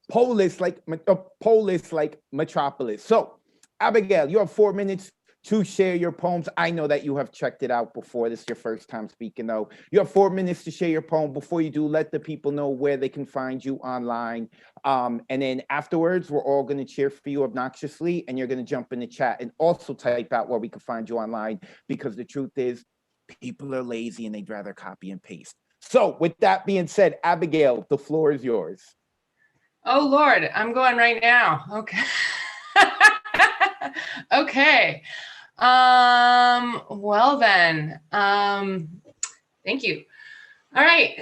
Polis like Metropolis. So, Abigail, you have 4 minutes to share your poems. I know that you have checked it out before. This is your first time speaking, though. You have 4 minutes to share your poem. Before you do, let the people know where they can find you online. And then afterwards, we're all going to cheer for you obnoxiously, and you're going to jump in the chat and also type out where we can find you online, because the truth is, people are lazy and they'd rather copy and paste. So, with that being said, Abigail, the floor is yours. Oh, Lord, I'm going right now. Okay. Okay. Well then, thank you. All right.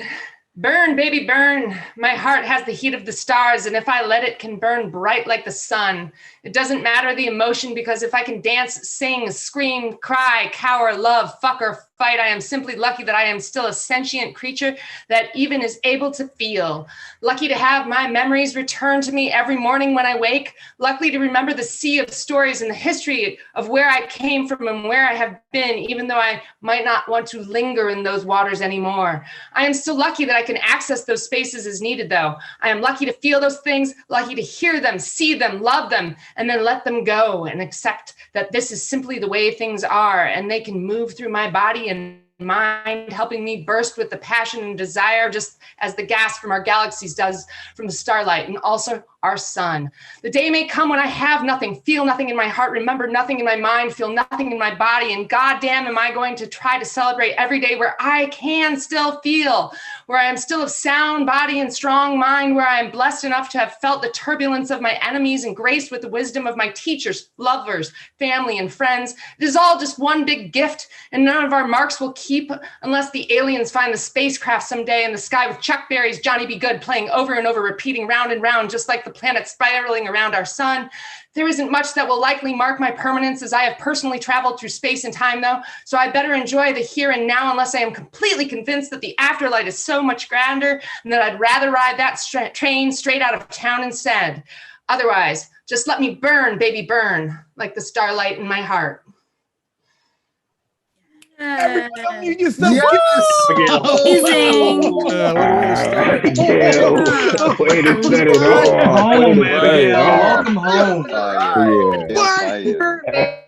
Burn, baby, burn. My heart has the heat of the stars, and if I let it, can burn bright like the sun. It doesn't matter the emotion, because if I can dance, sing, scream, cry, cower, love, fuck, or fight, I am simply lucky that I am still a sentient creature that even is able to feel. Lucky to have my memories return to me every morning when I wake. Lucky to remember the sea of stories and the history of where I came from and where I have been, even though I might not want to linger in those waters anymore. I am still lucky that I can access those spaces as needed, though. I am lucky to feel those things, lucky to hear them, see them, love them, and then let them go and accept that this is simply the way things are, and they can move through my body and mind, helping me burst with the passion and desire, just as the gas from our galaxies does from the starlight, and also our sun. The day may come when I have nothing, feel nothing in my heart, remember nothing in my mind, feel nothing in my body, and goddamn am I going to try to celebrate every day where I can still feel, where I am still of sound body and strong mind, where I am blessed enough to have felt the turbulence of my enemies and graced with the wisdom of my teachers, lovers, family, and friends. It is all just one big gift, and none of our marks will keep unless the aliens find the spacecraft someday in the sky with Chuck Berry's Johnny B. Good playing over and over, repeating round and round, just like the planet spiraling around our sun. There isn't much that will likely mark my permanence, as I have personally traveled through space and time, though, so I better enjoy the here and now, unless I am completely convinced that the afterlife is so much grander and that I'd rather ride that train straight out of town instead. Otherwise, just let me burn, baby, burn, like the starlight in my heart. Everyone unmute yourself. Yes! Amazing. What a way to start. Abigail, way to set it Welcome off. Way home, to set it Abigail. off. Welcome home. Yeah.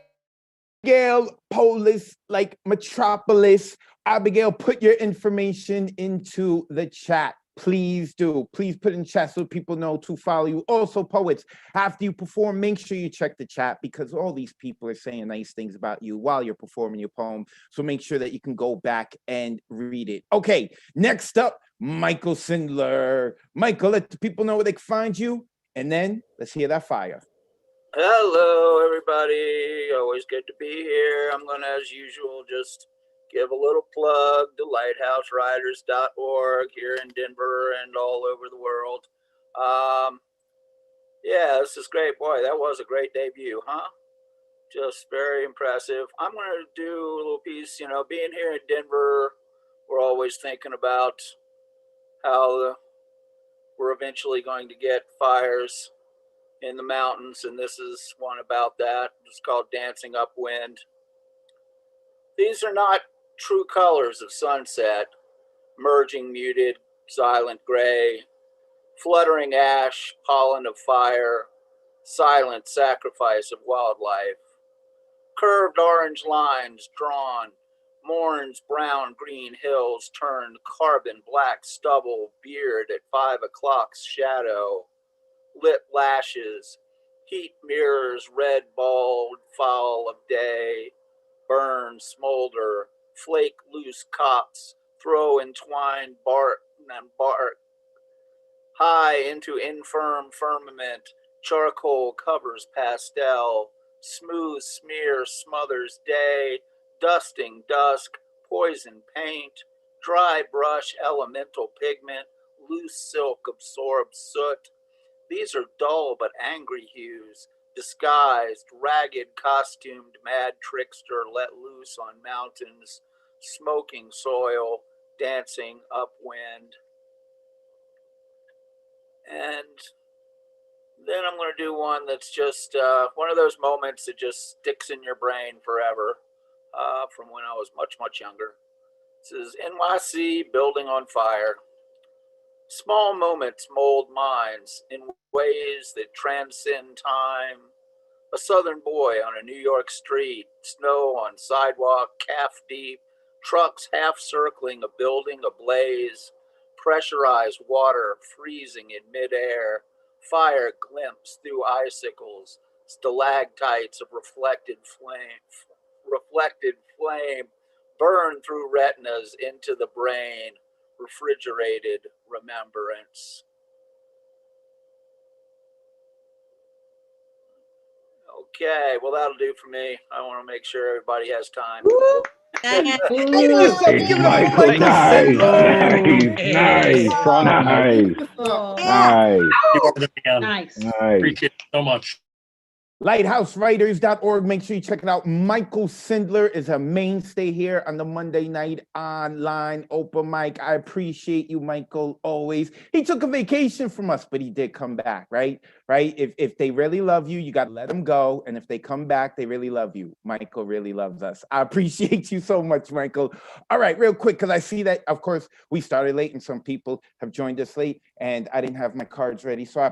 Abigail, Polis, like Metropolis. Abigail, put your information into the chat. Please do. Please put in chat so people know to follow you. Also, poets, after you perform, make sure you check the chat, because all these people are saying nice things about you while you're performing your poem. So make sure that you can go back and read it. Okay, next up, Michael Sindler. Michael, let the people know where they can find you, and then let's hear that fire. Hello, everybody. Always good to be here. I'm going to, as usual, just give a little plug to lighthousewriters.org here in Denver and all over the world. Yeah, this is great. Boy, that was a great debut, huh? Just very impressive. I'm going to do a little piece, being here in Denver, we're always thinking about how we're eventually going to get fires in the mountains, and this is one about that. It's called Dancing Upwind. These are not true colors of sunset, merging muted, silent gray, fluttering ash, pollen of fire, silent sacrifice of wildlife. Curved orange lines drawn, Mourn's brown green hills turned carbon black stubble, beard at 5 o'clock's shadow. Lit lashes, heat mirrors, red bald foul of day, burn, smolder, flake loose cops, throw entwined bark and bark, high into infirm firmament, charcoal covers pastel, smooth smear smothers day, dusting dusk, poison paint, dry brush elemental pigment, loose silk absorbs soot. These are dull but angry hues, disguised, ragged, costumed mad trickster let loose on mountains, smoking soil, dancing upwind. And then I'm going to do one that's just one of those moments that just sticks in your brain forever, from when I was much, much younger. This is NYC Building on Fire. Small moments mold minds in ways that transcend time. A southern boy on a New York street, snow on sidewalk, calf deep, trucks half circling a building ablaze, pressurized water freezing in midair, fire glimpsed through icicles, stalactites of reflected flame burn through retinas into the brain, refrigerated remembrance. Okay, well, that'll do for me. I want to make sure everybody has time. Thank you so much. Give it up for Michael, Michael nice, Sindler. nice, Front on Michael. nice, You are the man. Nice. nice. Appreciate it so much. LighthouseWriters.org. Make sure you check it out. Michael Sindler is a mainstay here on the Monday night online open mic. I appreciate you, Michael, always. He took a vacation from us, but he did come back, right? Right? If they really love you, you got to let them go. And if they come back, they really love you. Michael really loves us. I appreciate you so much, Michael. All right, real quick, because I see that, of course, we started late and some people have joined us late and I didn't have my cards ready. So I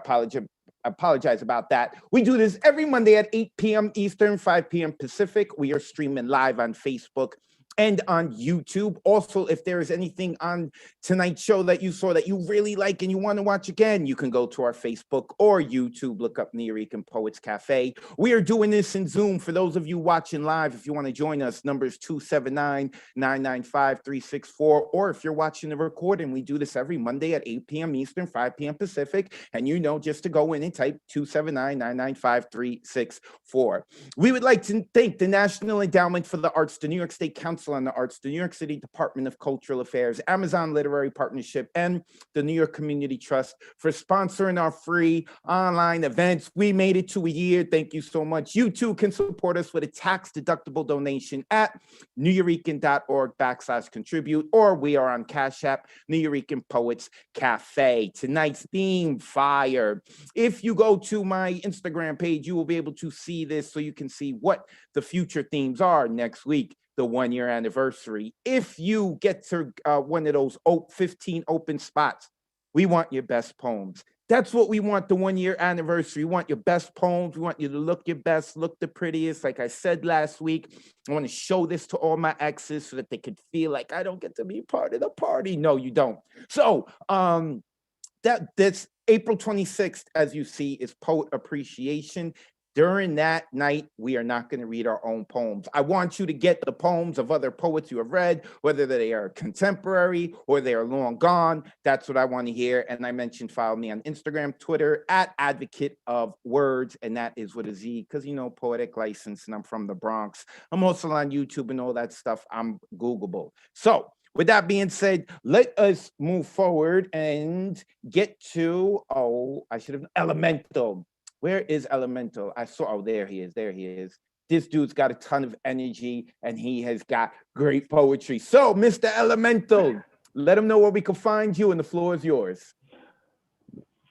apologize about that. We do this every Monday at 8 p.m. Eastern, 5 p.m. Pacific. We are streaming live on Facebook and on YouTube. Also, if there is anything on tonight's show that you saw that you really like and you want to watch again, you can go to our Facebook or YouTube, look up Nuyorican Poets Cafe. We are doing this in Zoom. For those of you watching live, if you want to join us, numbers 279-995-364. Or if you're watching the recording, we do this every Monday at 8 p.m. Eastern, 5 p.m. Pacific. And you know, just to go in and type 279-995-364. We would like to thank the National Endowment for the Arts, the New York State Council on the Arts, the New York City Department of Cultural Affairs, Amazon Literary Partnership, and the New York Community Trust for sponsoring our free online events. We made it to a year. Thank you so much. You too can support us with a tax-deductible donation at nuyorican.org/contribute, or we are on Cash App, Nuyorican Poets Cafe. Tonight's theme, fire. If you go to my Instagram page, you will be able to see this so you can see what the future themes are next week, the 1-year anniversary. If you get to one of those 15 open spots, we want your best poems. That's what we want, the 1-year anniversary. We want your best poems. We want you to look your best, look the prettiest. Like I said last week, I want to show this to all my exes so that they could feel like I don't get to be part of the party. No, you don't. So that's April 26th, as you see, is Poet Appreciation. During that night, we are not going to read our own poems. I want you to get the poems of other poets you have read, whether they are contemporary or they are long gone. That's what I want to hear. And I mentioned follow me on Instagram, Twitter, at Advocate of Words. And that is with a Z, because, you know, poetic license, and I'm from the Bronx. I'm also on YouTube and all that stuff. I'm Googleable. So with that being said, let us move forward and get to, I should have, Elemental. Where is Elemental? There he is. This dude's got a ton of energy and he has got great poetry. So, Mr. Elemental, let him know where we can find you, and the floor is yours.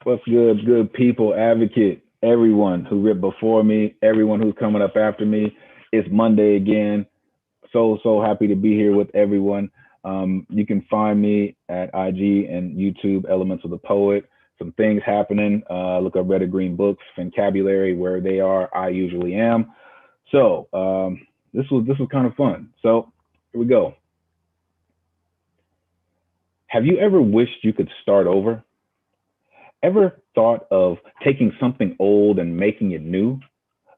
What's good people, Advocate, everyone who ripped before me, everyone who's coming up after me. It's Monday again. So happy to be here with everyone. You can find me at IG and YouTube, Elemental the Poet. Some things happening. Look up Red or Green Books, Vocabulary, where they are, I usually am. So this was kind of fun. So here we go. Have you ever wished you could start over? Ever thought of taking something old and making it new?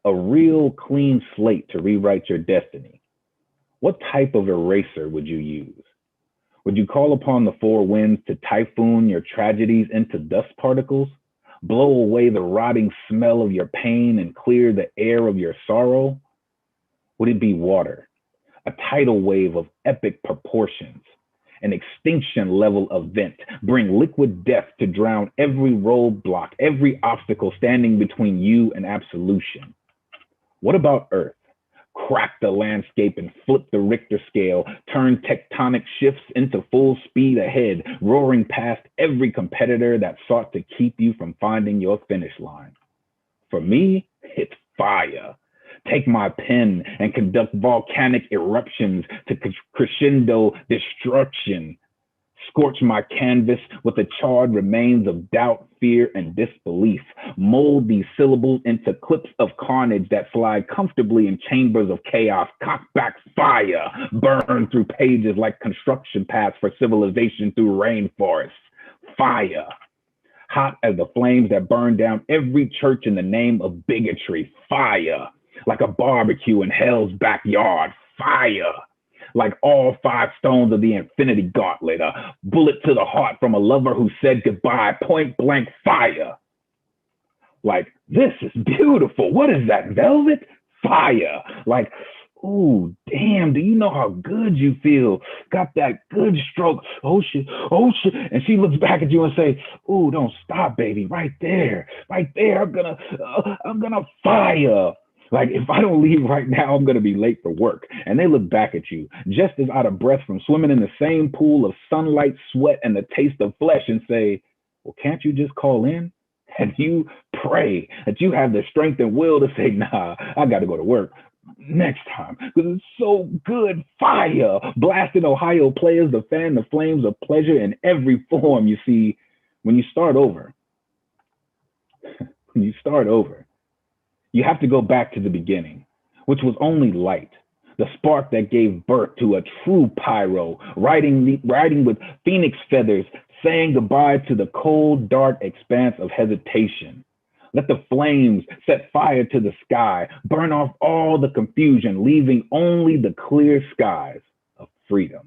A real clean slate to rewrite your destiny. What type of eraser would you use? Would you call upon the four winds to typhoon your tragedies into dust particles, blow away the rotting smell of your pain and clear the air of your sorrow? Would it be water, a tidal wave of epic proportions, an extinction level event, bring liquid death to drown every roadblock, every obstacle standing between you and absolution? What about Earth? Crack the landscape and flip the Richter scale, turn tectonic shifts into full speed ahead, roaring past every competitor that sought to keep you from finding your finish line. For me, it's fire. Take my pen and conduct volcanic eruptions to crescendo destruction. Scorch my canvas with the charred remains of doubt, fear, and disbelief. Mold these syllables into clips of carnage that slide comfortably in chambers of chaos. Cock back fire, burn through pages like construction paths for civilization through rainforests. Fire, hot as the flames that burn down every church in the name of bigotry. Fire, like a barbecue in hell's backyard. Fire, like all 5 stones of the infinity gauntlet, a bullet to the heart from a lover who said goodbye, point blank fire. Like, this is beautiful. What is that, velvet? Fire. Like, ooh, damn, do you know how good you feel? Got that good stroke. Oh shit, oh shit. And she looks back at you and say, ooh, don't stop, baby. Right there, I'm gonna fire. Like, if I don't leave right now, I'm going to be late for work. And they look back at you, just as out of breath from swimming in the same pool of sunlight, sweat, and the taste of flesh, and say, well, can't you just call in? And you pray that you have the strength and will to say, nah, I got to go to work next time, because it's so good. Fire, blasting Ohio players to fan the flames of pleasure in every form. You see, when you start over, you have to go back to the beginning, which was only light, the spark that gave birth to a true pyro, riding with phoenix feathers, saying goodbye to the cold, dark expanse of hesitation. Let the flames set fire to the sky, burn off all the confusion, leaving only the clear skies of freedom.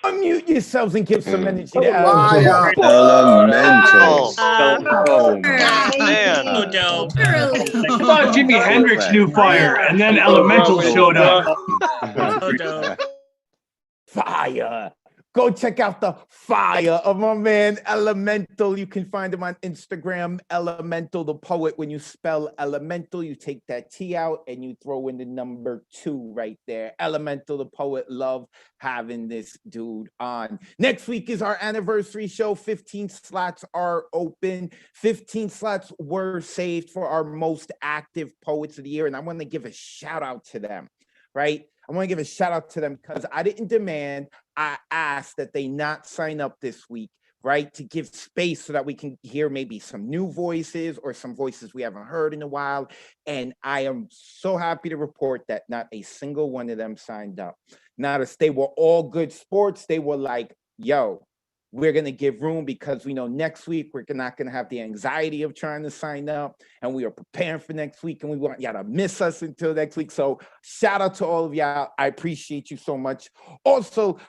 Unmute yourselves and give some energy to Fire. Elemental. Oh, Man. So dope. I thought Jimi Hendrix knew fire, and then Elemental showed up. So dope. Fire. Go check out the fire of my man Elemental. You can find him on Instagram, Elemental the Poet. When you spell Elemental, you take that T out and you throw in the number 2 right there. Elemental the Poet. Love having this dude on. Next week is our anniversary show. 15 slots are open. 15 slots were saved for our most active poets of the year. And I want to give a shout out to them, right? I want to give a shout out to them because I didn't demand, I asked that they not sign up this week, right? To give space so that we can hear maybe some new voices or some voices we haven't heard in a while. And I am so happy to report that not a single one of them signed up. They were all good sports. They were like, yo, we're going to give room because we know next week we're not going to have the anxiety of trying to sign up, and we are preparing for next week, and we want y'all to miss us until next week. So shout out to all of y'all. I appreciate you so much. Also,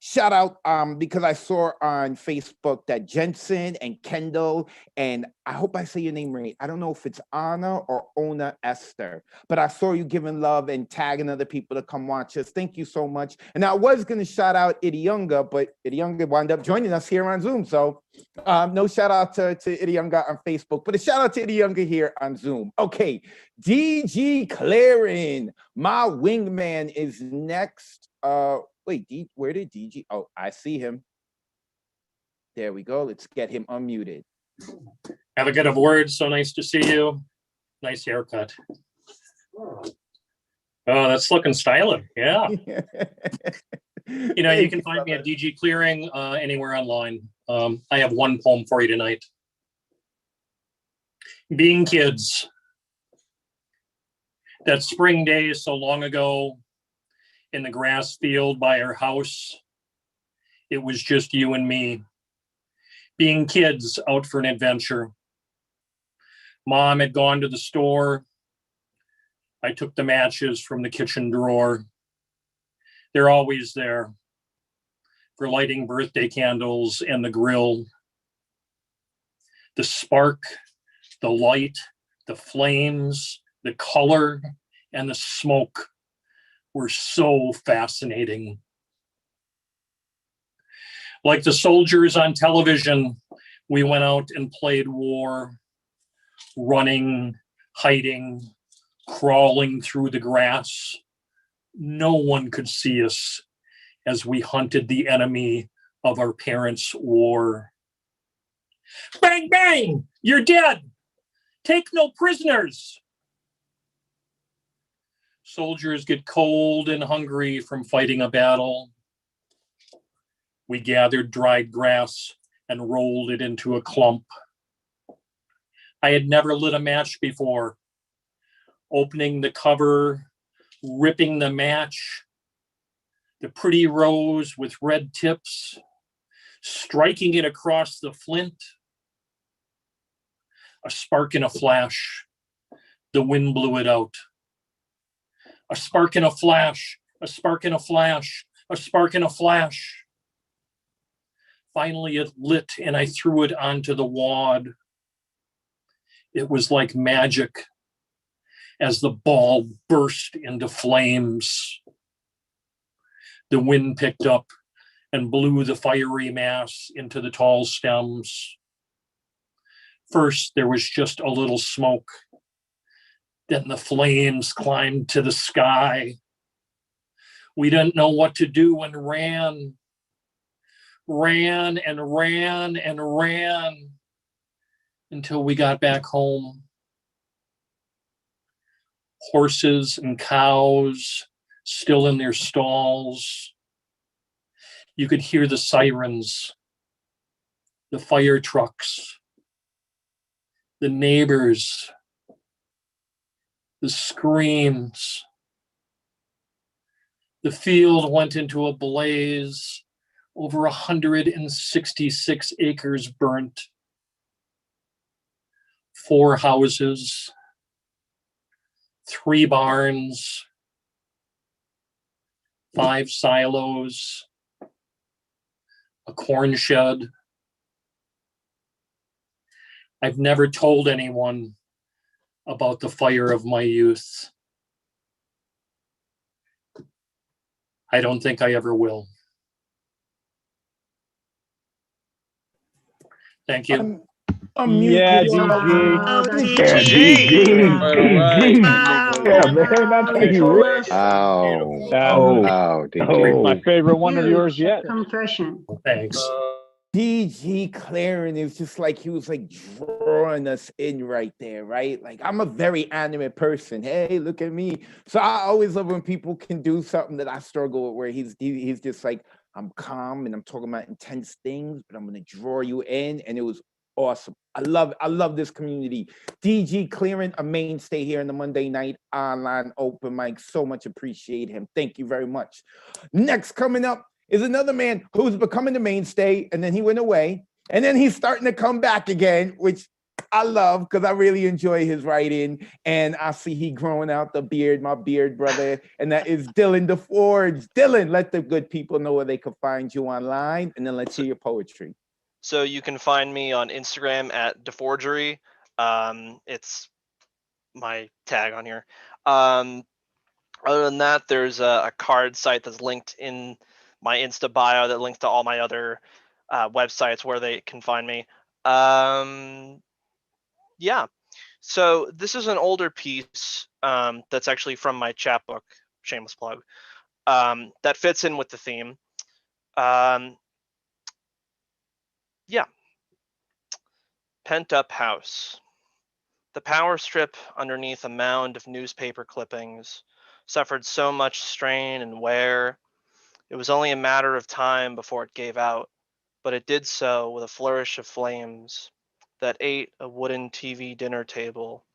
shout out because I saw on Facebook that Jensen and Kendall, and I hope I say your name right. I don't know if it's Anna or Ona Esther, but I saw you giving love and tagging other people to come watch us. Thank you so much. And I was going to shout out Idiunga, but Idiunga wound up joining us here on Zoom. So no shout out to Idiunga on Facebook, but a shout out to Idiunga here on Zoom. Okay, DG Clarin, my wingman, is next. Wait, where did DG? Oh, I see him. There we go. Let's get him unmuted. Have a good of words. So nice to see you. Nice haircut. Oh, that's looking stylish. Yeah. You know, you can find me at DG Clearing anywhere online. I have one poem for you tonight. Being kids. That spring day so long ago in the grass field by our house, it was just you and me. Being kids out for an adventure. Mom had gone to the store. I took the matches from the kitchen drawer. They're always there for lighting birthday candles and the grill. The spark, the light, the flames, the color, and the smoke were so fascinating. Like the soldiers on television, we went out and played war, running, hiding, crawling through the grass. No one could see us as we hunted the enemy of our parents' war. Bang, bang, you're dead. Take no prisoners. Soldiers get cold and hungry from fighting a battle. We gathered dried grass and rolled it into a clump. I had never lit a match before. Opening the cover, ripping the match, the pretty rose with red tips, striking it across the flint. A spark and a flash. The wind blew it out. A spark and a flash, a spark and a flash, a spark and a flash. Finally, it lit and I threw it onto the wad. It was like magic as the ball burst into flames. The wind picked up and blew the fiery mass into the tall stems. First, there was just a little smoke. Then the flames climbed to the sky. We didn't know what to do and ran and ran and ran until we got back home. Horses and cows still in their stalls. You could hear the sirens, the fire trucks, the neighbors, the screams. The field went into a blaze. Over 166 acres burnt. 4 houses, 3 barns, 5 silos, a corn shed. I've never told anyone about the fire of my youth. I don't think I ever will. Thank you. Yeah, DG. Wow, that's Yeah, DG. DG. Wow. Yeah, man, that's pretty rich. Wow. Oh, Wow, oh. My favorite one of Huge yours yet. confession. Thanks. DG Claren is just like he was like drawing us in right there, right? Like I'm a very animate person. Hey, look at me. So I always love when people can do something that I struggle with, where he's just like, I'm calm and I'm talking about intense things, but I'm gonna draw you in, and it was awesome. I love this community. DG Claren, a mainstay here in the Monday night online open mic. So much appreciate him. Thank you very much. Next coming up is another man who's becoming the mainstay, and then he went away, and then he's starting to come back again, which I love because I really enjoy his writing, and I see he growing out the beard, my beard brother, and that is Dylan DeForge. Dylan, let the good people know where they can find you online, and then let's hear your poetry. So you can find me on Instagram at DeForgery. It's my tag on here. Other than that, there's a card site that's linked in my Insta bio that links to all my other websites where they can find me. Yeah. So this is an older piece that's actually from my chapbook, shameless plug, that fits in with the theme. Yeah. Pent up house. The power strip underneath a mound of newspaper clippings suffered so much strain and wear. It was only a matter of time before it gave out, but it did so with a flourish of flames that ate a wooden TV dinner table,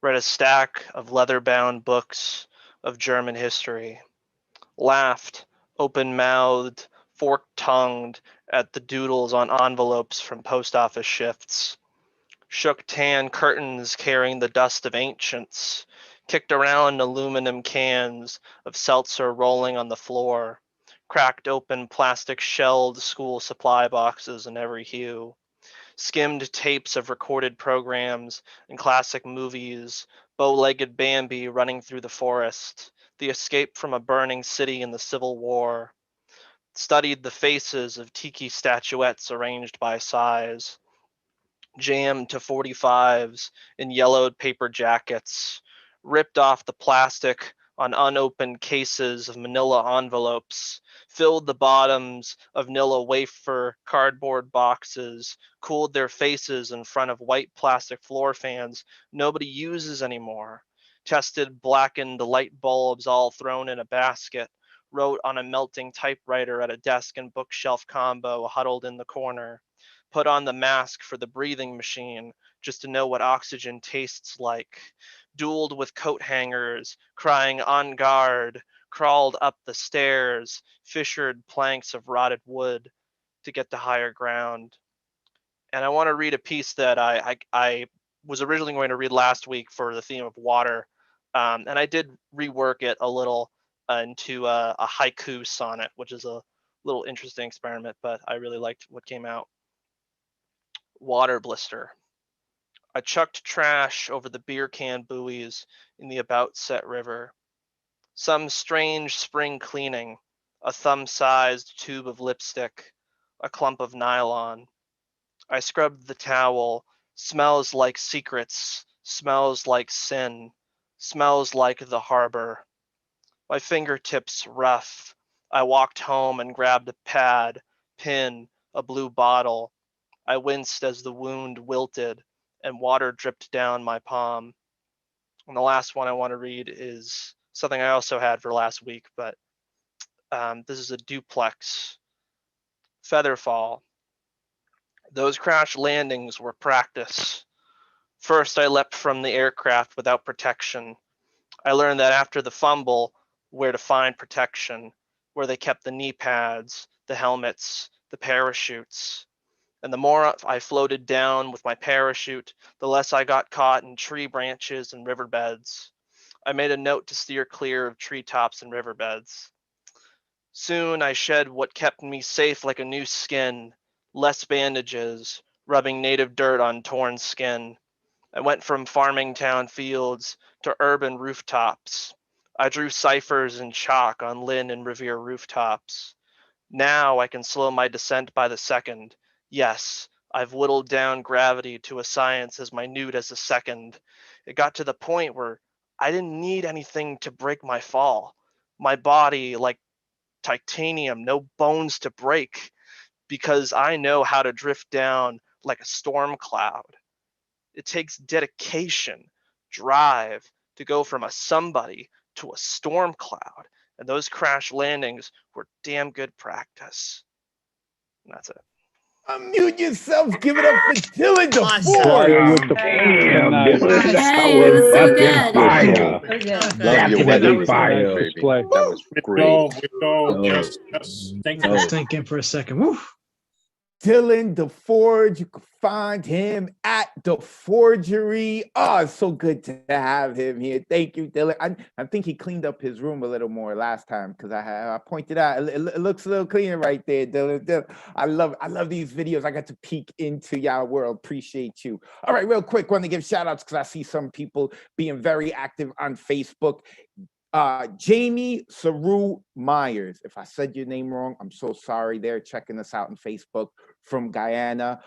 read a stack of leather-bound books of German history, laughed, open-mouthed, fork-tongued at the doodles on envelopes from post office shifts, shook tan curtains carrying the dust of ancients, kicked around aluminum cans of seltzer rolling on the floor, cracked open plastic shelled school supply boxes in every hue, skimmed tapes of recorded programs and classic movies, bow-legged Bambi running through the forest, the escape from a burning city in the Civil War, studied the faces of tiki statuettes arranged by size, jammed to 45s in yellowed paper jackets, ripped off the plastic on unopened cases of manila envelopes, filled the bottoms of Nilla wafer cardboard boxes, cooled their faces in front of white plastic floor fans nobody uses anymore, tested blackened light bulbs all thrown in a basket, wrote on a melting typewriter at a desk and bookshelf combo huddled in the corner, put on the mask for the breathing machine just to know what oxygen tastes like, dueled with coat hangers, crying on guard, crawled up the stairs, fissured planks of rotted wood to get to higher ground. And I want to read a piece that I was originally going to read last week for the theme of water, and I did rework it a little into a haiku sonnet, which is a little interesting experiment, but I really liked what came out. Water blister. I chucked trash over the beer can buoys in the About Set River. Some strange spring cleaning, a thumb-sized tube of lipstick, a clump of nylon. I scrubbed the towel, smells like secrets, smells like sin, smells like the harbor. My fingertips rough. I walked home and grabbed a pad, pin, a blue bottle. I winced as the wound wilted and water dripped down my palm. And the last one I want to read is something I also had for last week, but this is a duplex. Featherfall. Those crash landings were practice. First, I leapt from the aircraft without protection. I learned that after the fumble, where to find protection, where they kept the knee pads, the helmets, the parachutes. And the more I floated down with my parachute, the less I got caught in tree branches and riverbeds. I made a note to steer clear of treetops and riverbeds. Soon I shed what kept me safe like a new skin, less bandages, rubbing native dirt on torn skin. I went from farming town fields to urban rooftops. I drew ciphers in chalk on Lynn and Revere rooftops. Now I can slow my descent by the second. Yes, I've whittled down gravity to a science as minute as a second. It got to the point where I didn't need anything to break my fall. My body, like titanium, no bones to break, because I know how to drift down like a storm cloud. It takes dedication, drive to go from a somebody to a storm cloud. And those crash landings were damn good practice. And that's it. Unmute yourself. Give it up for Dylan Awesome. DeFord. Damn, Nice. Dylan, Hey, it was so good. fire. So good. Love your That weather was fire. baby. Display. That was great. We go. No. Yes. Thank I you. was thinking for a second. Woo. Dylan DeFord, you can find him at The Forgery. Oh, it's so good to have him here. Thank you, Dylan. I think he cleaned up his room a little more last time because I pointed out it looks a little cleaner right there, Dylan. I love these videos. I got to peek into y'all world. Appreciate you. All right, real quick, want to give shout outs because I see some people being very active on Facebook. Jamie Saru Myers. If I said your name wrong, I'm so sorry. They're checking us out on Facebook from Guyana.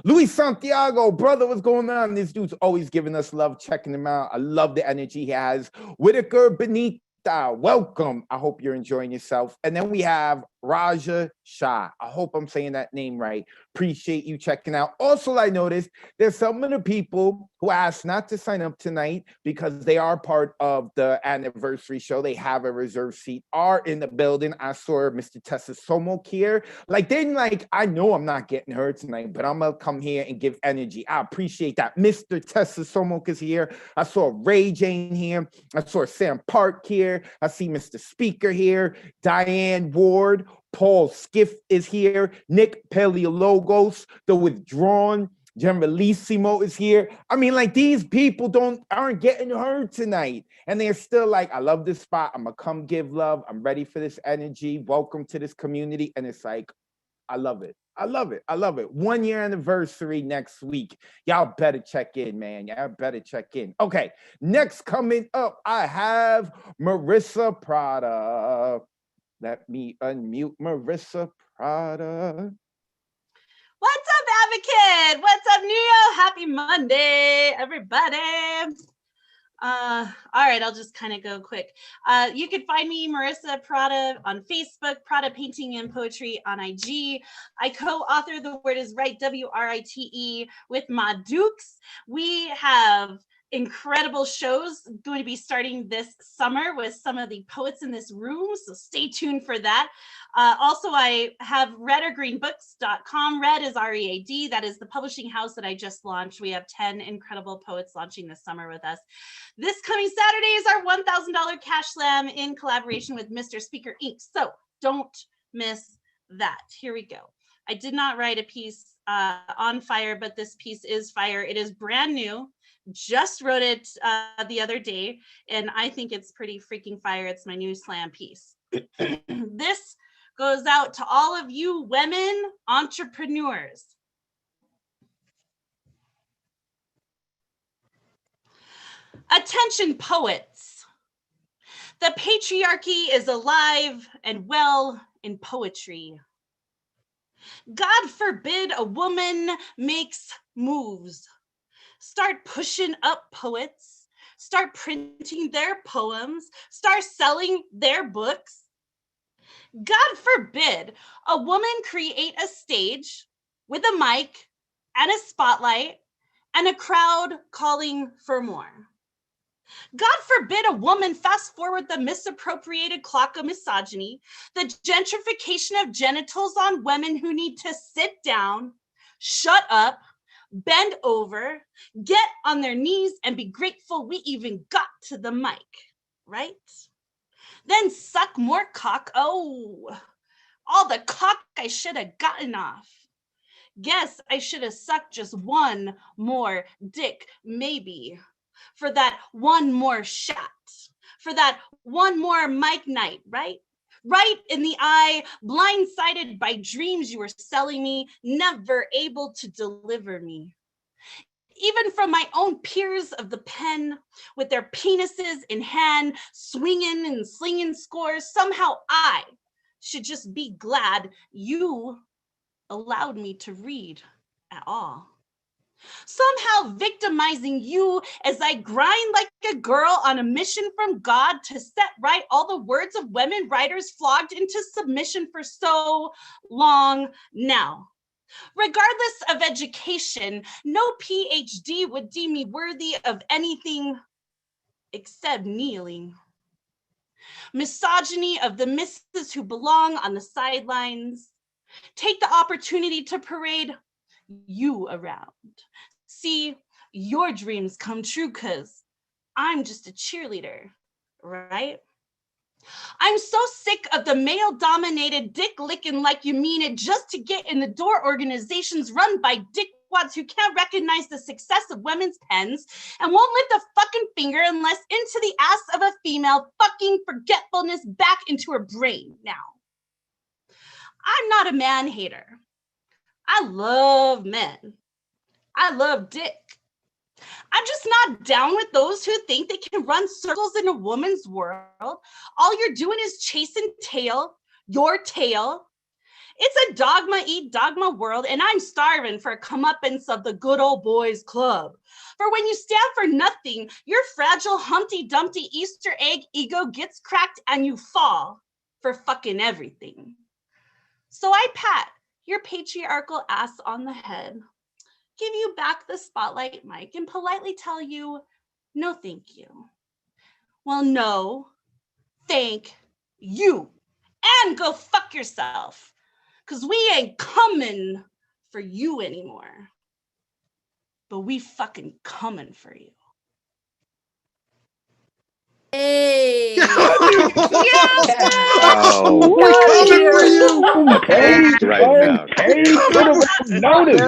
Luis Santiago, brother, what's going on? This dude's always giving us love, checking him out. I love the energy he has. Whitaker Benita, welcome. I hope you're enjoying yourself. And then we have Raja Shah. I hope I'm saying that name right. Appreciate you checking out. Also, I noticed there's some of the people who asked not to sign up tonight because they are part of the anniversary show. They have a reserved seat, are in the building. I saw Mr. Tessa Somok here. I know I'm not getting her tonight, but I'm going to come here and give energy. I appreciate that. Mr. Tessa Somok is here. I saw Ray Jane here. I saw Sam Park here. I see Mr. Speaker here. Diane Ward. Paul Skiff is here. Nick Paleologos, The Withdrawn, Generalissimo is here. I mean, these people aren't getting heard tonight. And they're still like, I love this spot. I'm gonna come give love. I'm ready for this energy. Welcome to this community. And it's like, I love it. I love it. I love it. 1 year anniversary next week. Y'all better check in, man. Y'all better check in. Okay, next coming up, I have Marissa Prada. Let me unmute Marissa Prada. What's up, Advocate? What's up, Neo? Happy Monday, everybody. All right, I'll just kind of go quick. You can find me, Marissa Prada, on Facebook, Prada Painting and Poetry on IG. I co-author The Word Is Right, WRITE, with Ma Dukes. We have incredible shows going to be starting this summer with some of the poets in this room, so stay tuned for that. Also, I have redorgreenbooks.com. Red is READ. That is the publishing house that I just launched. We have 10 incredible poets launching this summer with us. This coming Saturday is our $1,000 cash slam in collaboration with Mr. Speaker Inc. So don't miss that. Here we go. I did not write a piece on fire, but this piece is fire. It is brand new. Just wrote it the other day, and I think it's pretty freaking fire. It's my new slam piece. This goes out to all of you women entrepreneurs. Attention, poets. The patriarchy is alive and well in poetry. God forbid a woman makes moves. Start pushing up poets, start printing their poems, start selling their books. God forbid a woman create a stage with a mic and a spotlight and a crowd calling for more. God forbid a woman fast forward the misappropriated clock of misogyny, the gentrification of genitals on women who need to sit down, shut up, bend over, get on their knees, and be grateful we even got to the mic, right? Then suck more cock. Oh, all the cock I should have gotten off. Guess I should have sucked just one more dick, maybe, for that one more shot, for that one more mic night, right? Right in the eye, blindsided by dreams you were selling me, never able to deliver me. Even from my own peers of the pen, with their penises in hand, swinging and slinging scores, somehow I should just be glad you allowed me to read at all. Somehow victimizing you as I grind like a girl on a mission from God to set right all the words of women writers flogged into submission for so long now. Regardless of education, no PhD would deem me worthy of anything except kneeling. Misogyny of the misses who belong on the sidelines. Take the opportunity to parade you around. See your dreams come true because I'm just a cheerleader, right? I'm so sick of the male-dominated dick licking like you mean it just to get in the door organizations run by dickwads who can't recognize the success of women's pens and won't lift a fucking finger unless into the ass of a female fucking forgetfulness back into her brain now. I'm not a man hater. I love men. I love dick. I'm just not down with those who think they can run circles in a woman's world. All you're doing is chasing your tail. It's a dogma eat dogma world, and I'm starving for a comeuppance of the good old boys club. For when you stand for nothing, your fragile Humpty Dumpty Easter egg ego gets cracked and you fall for fucking everything. So I pat your patriarchal ass on the head, give you back the spotlight mic, and politely tell you, no, thank you. Well, no, thank you. And go fuck yourself, because we ain't coming for you anymore. But we fucking coming for you. Hey. Yes! Oh, We're coming for you. okay, Right now. okay. Notice.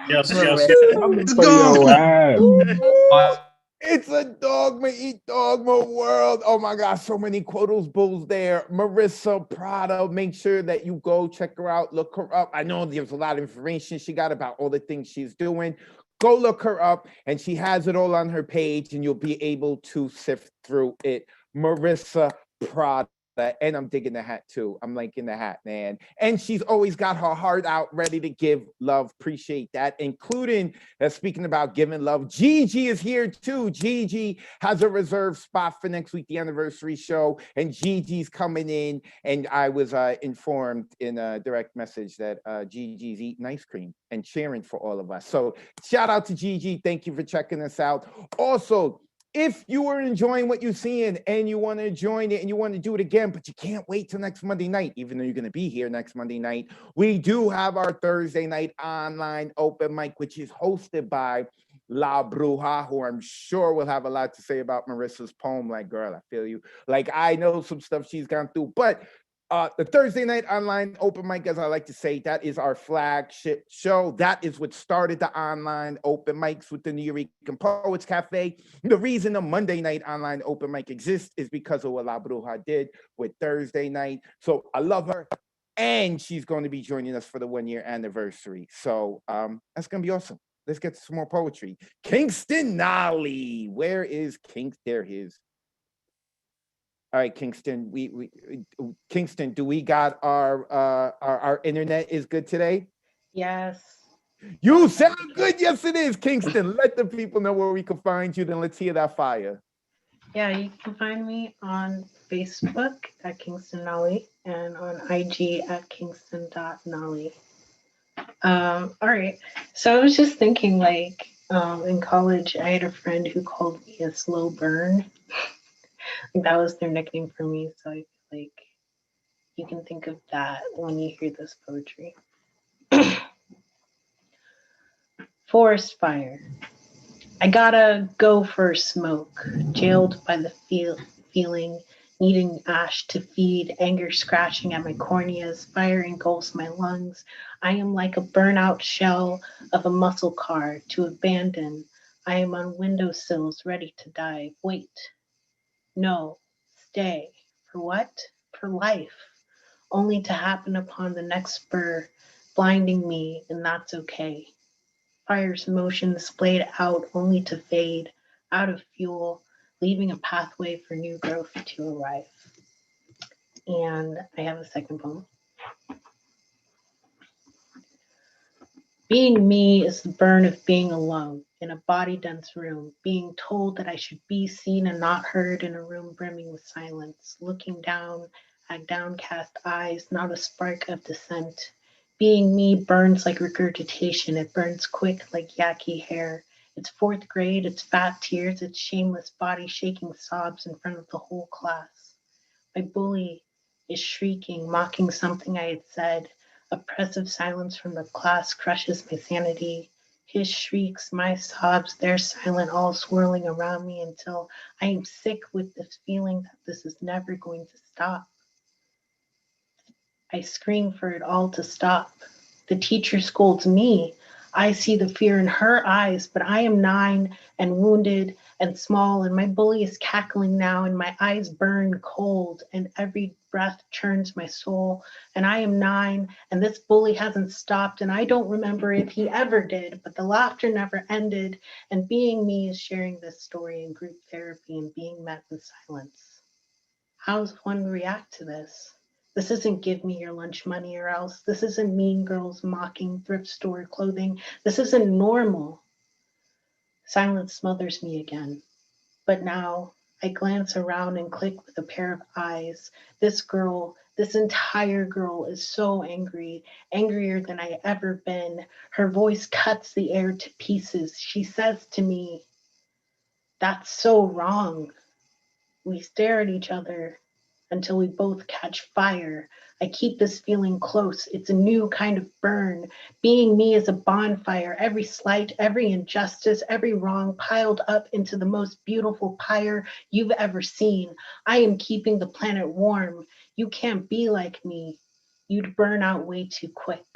Yes, Yes. Coming for your ass. It's a dogma eat dogma world. Oh my gosh, so many quotables there. Marissa Prada, make sure that you go check her out, look her up. I know there's a lot of information she got about all the things she's doing. Go look her up, and she has it all on her page, and you'll be able to sift through it. Marissa Prada. and I'm digging the hat too. I'm liking the hat, man. And she's always got her heart out, ready to give love. Appreciate that. Including, speaking about giving love, Gigi is here too. Gigi has a reserved spot for next week, the anniversary show. And Gigi's coming in. And I was informed in a direct message that Gigi's eating ice cream and cheering for all of us. So shout out to Gigi. Thank you for checking us out. Also, if you are enjoying what you're seeing and you want to join it and you want to do it again, but you can't wait till next Monday night, even though you're going to be here next Monday night, we do have our Thursday night online open mic, which is hosted by La Bruja, who I'm sure will have a lot to say about Marissa's poem. Like, girl, I feel you. Like, I know some stuff she's gone through, but the Thursday night online open mic, as I like to say, that is our flagship show. That is what started the online open mics with the New York Poets Cafe. The reason the Monday night online open mic exists is because of what La Bruja did with Thursday night. So I love her. And she's going to be joining us for the 1-year anniversary. So that's going to be awesome. Let's get to some more poetry. Kingston Nolly. Where is Kingston? There he is. All right, Kingston. Kingston, do we got our internet is good today? Yes. You sound good. Yes, it is, Kingston. Let the people know where we can find you. Then let's hear that fire. Yeah, you can find me on Facebook at Kingston Nolly and on IG at kingston.nolly. All right. So I was just thinking, like, in college, I had a friend who called me a slow burn. Like, that was their nickname for me. So I feel like you can think of that when you hear this poetry. Forest fire. I gotta go for a smoke, jailed by the feeling, needing ash to feed, anger scratching at my corneas, fire engulfs my lungs. I am like a burnout shell of a muscle car to abandon. I am on windowsills ready to dive. Wait. No. Stay. For what? For life. Only to happen upon the next spur, blinding me, and that's okay. Fire's motion splayed out only to fade, out of fuel, leaving a pathway for new growth to arrive. And I have a second poem. Being me is the burn of being alone in a body-dense room, being told that I should be seen and not heard in a room brimming with silence, looking down at downcast eyes, not a spark of dissent. Being me burns like regurgitation. It burns quick like yucky hair. It's fourth grade, it's fat tears, it's shameless body shaking sobs in front of the whole class. My bully is shrieking, mocking something I had said. Oppressive silence from the class crushes my sanity. His shrieks, my sobs, their silent, all swirling around me until I am sick with this feeling that this is never going to stop. I scream for it all to stop. The teacher scolds me. I see the fear in her eyes, but I am 9 and wounded and small, and my bully is cackling now, and my eyes burn cold, and every breath churns my soul. And I am 9, and this bully hasn't stopped, and I don't remember if he ever did, but the laughter never ended. And being me is sharing this story in group therapy and being met with silence. How does one react to this? This isn't give me your lunch money or else. This isn't mean girls mocking thrift store clothing. This isn't normal. Silence smothers me again. But now I glance around and click with a pair of eyes. This girl, this entire girl is so angry, angrier than I ever been. Her voice cuts the air to pieces. She says to me, "That's so wrong." We stare at each other until we both catch fire. I keep this feeling close. It's a new kind of burn. Being me is a bonfire. Every slight, every injustice, every wrong piled up into the most beautiful pyre you've ever seen. I am keeping the planet warm. You can't be like me. You'd burn out way too quick.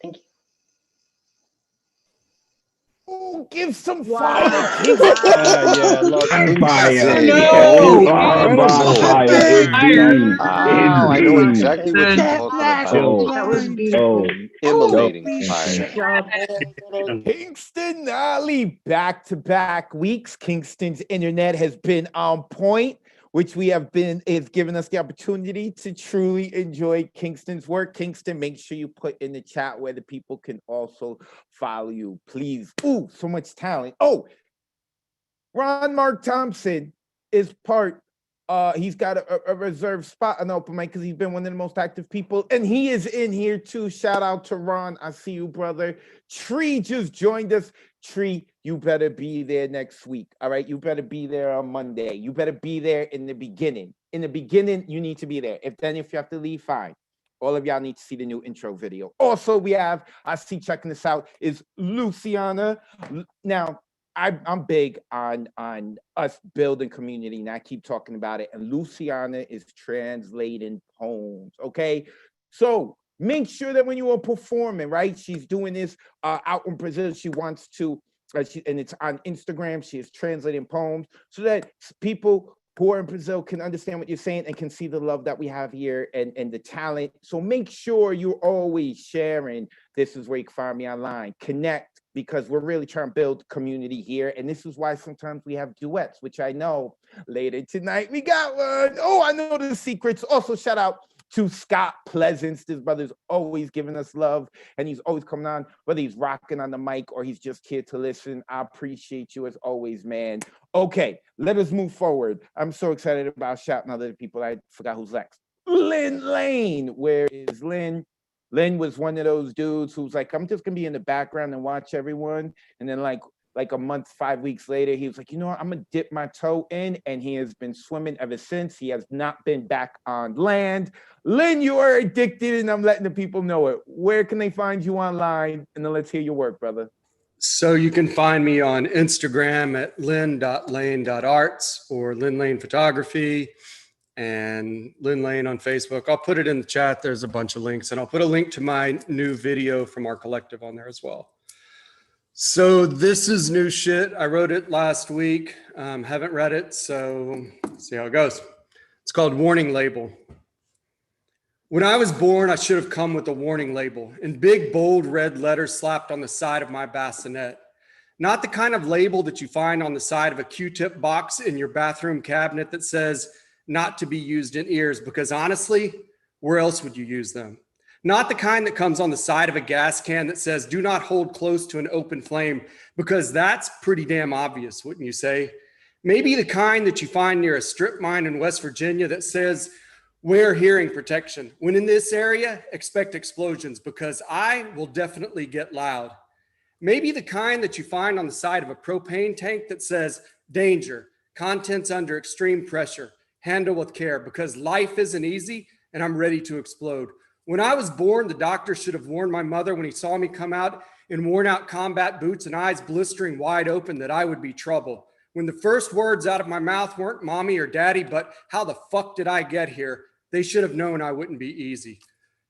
Thank you. Ooh, give some fire to Yeah, look, Fire. No! No! Bonfire, indeed. Oh, I know Indeed. exactly what you're That- talking that- about. That was beautiful. Immolating Good fire. job. Kingston Nolly, back-to-back weeks. Kingston's internet has been on point. which we have been, is giving us the opportunity to truly enjoy Kingston's work. Kingston, make sure you put in the chat where the people can also follow you, please. Ooh, so much talent. Oh, Ron Mark Thompson is part. He's got a reserved spot on open mic because he's been one of the most active people, and he is in here too. Shout out to Ron. I see you, brother. Tree just joined us. Tree, you better be there next week. All right, you better be there on Monday. You better be there in the beginning. In the beginning, you need to be there. If you have to leave, fine. All of y'all need to see the new intro video. Also, we have, I see checking this out, is Luciana. Now, I'm big on us building community, and I keep talking about it. And Luciana is translating poems, okay? So make sure that when you are performing, right? She's doing this out in Brazil. She wants to, and it's on Instagram. She is translating poems so that people who are in Brazil can understand what you're saying and can see the love that we have here and the talent. So make sure you're always sharing. This is where you can find me online. Connect, because we're really trying to build community here. And this is why sometimes we have duets, which I know later tonight we got one. Oh, I know the secrets. Also, shout out to Scott Pleasance. This brother's always giving us love, and he's always coming on, whether he's rocking on the mic or he's just here to listen. I appreciate you as always, man. Okay, let us move forward. I'm so excited about shouting out other people. I forgot who's next. Lynn Lane. Where is Lynn? Lynn was one of those dudes who's like, I'm just gonna be in the background and watch everyone. And then like a month, 5 weeks later, he was like, you know what, I'm gonna dip my toe in, and he has been swimming ever since. He has not been back on land. Lynn, you are addicted, and I'm letting the people know it. Where can they find you online? And then let's hear your work, brother. So you can find me on Instagram at lynn.lane.arts or Lynn Lane Photography, and Lynn Lane on Facebook. I'll put it in the chat. There's a bunch of links, and I'll put a link to my new video from our collective on there as well. So this is new shit. I wrote it last week. Haven't read it, so let's see how it goes. It's called Warning Label. When I was born, I should have come with a warning label in big, bold red letters slapped on the side of my bassinet. Not the kind of label that you find on the side of a Q-tip box in your bathroom cabinet that says not to be used in ears, because honestly, where else would you use them? Not the kind that comes on the side of a gas can that says do not hold close to an open flame, because that's pretty damn obvious, wouldn't you say? Maybe the kind that you find near a strip mine in West Virginia that says wear hearing protection. When in this area, expect explosions, because I will definitely get loud. Maybe the kind that you find on the side of a propane tank that says danger, contents under extreme pressure, handle with care, because life isn't easy and I'm ready to explode. When I was born, the doctor should have warned my mother when he saw me come out in worn out combat boots and eyes blistering wide open that I would be trouble. When the first words out of my mouth weren't mommy or daddy, but how the fuck did I get here? They should have known I wouldn't be easy.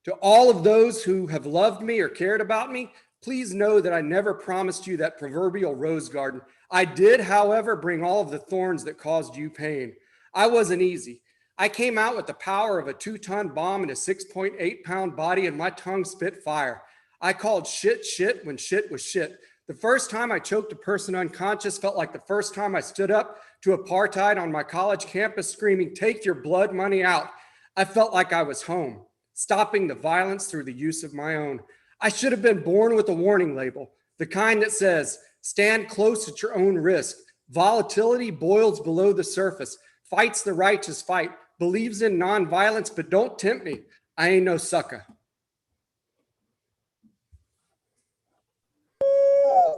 To all of those who have loved me or cared about me, please know that I never promised you that proverbial rose garden. I did, however, bring all of the thorns that caused you pain. I wasn't easy. I came out with the power of a 2-ton bomb in a 6.8-pound body, and my tongue spit fire. I called shit shit when shit was shit. The first time I choked a person unconscious felt like the first time I stood up to apartheid on my college campus screaming, "Take your blood money out." I felt like I was home, stopping the violence through the use of my own. I should have been born with a warning label, the kind that says, stand close at your own risk. Volatility boils below the surface, fights the righteous fight, believes in nonviolence, but don't tempt me. I ain't no sucker.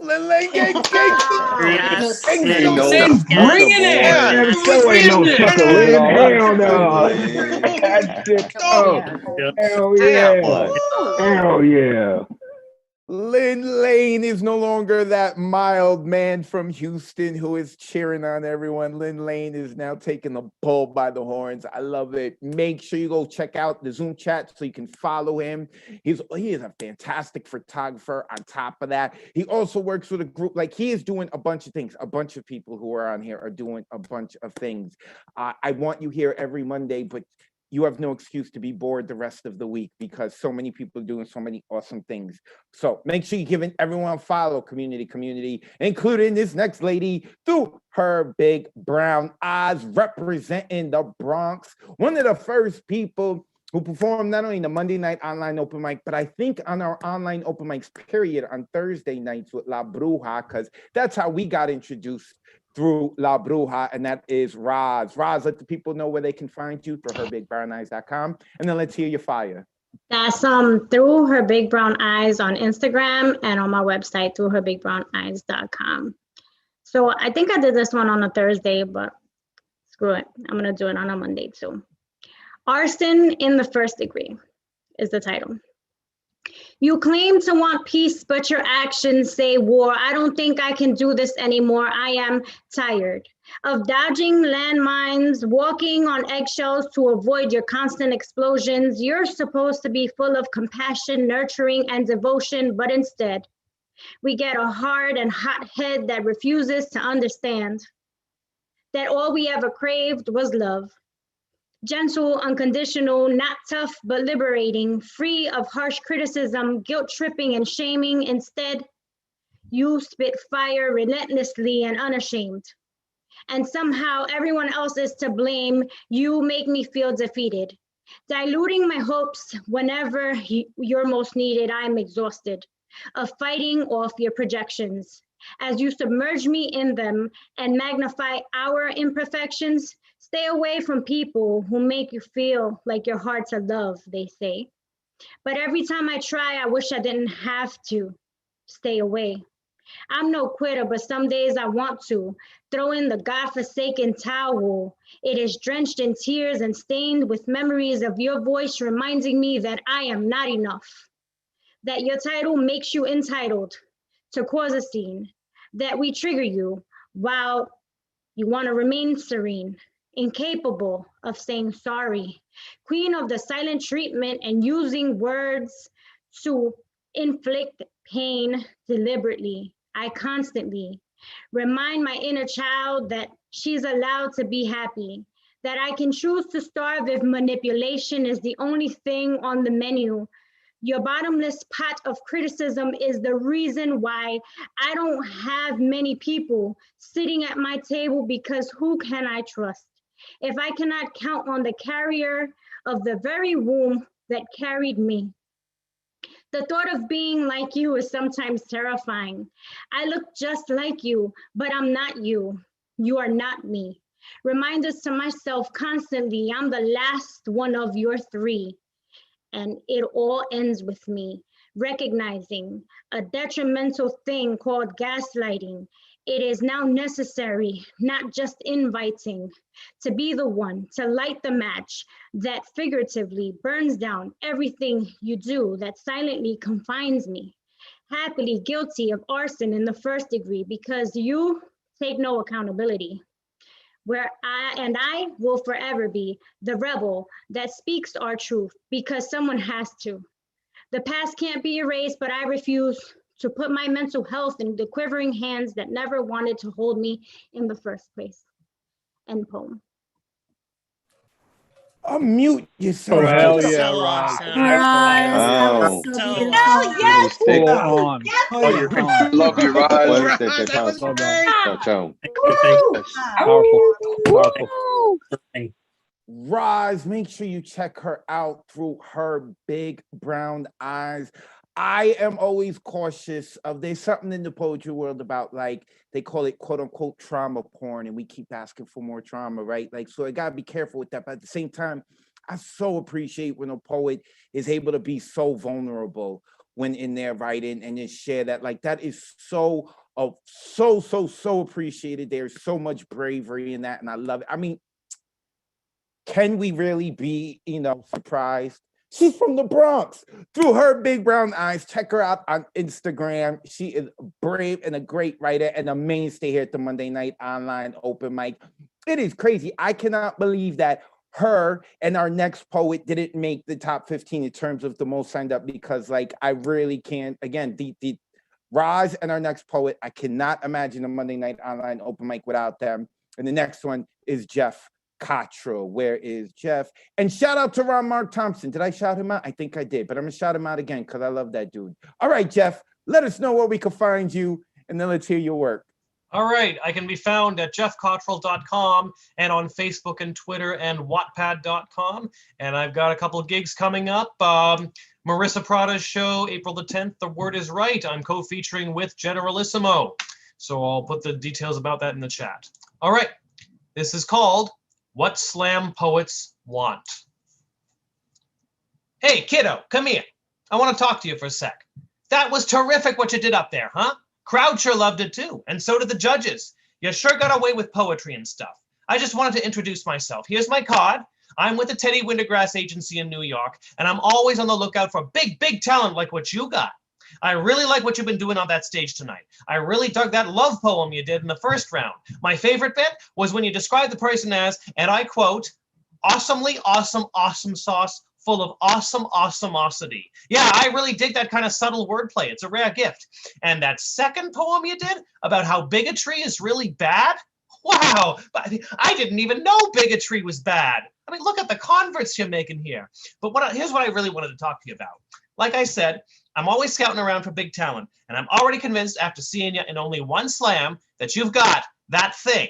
Lily, Yes. Lynn, bringing it. So ain't no sucker, Lynn. Hell no. Yeah. That's it. Oh, Hell Damn, yeah. bud. Hell yeah. Lynn Lane is no longer that mild man from Houston who is cheering on everyone. Lynn Lane is now taking the bull by the horns. I love it. Make sure you go check out the Zoom chat so you can follow him. He is a fantastic photographer. On top of that, he also works with a group. Like, he is doing a bunch of things. A bunch of people who are on here are doing a bunch of things. I want you here every Monday, but you have no excuse to be bored the rest of the week because so many people are doing so many awesome things. So make sure you're giving everyone a follow, community, including this next lady through her big brown eyes, representing the Bronx. One of the first people who performed not only the Monday night online open mic, but I think on our online open mics period on Thursday nights with La Bruja, because that's how we got introduced through La Bruja, and that is Roz. Roz, let the people know where they can find you through herbigbrownyes.com, and then let's hear your fire. That's through Her Big Brown Eyes on Instagram and on my website through herbigbrownyes.com. So I think I did this one on a Thursday, but screw it. I'm gonna do it on a Monday too. Arson in the First Degree is the title. You claim to want peace, but your actions say war. I don't think I can do this anymore. I am tired of dodging landmines, walking on eggshells to avoid your constant explosions. You're supposed to be full of compassion, nurturing, and devotion, but instead, we get a hard and hot head that refuses to understand that all we ever craved was love. Gentle, unconditional, not tough, but liberating, free of harsh criticism, guilt tripping, and shaming. Instead, you spit fire relentlessly and unashamed. And somehow everyone else is to blame. You make me feel defeated. Diluting my hopes whenever you're most needed. I'm exhausted of fighting off your projections. As you submerge me in them and magnify our imperfections, stay away from people who make you feel like your heart's a love, they say. But every time I try, I wish I didn't have to stay away. I'm no quitter, but some days I want to throw in the godforsaken towel. It is drenched in tears and stained with memories of your voice reminding me that I am not enough, that your title makes you entitled to cause a scene, that we trigger you while you want to remain serene, incapable of saying sorry, queen of the silent treatment and using words to inflict pain deliberately. I constantly remind my inner child that she's allowed to be happy, that I can choose to starve if manipulation is the only thing on the menu. Your bottomless pot of criticism is the reason why I don't have many people sitting at my table, because who can I trust if I cannot count on the carrier of the very womb that carried me? The thought of being like you is sometimes terrifying. I look just like you, but I'm not you. You are not me. Reminders to myself constantly, I'm the last one of your three. And it all ends with me recognizing a detrimental thing called gaslighting. It is now necessary, not just inviting, to be the one to light the match that figuratively burns down everything you do, that silently confines me. Happily guilty of arson in the first degree because you take no accountability. Where I will forever be the rebel that speaks our truth because someone has to. The past can't be erased, but I refuse to put my mental health in the quivering hands that never wanted to hold me in the first place. End poem. Unmute yourself. Oh, hell Get the yeah, fuck Roz. out. Wow. Hell yes! Full Respect. on. Yes! Full on. Love you, Rise. Well done. Ciao, ciao. Powerful. Powerful. Roz, make sure you check her out through Her Big Brown Eyes. I am always cautious of, there's something in the poetry world about, like, they call it quote unquote trauma porn, and we keep asking for more trauma, right? Like, so I gotta be careful with that. But at the same time, I so appreciate when a poet is able to be so vulnerable when in their writing and just share that. Like, that is so appreciated. There's so much bravery in that, and I love it. I mean, can we really be, surprised? She's from the Bronx. Through Her Big Brown Eyes, check her out on Instagram. She is brave and a great writer and a mainstay here at the Monday Night Online Open Mic. It is crazy. I cannot believe that her and our next poet didn't make the top 15 in terms of the most signed up, because, like, I really can't. Again, the Roz and our next poet, I cannot imagine a Monday Night Online Open Mic without them. And the next one is Jeff Cottrell. Where is Jeff? And shout out to Ron Mark Thompson. Did I shout him out? I think I did, but I'm gonna shout him out again because I love that dude. All right, Jeff, let us know where we can find you, and then let's hear your work. All right, I can be found at jeffcottrell.com and on Facebook and Twitter and wattpad.com. And I've got a couple of gigs coming up. Marissa Prada's show, April the 10th, The Word Is Right. I'm co-featuring with Generalissimo. So I'll put the details about that in the chat. All right, this is called What Slam Poets Want. Hey, kiddo, come here. I want to talk to you for a sec. That was terrific what you did up there, huh? Crowd sure loved it too, and so did the judges. You sure got away with poetry and stuff. I just wanted to introduce myself. Here's my card. I'm with the Teddy Wintergrass Agency in New York, and I'm always on the lookout for big talent like what you got. I really like what you've been doing on that stage tonight. I really dug that love poem you did in the first round. My favorite bit was when you described the person as, and I quote, awesomely awesome sauce full of awesomosity. Yeah, I really dig that kind of subtle wordplay. It's a rare gift. And that second poem you did about how bigotry is really bad? Wow, I didn't even know bigotry was bad. I mean, look at the converts you're making here. But here's what I really wanted to talk to you about. Like I said, I'm always scouting around for big talent, and I'm already convinced after seeing you in only one slam that you've got that thing.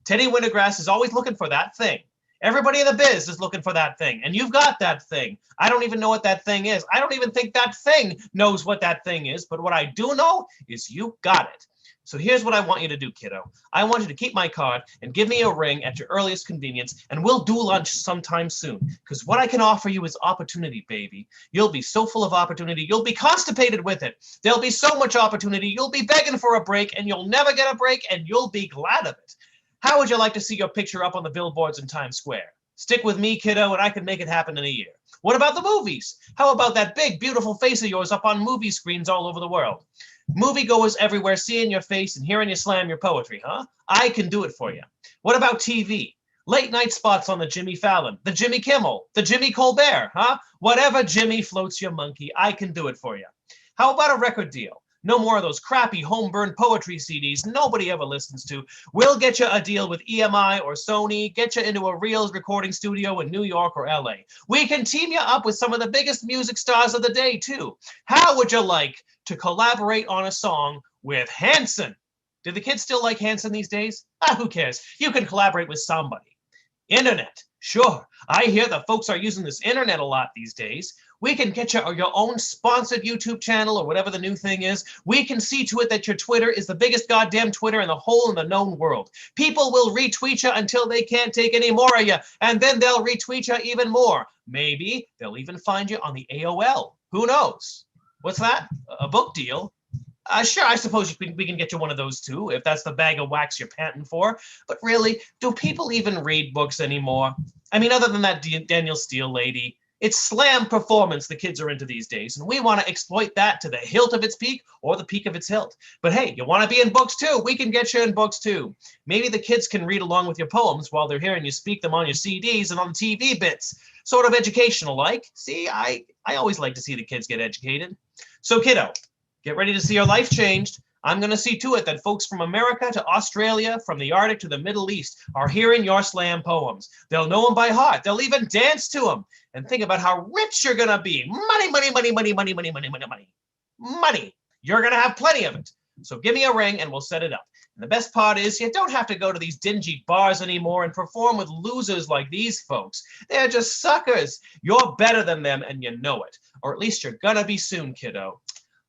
Teddy Wintergrass is always looking for that thing. Everybody in the biz is looking for that thing, and you've got that thing. I don't even know what that thing is. I don't even think that thing knows what that thing is, but what I do know is you got it. So here's what I want you to do, kiddo. I want you to keep my card and give me a ring at your earliest convenience, and we'll do lunch sometime soon, because what I can offer you is opportunity, baby. You'll be so full of opportunity, you'll be constipated with it. There'll be so much opportunity, you'll be begging for a break, and you'll never get a break, and you'll be glad of it. How would you like to see your picture up on the billboards in Times Square? Stick with me, kiddo, and I can make it happen in a year. What about the movies? How about that big, beautiful face of yours up on movie screens all over the world? Moviegoers everywhere seeing your face and hearing you slam your poetry, huh? I can do it for you. What about TV? Late night spots on the Jimmy Fallon, the Jimmy Kimmel, the Jimmy Colbert, huh? Whatever Jimmy floats your monkey, I can do it for you. How about a record deal? No more of those crappy home-burned poetry CDs nobody ever listens to. We'll get you a deal with EMI or Sony, get you into a real recording studio in New York or LA. We can team you up with some of the biggest music stars of the day, too. How would you like to collaborate on a song with Hanson? Do the kids still like Hanson these days? Who cares? You can collaborate with somebody. Internet. Sure, I hear that folks are using this internet a lot these days. We can get you your own sponsored YouTube channel or whatever the new thing is. We can see to it that your Twitter is the biggest goddamn Twitter in the known world. People will retweet you until they can't take any more of you, and then they'll retweet you even more. Maybe they'll even find you on the AOL. Who knows? What's that? A book deal? Sure, I suppose we can get you one of those too, if that's the bag of wax you're panting for. But really, do people even read books anymore? I mean, other than that Daniel Steele lady, it's slam performance the kids are into these days, and we want to exploit that to the hilt of its peak or the peak of its hilt. But hey, you want to be in books too? We can get you in books too. Maybe the kids can read along with your poems while they're hearing you speak them on your CDs and on TV bits. Sort of educational like. See, I always like to see the kids get educated. So kiddo, get ready to see your life changed. I'm going to see to it that folks from America to Australia, from the Arctic to the Middle East, are hearing your slam poems. They'll know them by heart. They'll even dance to them. And think about how rich you're going to be. Money, money, money, money, money, money, money, money, money. Money. You're going to have plenty of it. So give me a ring and we'll set it up. And the best part is you don't have to go to these dingy bars anymore and perform with losers like these folks. They're just suckers. You're better than them and you know it. Or at least you're going to be soon, kiddo.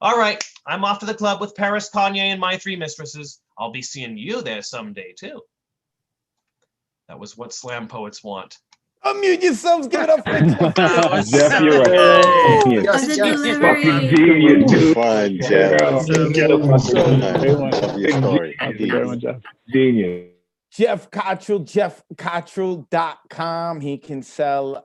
All right, I'm off to the club with Paris, Kanye, and my three mistresses. I'll be seeing you there someday, too. That was What Slam Poets Want. Unmute yourselves, give it up for Jeff, you're a genius. Fucking genius, dude. Fun, Jeff. Love your story. Genius. Jeff Cottrell, jeffcottrell.com. He can sell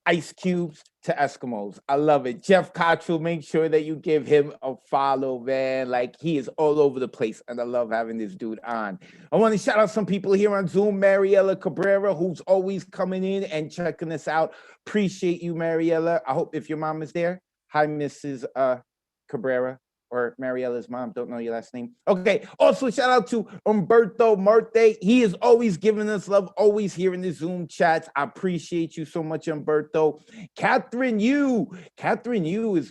ice cubes to Eskimos. I love it. Jeff Cottrell, make sure that you give him a follow, man. Like, he is all over the place, and I love having this dude on. I want to shout out some people here on Zoom. Mariela Cabrera, who's always coming in and checking us out. Appreciate you, Mariela. I hope if your mom is there. Hi, Mrs. Cabrera. or Mariella's mom. Don't know your last name. Okay. Also, shout out to Umberto Marte. He is always giving us love, always here in the Zoom chats. I appreciate you so much, Umberto. Catherine Yu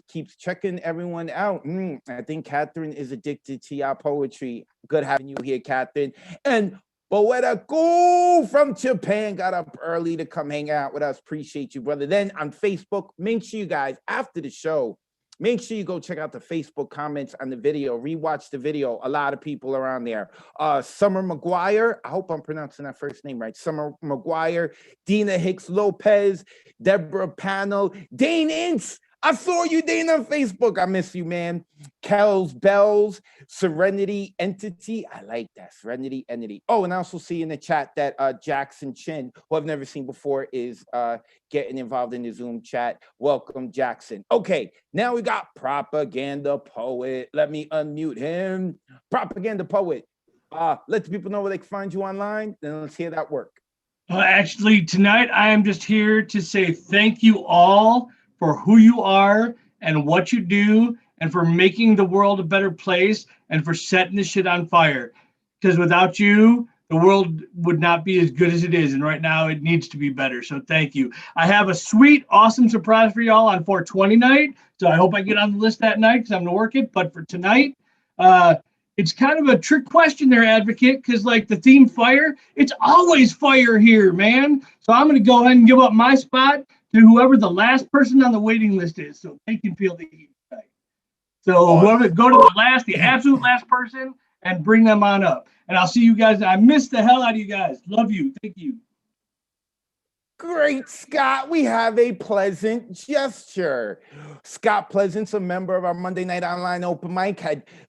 keeps checking everyone out. I think Catherine is addicted to your poetry. Good having you here, Catherine. And Boeta Cool from Japan got up early to come hang out with us. Appreciate you, brother. Then on Facebook, make sure you guys, after the show, make sure you go check out the Facebook comments on the video. Rewatch the video. A lot of people are on there. Summer McGuire. I hope I'm pronouncing that first name right. Summer McGuire, Dina Hicks Lopez, Deborah Panel, Dane Ince. I saw you, Dane, on Facebook. I miss you, man. Kells Bells, Serenity Entity. I like that. Serenity Entity. Oh, and I also see in the chat that Jackson Chin, who I've never seen before, is getting involved in the Zoom chat. Welcome, Jackson. Okay, now we got Propaganda Poet. Let me unmute him. Propaganda Poet. Let the people know where they can find you online. Then let's hear that work. Actually, tonight I am just here to say thank you all for who you are and what you do, and for making the world a better place, and for setting this shit on fire. Because without you, the world would not be as good as it is. And right now it needs to be better. So thank you. I have a sweet, awesome surprise for y'all on 420 night. So I hope I get on the list that night because I'm gonna work it. But for tonight, it's kind of a trick question there, Advocate, because like the theme fire, it's always fire here, man. So I'm gonna go ahead and give up my spot to whoever the last person on the waiting list is, so they can feel the heat tonight. So whoever, go to the absolute last person, and bring them on up. And I'll see you guys. I miss the hell out of you guys. Love you. Thank you. Great, Scott. We have a pleasant gesture. Scott Pleasant's a member of our Monday Night Online Open Mic,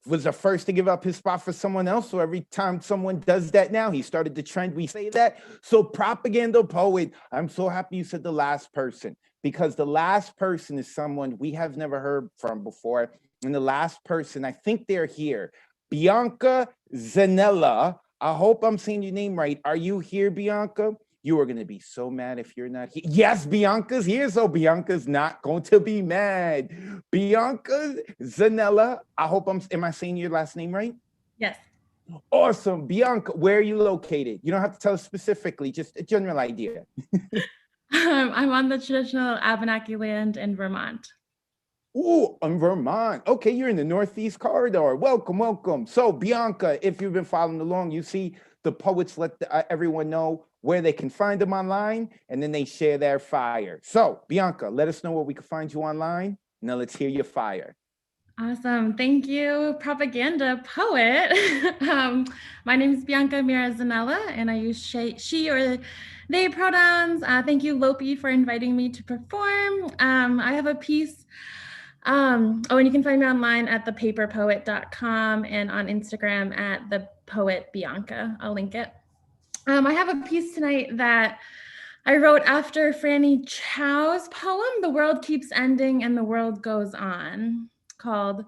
was the first to give up his spot for someone else. So every time someone does that now, he started the trend. We say that. So Propaganda Poet, I'm so happy you said the last person, because the last person is someone we have never heard from before. And the last person, I think they're here. Bianca Zanella. I hope I'm saying your name right. Are you here, Bianca? You are going to be so mad if you're not here. Yes, Bianca's here, so Bianca's not going to be mad. Bianca Zanella, I hope am I saying your last name right? Yes. Awesome. Bianca, where are you located? You don't have to tell us specifically, just a general idea. I'm on the traditional Abenaki land in Vermont. Ooh, in Vermont. Okay, you're in the Northeast Corridor. Welcome, welcome. So Bianca, if you've been following along, you see the poets let everyone know where they can find them online, and then they share their fire. So Bianca, let us know where we can find you online. Now let's hear your fire. Awesome. Thank you, Propaganda Poet. My name is Bianca Mirazanella, and I use she or they pronouns. Thank you, Lopi, for inviting me to perform. I have a piece. And you can find me online at thepaperpoet.com and on Instagram at thepoetbianca. I'll link it. I have a piece tonight that I wrote after Franny Chow's poem, The World Keeps Ending and the World Goes On, called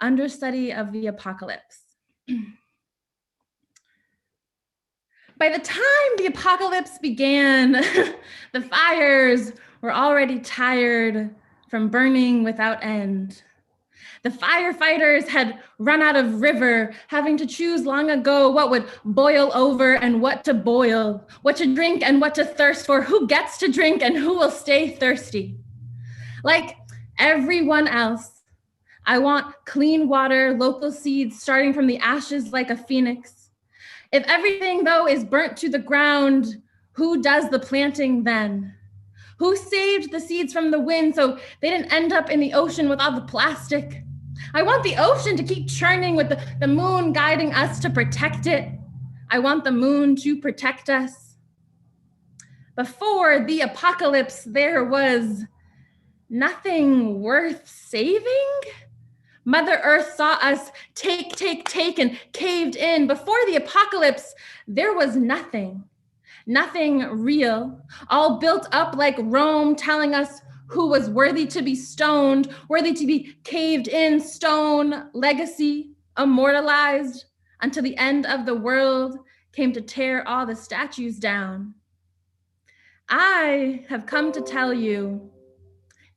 Understudy of the Apocalypse. By the time the apocalypse began, the fires were already tired from burning without end. The firefighters had run out of river, having to choose long ago what would boil over and what to boil, what to drink and what to thirst for, who gets to drink and who will stay thirsty. Like everyone else, I want clean water, local seeds starting from the ashes like a phoenix. If everything, though, is burnt to the ground, who does the planting then? Who saved the seeds from the wind so they didn't end up in the ocean with all the plastic? I want the ocean to keep churning with the moon guiding us to protect it. I want the moon to protect us. Before the apocalypse, there was nothing worth saving. Mother Earth saw us take, and caved in. Before the apocalypse, there was nothing real, all built up like Rome, telling us who was worthy to be stoned, worthy to be caved in, stone, legacy, immortalized, until the end of the world came to tear all the statues down. I have come to tell you,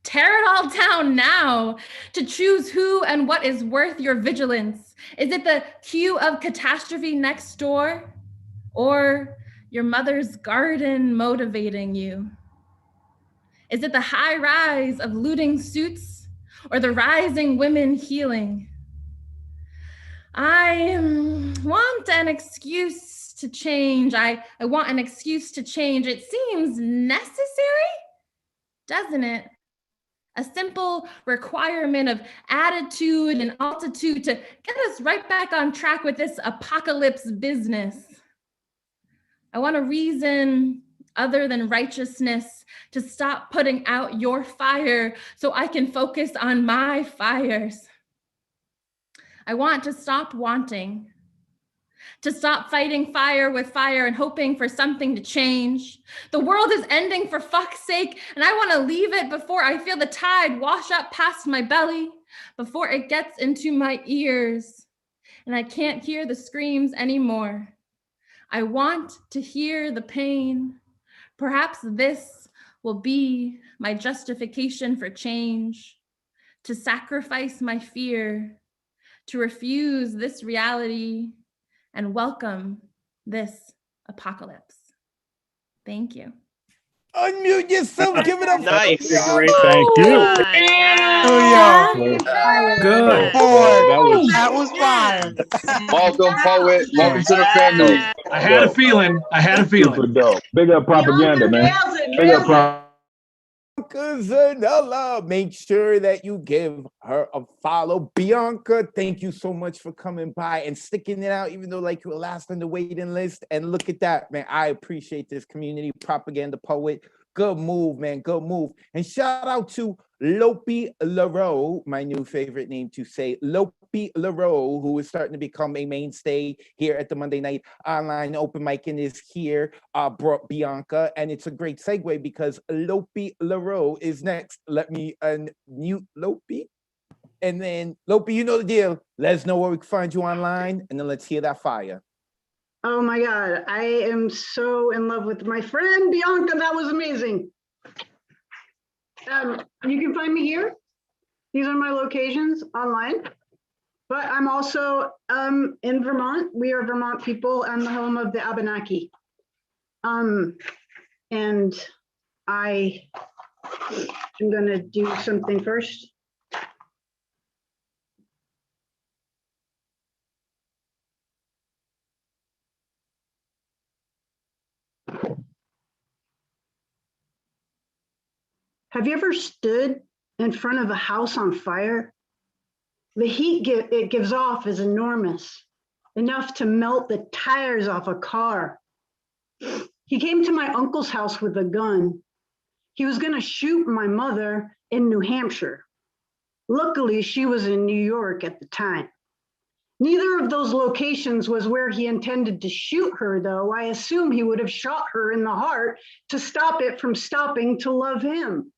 Tear it all down now to choose who and what is worth your vigilance. Is it the queue of catastrophe next door, or your mother's garden motivating you? Is it the high rise of looting suits, or the rising women healing? I want an excuse to change. I want an excuse to change. It seems necessary, doesn't it? A simple requirement of attitude and altitude to get us right back on track with this apocalypse business. I want a reason other than righteousness to stop putting out your fire so I can focus on my fires. I want to stop wanting, to stop fighting fire with fire and hoping for something to change. The world is ending, for fuck's sake, and I want to leave it before I feel the tide wash up past my belly, before it gets into my ears, and I can't hear the screams anymore. I want to hear the pain. Perhaps this will be my justification for change, to sacrifice my fear, to refuse this reality and welcome this apocalypse. Thank you. Unmute yourself. Give it up. Nice. Great. Thank you. Good. That was fire. Welcome, poet. Welcome to the family. I had a feeling. Super dope. Big up propaganda, man. Big up propaganda. Bianca Zanella. Make sure that you give her a follow. Bianca, thank you so much for coming by and sticking it out, even though like you were last on the waiting list. And look at that, man. I appreciate this community propaganda poet. Good move, man. Good move. And shout out to Lopi LaRoe, my new favorite name to say, Lopi LaRoe, who is starting to become a mainstay here at the Monday Night Online Open Mic and is here, brought Bianca. And it's a great segue because Lopi LaRoe is next. Let me unmute Lopi. And then, Lopi, you know the deal. Let us know where we can find you online, and then let's hear that fire. Oh my God, I am so in love with my friend Bianca. That was amazing. You can find me here. These are my locations online. But I'm also in Vermont. We are Vermont people. I'm the home of the Abenaki. And I am gonna do something first. Have you ever stood in front of a house on fire? The heat it gives off is enormous, enough to melt the tires off a car. He came to my uncle's house with a gun. He was gonna shoot my mother in New Hampshire. Luckily, she was in New York at the time. Neither of those locations was where he intended to shoot her, though. I assume he would have shot her in the heart to stop it from stopping to love him.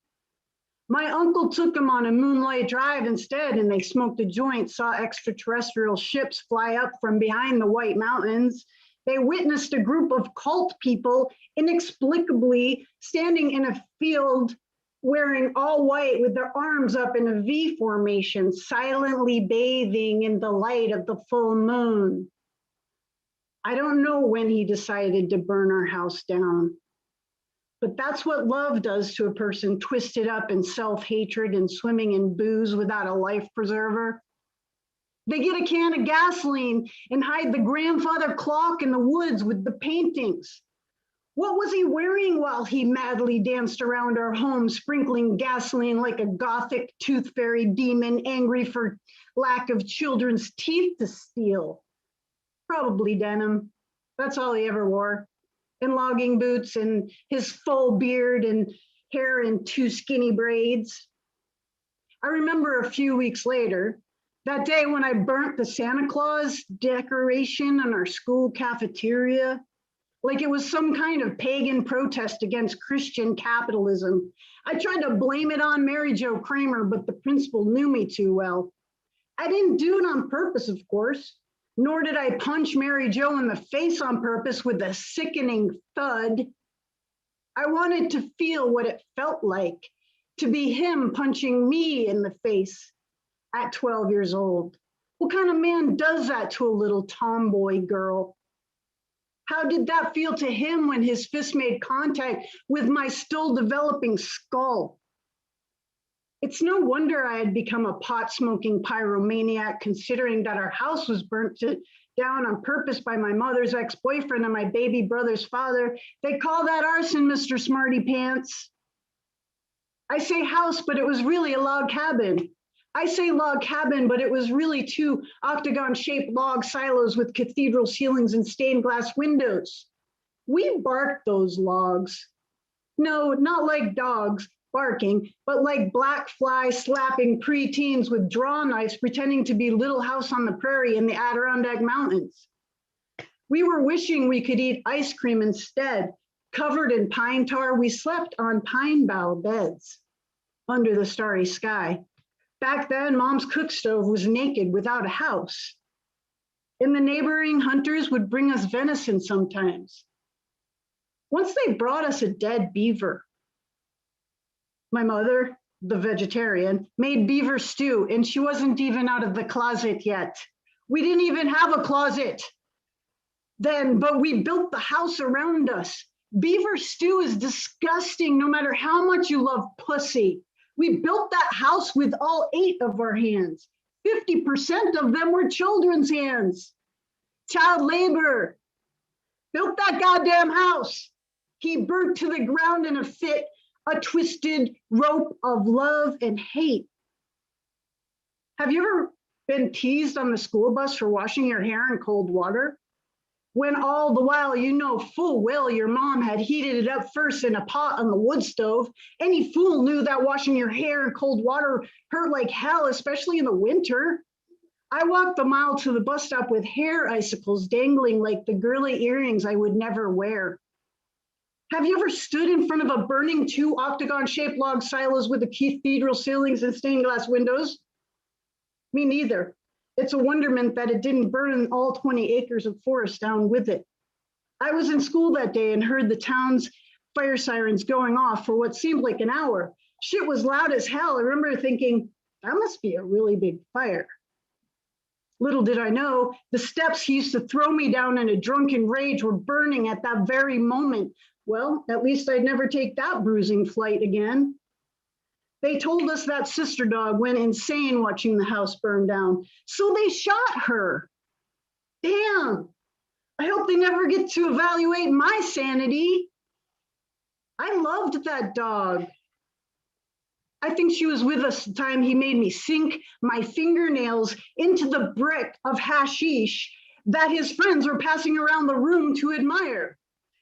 My uncle took him on a moonlight drive instead, and they smoked a joint, saw extraterrestrial ships fly up from behind the White Mountains. They witnessed a group of cult people inexplicably standing in a field wearing all white with their arms up in a V formation, silently bathing in the light of the full moon. I don't know when he decided to burn our house down. But that's what love does to a person twisted up in self-hatred and swimming in booze without a life preserver. They get a can of gasoline and hide the grandfather clock in the woods with the paintings. What was he wearing while he madly danced around our home, sprinkling gasoline like a gothic tooth fairy demon, angry for lack of children's teeth to steal? Probably denim. That's all he ever wore. And logging boots and his full beard and hair in 2 skinny braids. I remember a few weeks later, that day when I burnt the Santa Claus decoration in our school cafeteria, like it was some kind of pagan protest against Christian capitalism. I tried to blame it on Mary Jo Kramer, but the principal knew me too well. I didn't do it on purpose, of course. Nor did I punch Mary Jo in the face on purpose with a sickening thud. I wanted to feel what it felt like to be him punching me in the face at 12 years old. What kind of man does that to a little tomboy girl? How did that feel to him when his fist made contact with my still developing skull? It's no wonder I had become a pot-smoking pyromaniac, considering that our house was burnt down on purpose by my mother's ex-boyfriend and my baby brother's father. They call that arson, Mr. Smarty Pants. I say house, but it was really a log cabin. I say log cabin, but it was really 2 octagon-shaped log silos with cathedral ceilings and stained glass windows. We barked those logs. No, not like dogs barking, but like black fly slapping preteens with draw knives pretending to be Little House on the Prairie in the Adirondack Mountains. We were wishing we could eat ice cream instead. Covered in pine tar, we slept on pine bough beds under the starry sky. Back then, Mom's cook stove was naked without a house. And the neighboring hunters would bring us venison sometimes. Once they brought us a dead beaver. My mother, the vegetarian, made beaver stew, and she wasn't even out of the closet yet. We didn't even have a closet then, but we built the house around us. Beaver stew is disgusting, no matter how much you love pussy. We built that house with all 8 of our hands. 50% of them were children's hands. Child labor. Built that goddamn house. He burnt to the ground in a fit, a twisted rope of love and hate. Have you ever been teased on the school bus for washing your hair in cold water? When all the while you know full well your mom had heated it up first in a pot on the wood stove. Any fool knew that washing your hair in cold water hurt like hell, especially in the winter. I walked the mile to the bus stop with hair icicles dangling like the girly earrings I would never wear. Have you ever stood in front of a burning 2 octagon-shaped log silos with the cathedral ceilings and stained glass windows? Me neither. It's a wonderment that it didn't burn all 20 acres of forest down with it. I was in school that day and heard the town's fire sirens going off for what seemed like an hour. Shit was loud as hell. I remember thinking, that must be a really big fire. Little did I know, the steps he used to throw me down in a drunken rage were burning at that very moment. Well, at least I'd never take that bruising flight again. They told us that sister dog went insane watching the house burn down, so they shot her. Damn, I hope they never get to evaluate my sanity. I loved that dog. I think she was with us the time he made me sink my fingernails into the brick of hashish that his friends were passing around the room to admire.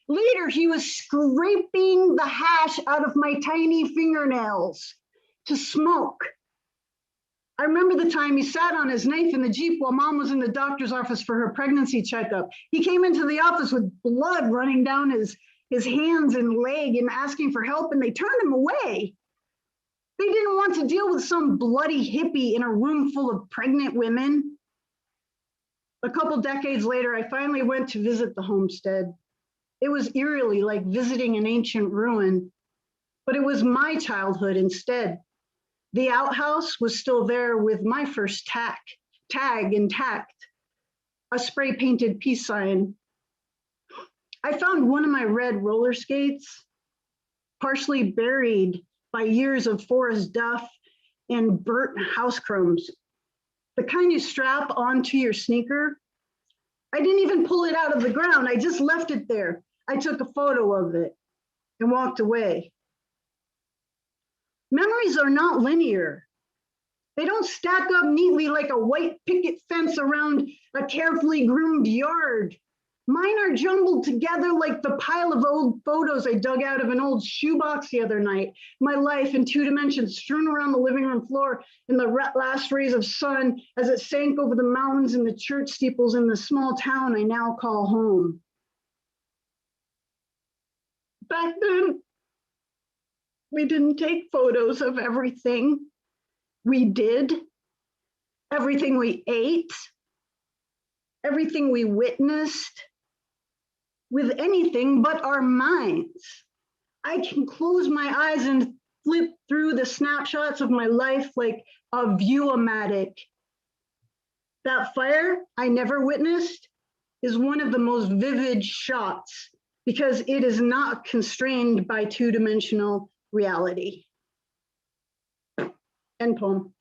Later, he was scraping the hash out of my tiny fingernails to smoke. I remember the time he sat on his knife in the Jeep while Mom was in the doctor's office for her pregnancy checkup. He came into the office with blood running down his hands and leg and asking for help, and they turned him away. They didn't want to deal with some bloody hippie in a room full of pregnant women. A couple decades later, I finally went to visit the homestead. It was eerily like visiting an ancient ruin, but it was my childhood instead. The outhouse was still there with my first tag intact, a spray-painted peace sign. I found one of my red roller skates, partially buried by years of forest duff and burnt house crumbs. The kind you strap onto your sneaker. I didn't even pull it out of the ground. I just left it there. I took a photo of it and walked away. Memories are not linear. They don't stack up neatly like a white picket fence around a carefully groomed yard. Mine are jumbled together like the pile of old photos I dug out of an old shoebox the other night. My life in 2 dimensions strewn around the living room floor in the last rays of sun as it sank over the mountains and the church steeples in the small town I now call home. Back then, we didn't take photos of everything we did, everything we ate, everything we witnessed, with anything but our minds. I can close my eyes and flip through the snapshots of my life like a view-o-matic. That fire I never witnessed is one of the most vivid shots because it is not constrained by two-dimensional reality. End poem.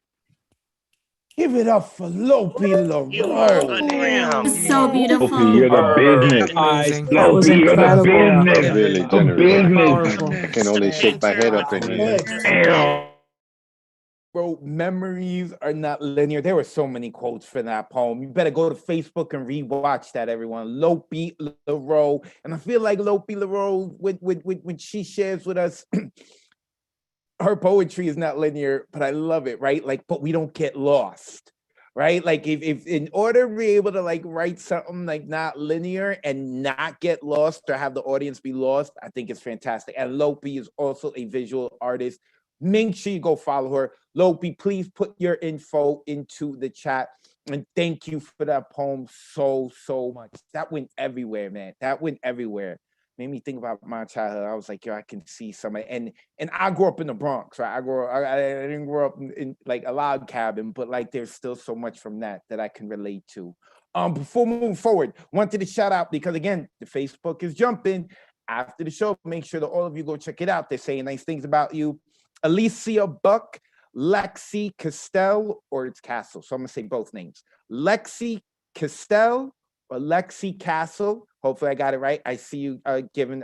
Give it up for Lopi LaRoe. So beautiful. Lopi, you're the business. Amazing. That was Lopi, you're the incredible. business. Really A generous. business. Powerful. Can only shake my head up in here. Damn. Bro, memories are not linear. There were so many quotes for that poem. You better go to Facebook and rewatch that, everyone. Lopi LaRoe. And I feel like Lopi LaRoe, when she shares with us, her poetry is not linear, but I love it, right? Like, but we don't get lost, right? Like if in order to be able to like write something like not linear and not get lost or have the audience be lost, I think it's fantastic. And Lopi is also a visual artist. Make sure you go follow her. Lopi, please put your info into the chat. And thank you for that poem so much. That went everywhere, man. That went everywhere. Made me think about my childhood. I was like, yo, I can see somebody. And I grew up in the Bronx, right? I didn't grow up in like a log cabin, but like there's still so much from that I can relate to. Before moving forward, wanted to shout out because again, the Facebook is jumping. After the show, make sure that all of you go check it out. They're saying nice things about you. Alicia Buck, Lexi Castell, or it's Castle. So I'm gonna say both names. Lexi Castell or Lexi Castle. Hopefully I got it right. I see you giving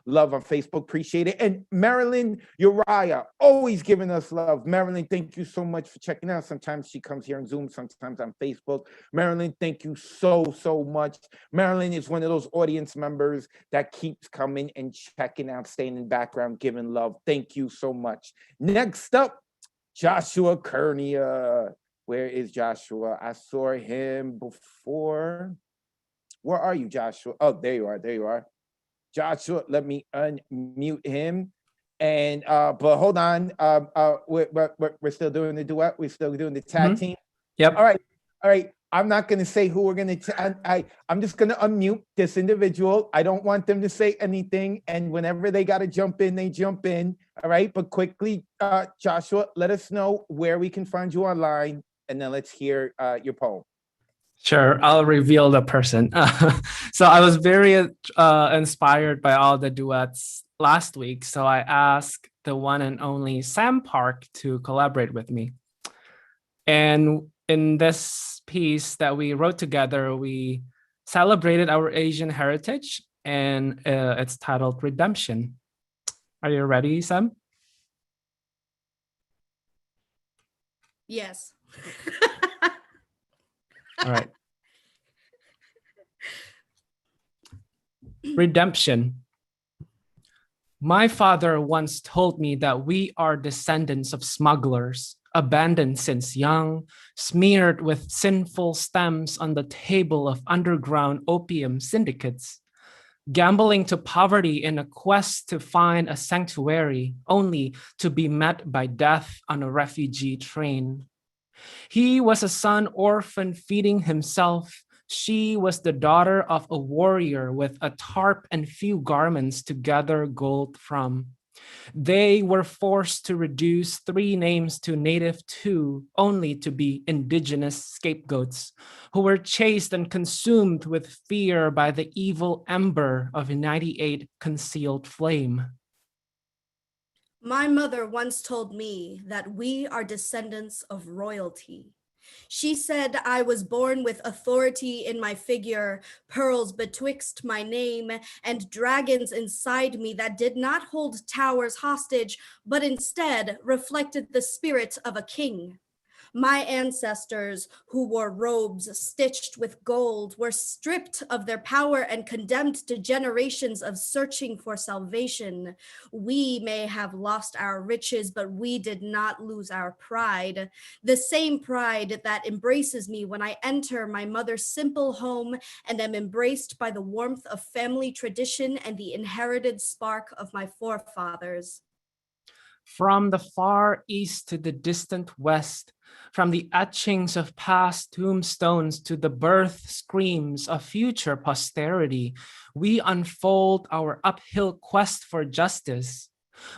love on Facebook. Appreciate it. And Marilyn Uriah, always giving us love. Marilyn, thank you so much for checking out. Sometimes she comes here on Zoom, sometimes on Facebook. Marilyn, thank you so much. Marilyn is one of those audience members that keeps coming and checking out, staying in the background, giving love. Thank you so much. Next up, Joshua Kernia. Where is Joshua? I saw him before. Where are you, Joshua? Oh, there you are. There you are. Joshua, let me unmute him. And but hold on. We're still doing the duet. We're still doing the tag team. Yep. All right. I'm not gonna say who we're gonna. I'm just gonna unmute this individual. I don't want them to say anything. And whenever they gotta jump in, they jump in. All right. But quickly, Joshua, let us know where we can find you online, and then let's hear your poem. Sure, I'll reveal the person. So I was very inspired by all the duets last week. So I asked the one and only Sam Park to collaborate with me. And in this piece that we wrote together, we celebrated our Asian heritage, and it's titled Redemption. Are you ready, Sam? Yes. All right. Redemption. My father once told me that we are descendants of smugglers, abandoned since young, smeared with sinful stems on the table of underground opium syndicates, gambling to poverty in a quest to find a sanctuary, only to be met by death on a refugee train. He was a son orphan feeding himself. She was the daughter of a warrior with a tarp and few garments to gather gold from. They were forced to reduce 3 names to native 2, only to be indigenous scapegoats, who were chased and consumed with fear by the evil Ember of 98 concealed flame. My mother once told me that we are descendants of royalty. She said I was born with authority in my figure, pearls betwixt my name, and dragons inside me that did not hold towers hostage, but instead reflected the spirit of a king. My ancestors, who wore robes stitched with gold, were stripped of their power and condemned to generations of searching for salvation. We may have lost our riches, but we did not lose our pride. The same pride that embraces me when I enter my mother's simple home and am embraced by the warmth of family tradition and the inherited spark of my forefathers. From the far east to the distant west, from the etchings of past tombstones to the birth screams of future posterity, we unfold our uphill quest for justice.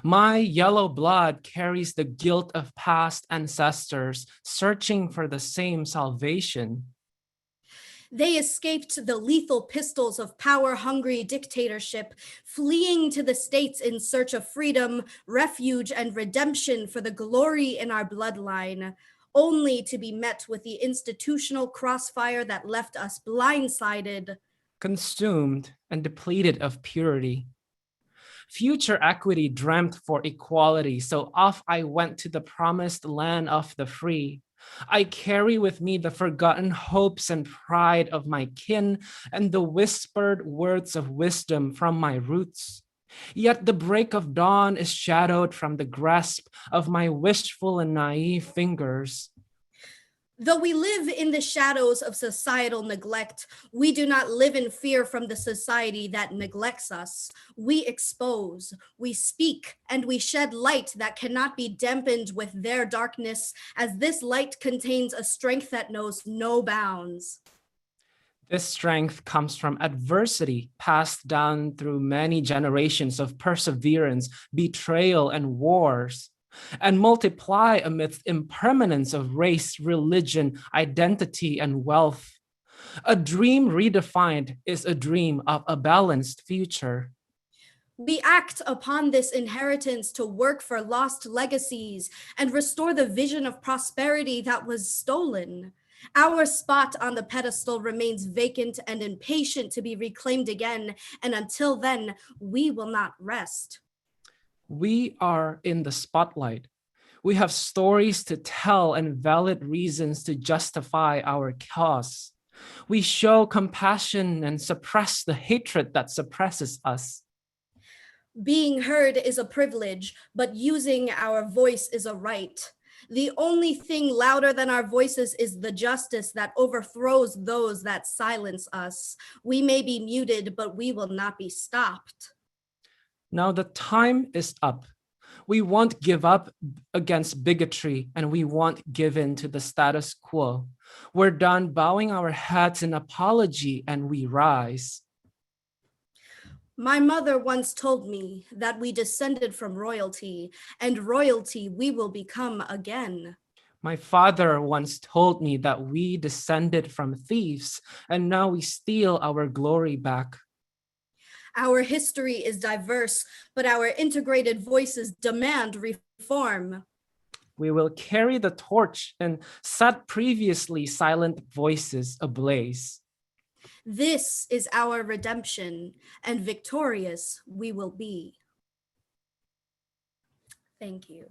My yellow blood carries the guilt of past ancestors searching for the same salvation. They escaped the lethal pistols of power-hungry dictatorship, fleeing to the States in search of freedom, refuge, and redemption for the glory in our bloodline, only to be met with the institutional crossfire that left us blindsided, Consumed and depleted of purity. Future equity dreamt for equality, so off I went to the promised land of the free. I carry with me the forgotten hopes and pride of my kin and the whispered words of wisdom from my roots. Yet the break of dawn is shadowed from the grasp of my wishful and naive fingers. Though we live in the shadows of societal neglect, we do not live in fear from the society that neglects us. We expose, we speak, and we shed light that cannot be dampened with their darkness, as this light contains a strength that knows no bounds. This strength comes from adversity passed down through many generations of perseverance, betrayal, and wars, and multiply amidst impermanence of race, religion, identity, and wealth. A dream redefined is a dream of a balanced future. We act upon this inheritance to work for lost legacies and restore the vision of prosperity that was stolen. Our spot on the pedestal remains vacant and impatient to be reclaimed again, and until then, we will not rest. We are in the spotlight. We have stories to tell and valid reasons to justify our cause. We show compassion and suppress the hatred that suppresses us. Being heard is a privilege, but using our voice is a right. The only thing louder than our voices is the justice that overthrows those that silence us. We may be muted, but we will not be stopped. Now the time is up. We won't give up against bigotry, and we won't give in to the status quo. We're done bowing our heads in apology, and we rise. My mother once told me that we descended from royalty, and royalty we will become again. My father once told me that we descended from thieves, and now we steal our glory back. Our history is diverse, but our integrated voices demand reform. We will carry the torch and set previously silent voices ablaze. This is our redemption, and victorious we will be. Thank you.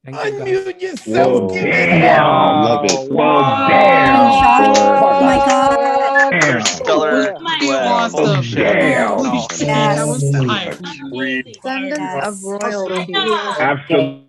Thank you, guys. Unmute yourself. Whoa, Give it damn. Love it. Whoa, Oh my God. damn. Stellar my duet. awesome. Oh, shit. Damn. Oh, Yes. shit. That was amazing. Descendants of Yes. royalty. Absolutely.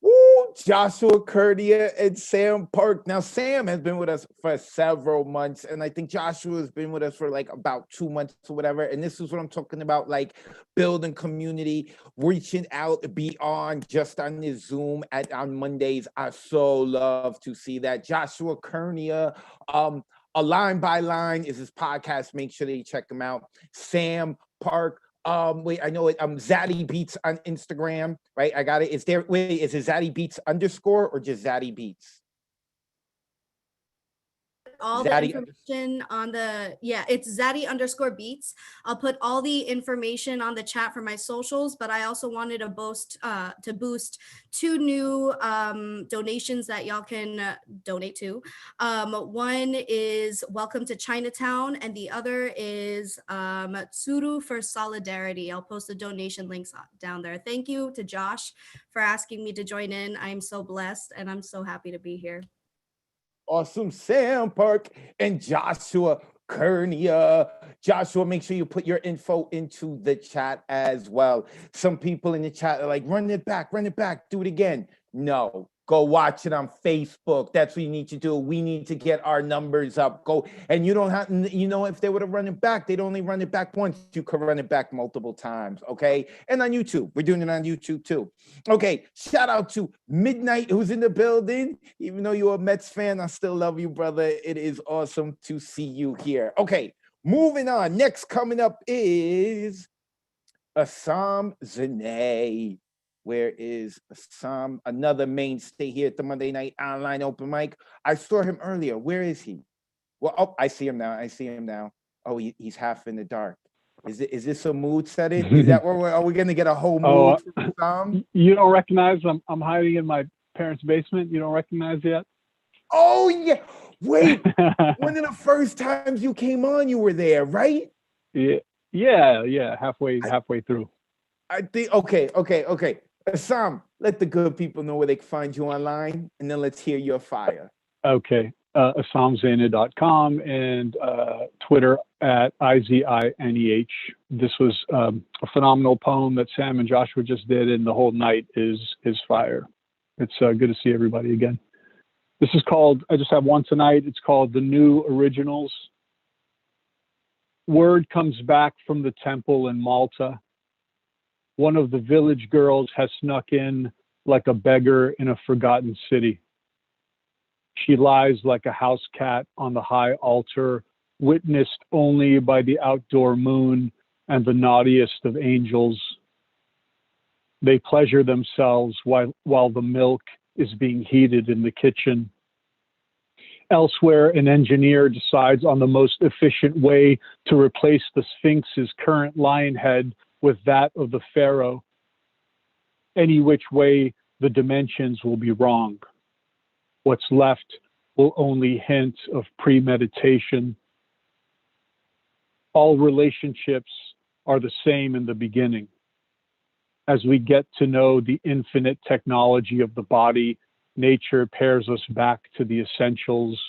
Woo, Joshua, Kernia, and Sam Park. Now, Sam has been with us for several months, and I think Joshua has been with us for like about 2 months or whatever. And this is what I'm talking about, like building community, reaching out beyond just on this Zoom on Mondays. I so love to see that. Joshua, Kernia, A Line by Line is his podcast. Make sure that you check him out. Sam Park. Wait, I know it. Zaddy Beats on Instagram, right? I got it. Is there? Wait, is it Zaddy Beats _ or just Zaddy Beats? All Zaddy the information on the, it's Zaddy _beats. I'll put all the information on the chat for my socials, but I also wanted to boost 2 new donations that y'all can donate to. One is Welcome to Chinatown, and the other is Tsuru for Solidarity. I'll post the donation links down there. Thank you to Josh for asking me to join in. I'm so blessed, and I'm so happy to be here. Awesome, Sam Park and Joshua Kernia. Joshua, make sure you put your info into the chat as well. Some people in the chat are like, run it back, do it again. No, go watch it on Facebook. That's what you need to do. We need to get our numbers up. Go, and you don't have, if they would have run it back, they'd only run it back once. You could run it back multiple times, okay? And on YouTube, we're doing it on YouTube too. Okay, shout out to Midnight, who's in the building. Even though you're a Mets fan, I still love you, brother. It is awesome to see you here. Okay, moving on. Next coming up is Assam Zane. Where is Sam, another mainstay here at the Monday Night Online Open Mic? I saw him earlier. Where is he? Well, oh, I see him now. I see him now. Oh, he's half in the dark. Is this a mood setting? Is that what are we gonna get a whole mood from Sam? You don't recognize I'm hiding in my parents' basement. You don't recognize yet? Oh yeah. Wait, one of the first times you came on, you were there, right? Yeah. Halfway through. I think okay. Sam, let the good people know where they can find you online, and then let's hear your fire. Okay. AssamZaina.com and Twitter at IZINEH. This was a phenomenal poem that Sam and Joshua just did, and the whole night is fire. It's good to see everybody again. This is called, I just have one tonight. It's called The New Originals. Word comes back from the temple in Malta. One of the village girls has snuck in like a beggar in a forgotten city. She lies like a house cat on the high altar, witnessed only by the outdoor moon and the naughtiest of angels. They pleasure themselves while the milk is being heated in the kitchen. Elsewhere, an engineer decides on the most efficient way to replace the Sphinx's current lion head with that of the pharaoh. Any which way, the dimensions will be wrong. What's left will only hint of premeditation. All relationships are the same in the beginning. As we get to know the infinite technology of the body, nature pairs us back to the essentials.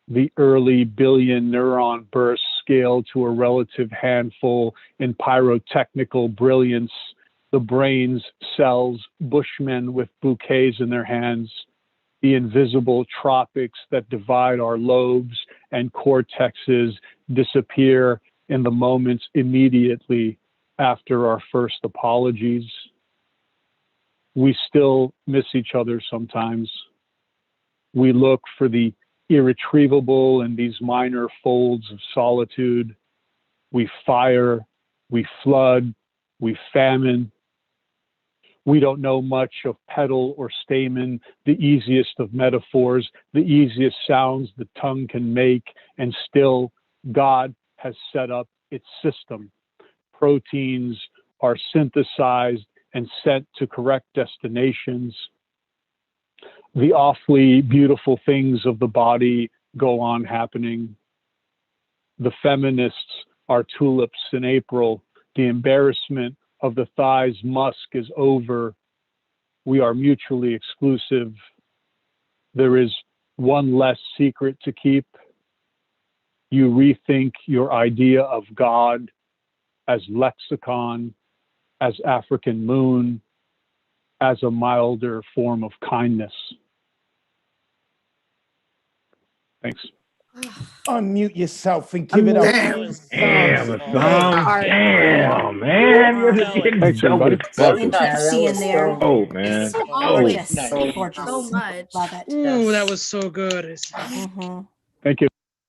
The early billion neuron bursts scale to a relative handful in pyrotechnical brilliance. The brain's cells, bushmen with bouquets in their hands. The invisible tropics that divide our lobes and cortexes disappear in the moments immediately after our first apologies. We still miss each other sometimes. We look for the irretrievable in these minor folds of solitude. We fire, we flood, we famine. We don't know much of petal or stamen, the easiest of metaphors, the easiest sounds the tongue can make, and still God has set up its system. Proteins are synthesized and sent to correct destinations. The awfully beautiful things of the body go on happening. The feminists are tulips in April. The embarrassment of the thigh's musk is over. We are mutually exclusive. There is one less secret to keep. You rethink your idea of God as lexicon, as African moon, as a milder form of kindness. Thanks. Unmute yourself and give it up. Damn, man. You're getting Thanks, everybody. double Intimacy in there. Oh, man. It's so Oh. gorgeous. Gorgeous. So much. Love it. Ooh, that was so good. Thank you.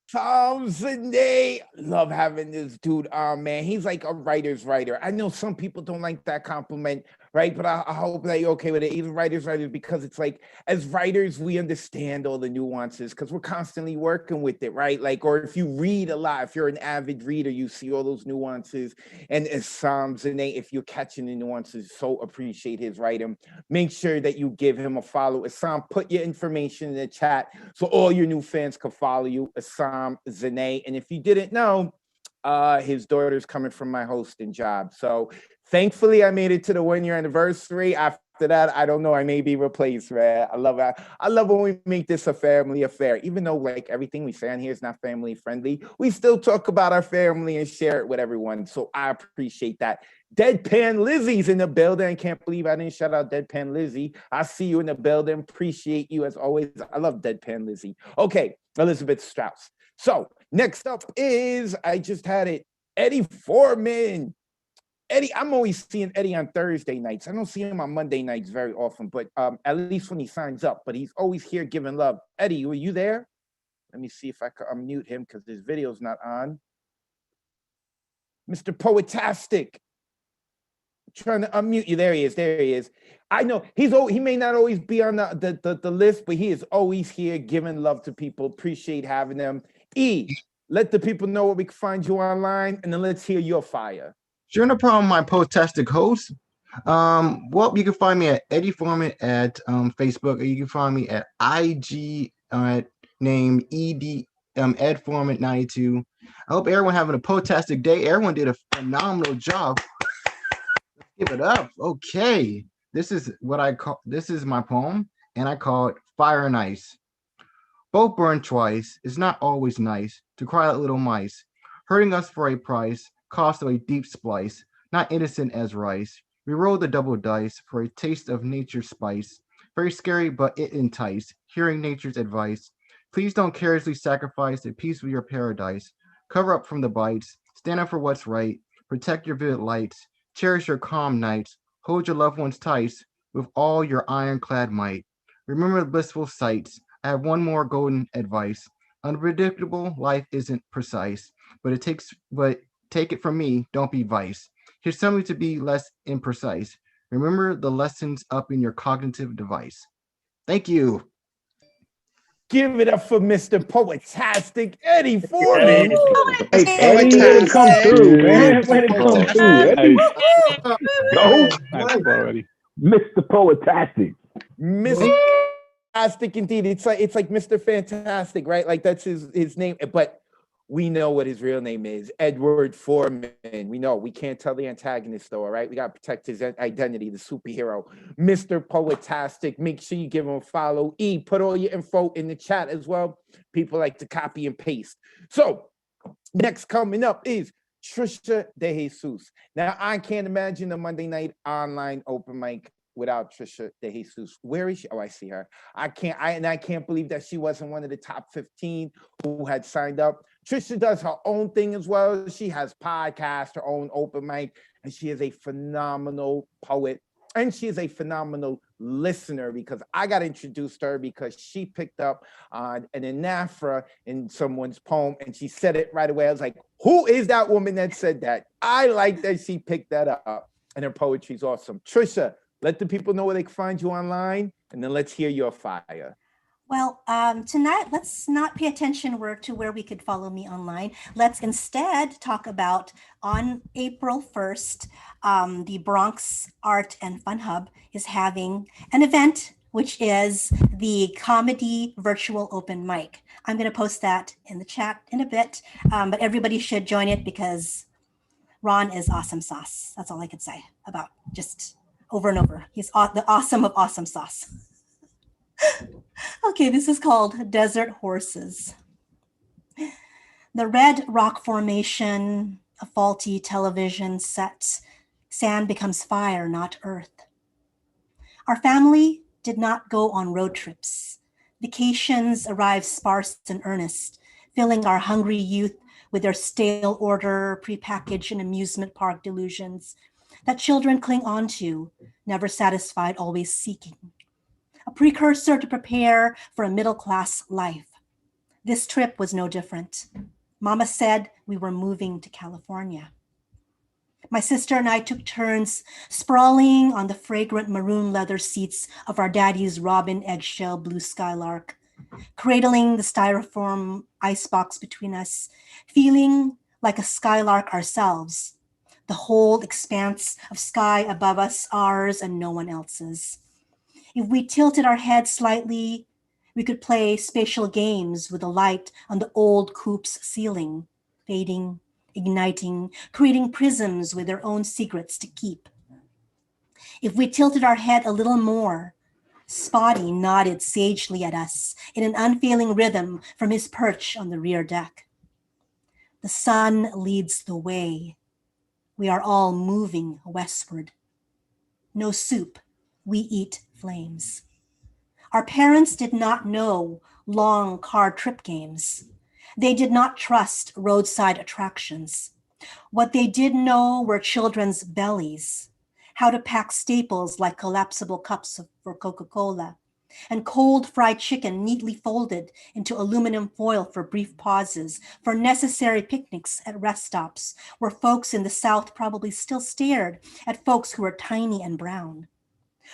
Sunday. Love having this dude on, man. He's like a writer's writer. I know some people don't like that compliment, right? But I hope that you're okay with it. Even writer's writer, because it's like, as writers, we understand all the nuances because we're constantly working with it, right? Like, or if you read a lot, if you're an avid reader, you see all those nuances. And as Sunday, if you're catching the nuances, so appreciate his writing. Make sure that you give him a follow. Assam, put your information in the chat so all your new fans can follow you. Assam Zane. And if you didn't know, his daughter's coming from my hosting job. So thankfully I made it to the 1 year anniversary. After that, I don't know, I may be replaced, man. I love when we make this a family affair. Even though like everything we say on here is not family friendly, we still talk about our family and share it with everyone. So I appreciate that. Deadpan Lizzie's in the building. I can't believe I didn't shout out Deadpan Lizzie. I see you in the building. Appreciate you as always. I love Deadpan Lizzie. Okay, Elizabeth Strauss. So next up is, I just had it, Eddie Foreman. Eddie, I'm always seeing Eddie on Thursday nights. I don't see him on Monday nights very often, but at least when he signs up, but he's always here giving love. Eddie, were you there? Let me see if I can unmute him because his video's not on. Mr. Poetastic. trying to unmute you. There he is. There he is. I know he may not always be on the list, but he is always here giving love to people. Appreciate having them. Let the people know where we can find you online, and then let's hear your fire. Sure, no problem, my post-tastic host. Well, you can find me at Eddie Foreman at Facebook, or you can find me at IG name Ed Foreman 92. I hope everyone having a post-tastic day. Everyone did a phenomenal job. Let's give it up. Okay. This is my poem, and I call it Fire and Ice. Both burn twice. It's not always nice to cry like little mice, hurting us for a price, cost of a deep splice, not innocent as rice. We roll the double dice for a taste of nature's spice. Very scary, but it entice, hearing nature's advice. Please don't carelessly sacrifice a piece of your paradise. Cover up from the bites, stand up for what's right, protect your vivid lights, cherish your calm nights, hold your loved ones tight with all your ironclad might. Remember the blissful sights. I have one more golden advice. Unpredictable life isn't precise, but take it from me, don't be vice. Here's something to be less imprecise. Remember the lessons up in your cognitive device. Thank you. Give it up for Mr. Poetastic Eddie Foreman. Hey, Eddie, way to come through, man. Way to come through, Eddie. Go. Mr. Poetastic. Mr. Fantastic indeed. It's like Mr. Fantastic, right? Like that's his name, but we know what his real name is, Edward Foreman. We know we can't tell the antagonist though, all right? We got to protect his identity, the superhero, Mr. Poetastic. Make sure you give him a follow. Put all your info in the chat as well. People like to copy and paste. So next coming up is Trisha Dejesus. Now I can't imagine a Monday night online open mic without Trisha Dejesus. Where is she? Oh, I see her. I can't believe that she wasn't one of the top 15 who had signed up. Trisha does her own thing as well. She has podcasts, her own open mic, and she is a phenomenal poet. And she is a phenomenal listener because I got introduced to her because she picked up on an anaphora in someone's poem and she said it right away. I was like, who is that woman that said that? I like that she picked that up, and her poetry is awesome. Trisha, let the people know where they can find you online, and then let's hear your fire. Well, tonight, let's not pay attention to where we could follow me online. Let's instead talk about on April 1st, the Bronx Art and Fun Hub is having an event, which is the comedy virtual open mic. I'm going to post that in the chat in a bit, but everybody should join it because Ron is awesome sauce. That's all I could say about just over and over. He's the awesome of awesome sauce. Okay, this is called Desert Horses. The red rock formation, a faulty television set, sand becomes fire, not earth. Our family did not go on road trips. Vacations arrived sparse and earnest, filling our hungry youth with their stale order, prepackaged and amusement park delusions that children cling on to, never satisfied, always seeking. A precursor to prepare for a middle-class life. This trip was no different. Mama said we were moving to California. My sister and I took turns sprawling on the fragrant maroon leather seats of our daddy's robin eggshell blue Skylark, cradling the styrofoam icebox between us, feeling like a Skylark ourselves, the whole expanse of sky above us, ours and no one else's. If we tilted our heads slightly, we could play spatial games with the light on the old coop's ceiling, fading, igniting, creating prisms with their own secrets to keep. If we tilted our head a little more, Spotty nodded sagely at us in an unfailing rhythm from his perch on the rear deck. The sun leads the way. We are all moving westward. No soup, we eat flames. Our parents did not know long car trip games. They did not trust roadside attractions. What they did know were children's bellies, how to pack staples like collapsible cups for Coca-Cola, and cold fried chicken neatly folded into aluminum foil for brief pauses, for necessary picnics at rest stops, where folks in the South probably still stared at folks who were tiny and brown,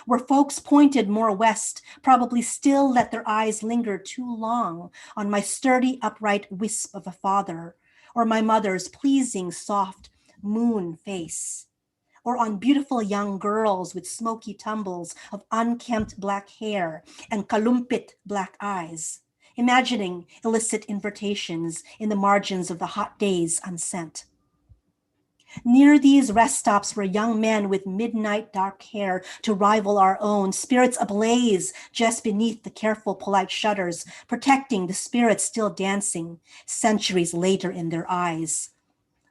where folks pointed more west, probably still let their eyes linger too long on my sturdy, upright wisp of a father, or my mother's pleasing, soft moon face, or on beautiful young girls with smoky tumbles of unkempt black hair and kalumpit black eyes, imagining illicit invitations in the margins of the hot days unsent. Near these rest stops were young men with midnight dark hair to rival our own, spirits ablaze just beneath the careful, polite shutters, protecting the spirits still dancing centuries later in their eyes.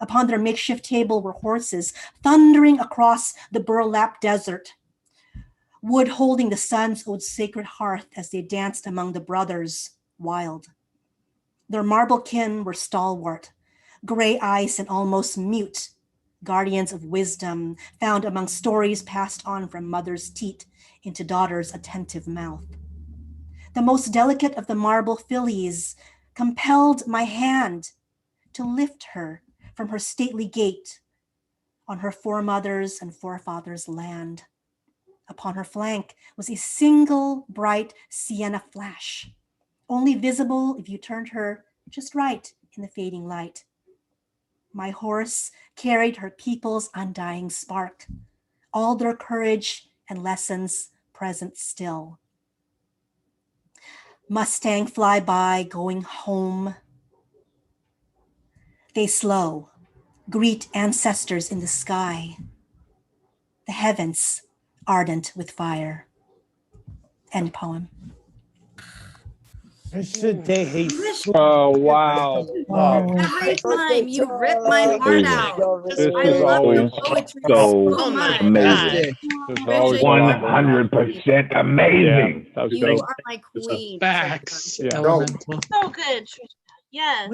Upon their makeshift table were horses thundering across the burlap desert, wood holding the sun's old sacred hearth as they danced among the brothers, wild. Their marble kin were stalwart, gray ice and almost mute, guardians of wisdom found among stories passed on from mother's teat into daughter's attentive mouth. The most delicate of the marble fillies compelled my hand to lift her from her stately gait on her foremothers' and forefathers' land. Upon her flank was a single bright sienna flash, only visible if you turned her just right in the fading light. My horse carried her people's undying spark, all their courage and lessons present still. Mustang fly by going home. They slow, greet ancestors in the sky, the heavens ardent with fire. End poem. Trisha Dejesus. Oh, wow. Every time you rip my heart out. This I is love always your poetry so so much. amazing. There's always a lot going on. 100% amazing. Yeah, that was You great. are my queen. Facts. Yeah. Elemental. So good, Trisha. Yes.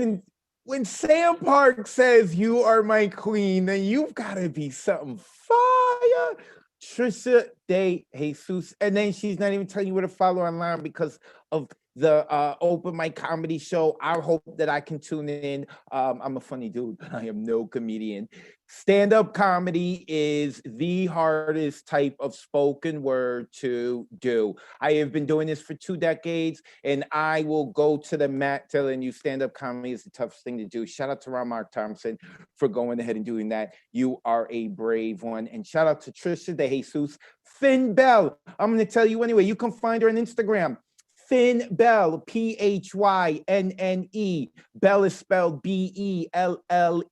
When Sam Park says you are my queen, then you've got to be something fire. Trisha Dejesus. And then she's not even telling you where to follow online because of the open mic comedy show. I hope that I can tune in. I'm a funny dude, but I am no comedian. Stand-up comedy is the hardest type of spoken word to do. I have been doing this for 2 decades, and I will go to the mat telling you stand-up comedy is the toughest thing to do. Shout out to Ron Mark Thompson for going ahead and doing that. You are a brave one. And shout out to Trisha Dejesus. Finn Bell, I'm going to tell you anyway. You can find her on Instagram. Finn Bell, Phynnne. Bell is spelled Belle.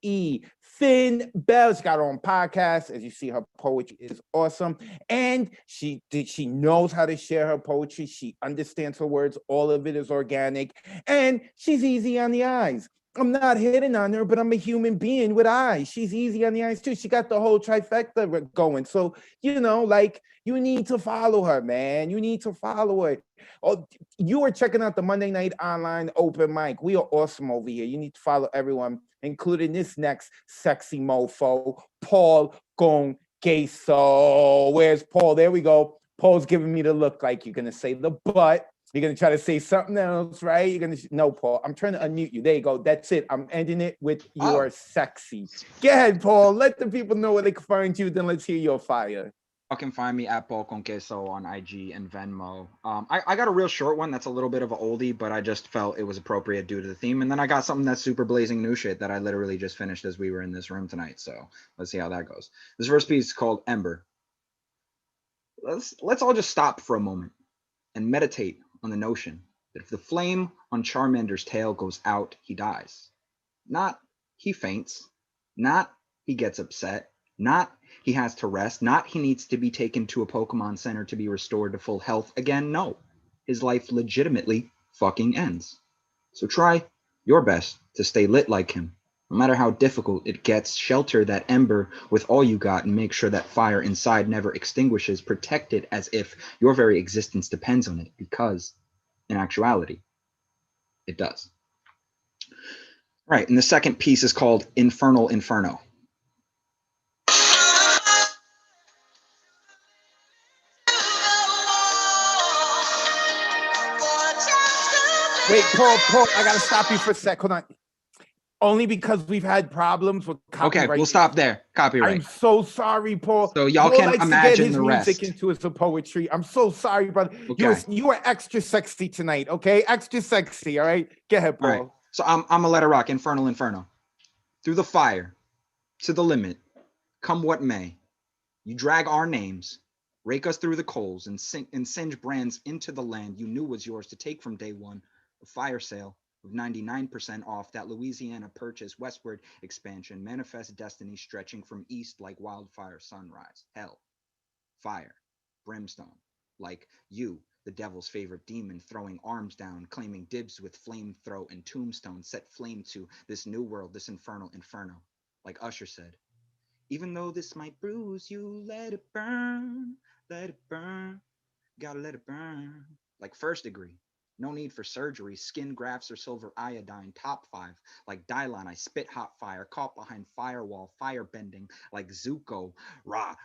Finn Bell's got her own podcast. As you see, her poetry is awesome. And she knows how to share her poetry. She understands her words. All of it is organic. And she's easy on the eyes. I'm not hitting on her, but I'm a human being with eyes. She's easy on the eyes too. She got the whole trifecta going. So, you need to follow her, man. You need to follow her. Oh, you are checking out the Monday Night Online Open Mic. We are awesome over here. You need to follow everyone, including this next sexy mofo, Paul Gongeso. Where's Paul? There we go. Paul's giving me the look like you're going to say the butt. You're going to try to say something else, right? You're going to, no, Paul, I'm trying to unmute you. There you go. That's it. I'm ending it with you are sexy. Go ahead, Paul. Let the people know where they can find you. Then let's hear your fire. You can find me at Paul Conqueso on IG and Venmo. I got a real short one that's a little bit of an oldie, but I just felt it was appropriate due to the theme. And then I got something that's super blazing new shit that I literally just finished as we were in this room tonight. So let's see how that goes. This first piece is called Ember. Let's all just stop for a moment and meditate on the notion that if the flame on Charmander's tail goes out, he dies. Not he faints, not he gets upset, not he has to rest, not he needs to be taken to a Pokemon Center to be restored to full health again. No, his life legitimately fucking ends. So try your best to stay lit like him. No matter how difficult it gets, shelter that ember with all you got and make sure that fire inside never extinguishes. Protect it as if your very existence depends on it, because in actuality, it does. Right, and the second piece is called Infernal Inferno. Wait, Paul, I gotta stop you for a sec. Hold on. Only because we've had problems with copyright. Okay, we'll stop there. Copyright. I'm so sorry, Paul. So y'all Paul can likes to get imagine his the music rest. into his poetry. I'm so sorry, brother. Okay. You were extra sexy tonight, okay? Extra sexy, all right? Go ahead, Paul. All right. So I'm gonna let it rock. Inferno. Through the fire, to the limit, come what may. You drag our names, rake us through the coals, and singe brands into the land you knew was yours to take from day one. A fire sale of 99% off that Louisiana Purchase westward expansion, manifest destiny stretching from east like wildfire sunrise. Hell, fire, brimstone, like you, the devil's favorite demon, throwing arms down, claiming dibs with flame throw and tombstone, set flame to this new world, this infernal inferno. Like Usher said, even though this might bruise you, let it burn, gotta let it burn. Like First Degree, no need for surgery, skin grafts or silver iodine, top 5. Like Dylon, I spit hot fire, caught behind firewall, fire bending, like Zuko, rah,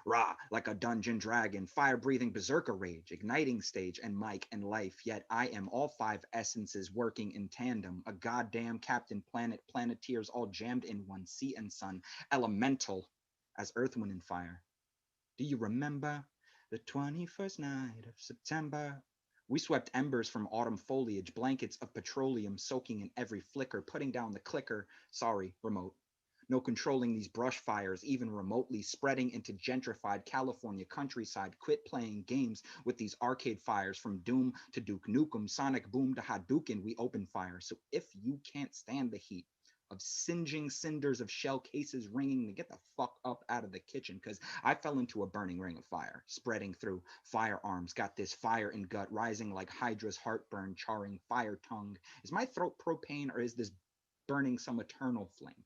like a dungeon dragon, fire breathing berserker rage, igniting stage and mic and life, yet I am all 5 essences working in tandem, a goddamn Captain Planet, planeteers all jammed in one, sea and sun, elemental as earth, wind, and fire. Do you remember the 21st night of September? We swept embers from autumn foliage, blankets of petroleum soaking in every flicker, putting down the clicker. Sorry, remote. No controlling these brush fires, even remotely, spreading into gentrified California countryside. Quit playing games with these arcade fires, from Doom to Duke Nukem, Sonic Boom to Hadouken. We open fire. So if you can't stand the heat of singeing cinders of shell cases ringing, to get the fuck up out of the kitchen, because I fell into a burning ring of fire, spreading through firearms, got this fire in gut, rising like Hydra's heartburn, charring fire tongue. Is my throat propane, or is this burning some eternal flame?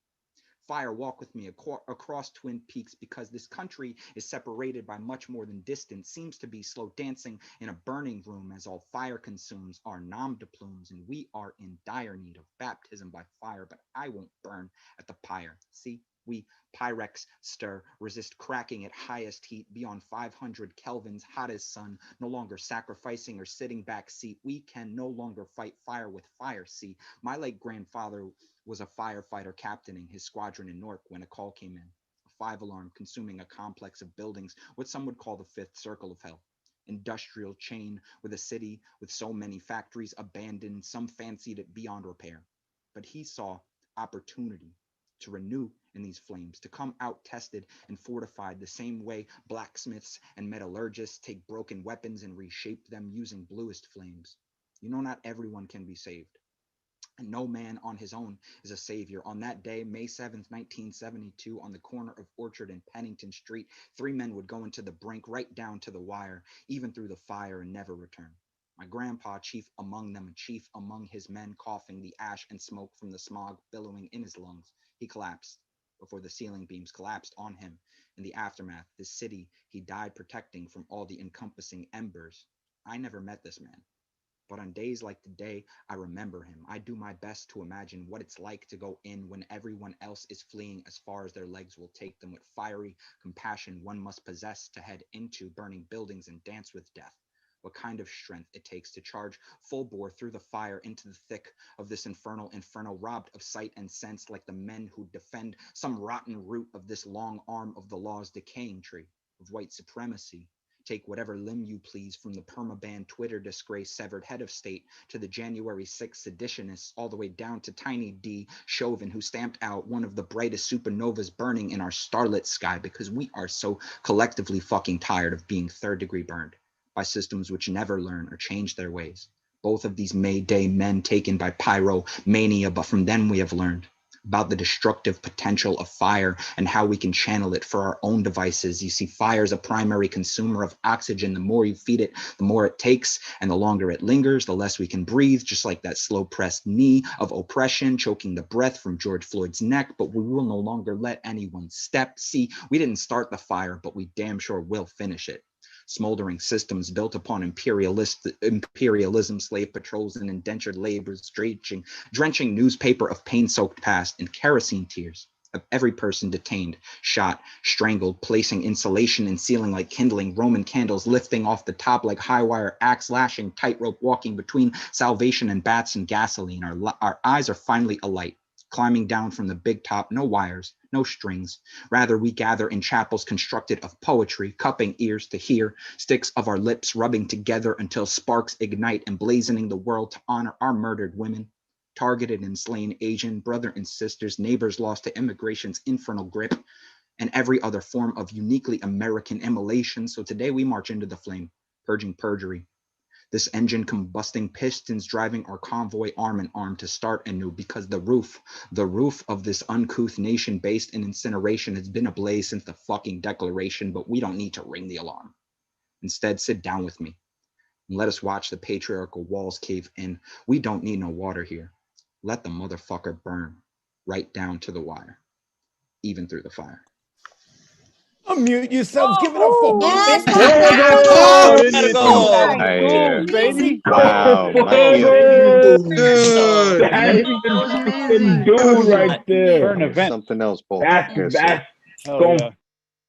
Fire, walk with me across Twin Peaks, because this country is separated by much more than distance, seems to be slow dancing in a burning room as all fire consumes our nom de plumes, and we are in dire need of baptism by fire, but I won't burn at the pyre. See, we Pyrex stir, resist cracking at highest heat, beyond 500 kelvins, hot as sun, no longer sacrificing or sitting back seat. We can no longer fight fire with fire. See, my late grandfather was a firefighter captaining his squadron in Newark when a call came in. A 5-alarm consuming a complex of buildings, what some would call the 5th circle of hell. Industrial chain with a city with so many factories abandoned, some fancied it beyond repair. But he saw opportunity to renew in these flames, to come out tested and fortified the same way blacksmiths and metallurgists take broken weapons and reshape them using bluest flames. You know, not everyone can be saved. And no man on his own is a savior. On that day, May 7th, 1972, on the corner of Orchard and Pennington Street, 3 men would go into the brink, right down to the wire, even through the fire, and never return. My grandpa, chief among them, and chief among his men, coughing the ash and smoke from the smog billowing in his lungs. He collapsed before the ceiling beams collapsed on him. In the aftermath, this city he died protecting from all the encompassing embers. I never met this man. But on days like today, I remember him. I do my best to imagine what it's like to go in when everyone else is fleeing as far as their legs will take them, with fiery compassion one must possess to head into burning buildings and dance with death. What kind of strength it takes to charge full bore through the fire into the thick of this infernal inferno, robbed of sight and sense like the men who defend some rotten root of this long arm of the law's decaying tree of white supremacy. Take whatever limb you please, from the permaban Twitter disgrace severed head of state to the January 6th seditionists, all the way down to Tiny D Chauvin, who stamped out one of the brightest supernovas burning in our starlit sky, because we are so collectively fucking tired of being third-degree burned by systems which never learn or change their ways. Both of these May Day men taken by pyromania, but from them we have learned about the destructive potential of fire and how we can channel it for our own devices. You see, fire is a primary consumer of oxygen. The more you feed it, the more it takes, and the longer it lingers, the less we can breathe, just like that slow pressed knee of oppression, choking the breath from George Floyd's neck. But we will no longer let anyone step. See, we didn't start the fire, but we damn sure will finish it. Smoldering systems built upon imperialism, slave patrols, and indentured laborers, drenching newspaper of pain-soaked past in kerosene tears. of every person detained, shot, strangled, placing insulation and ceiling like kindling, Roman candles lifting off the top like high wire, axe lashing, tightrope walking between salvation and bats and gasoline. Our eyes are finally alight, climbing down from the big top, no wires, no strings. Rather, we gather in chapels constructed of poetry, cupping ears to hear, sticks of our lips rubbing together until sparks ignite, emblazoning the world to honor our murdered women, targeted and slain Asian brother and sisters, neighbors lost to immigration's infernal grip, and every other form of uniquely American immolation. So today we march into the flame, purging perjury. This engine combusting, pistons driving our convoy arm in arm to start anew, because the roof of this uncouth nation based in incineration has been ablaze since the fucking Declaration, but we don't need to ring the alarm. Instead, sit down with me and let us watch the patriarchal walls cave in. We don't need no water here. Let the motherfucker burn right down to the wire, even through the fire. Unmute yourselves. Give it up for Yes, Baby. Wow, dude right there. Something else, Paul. That's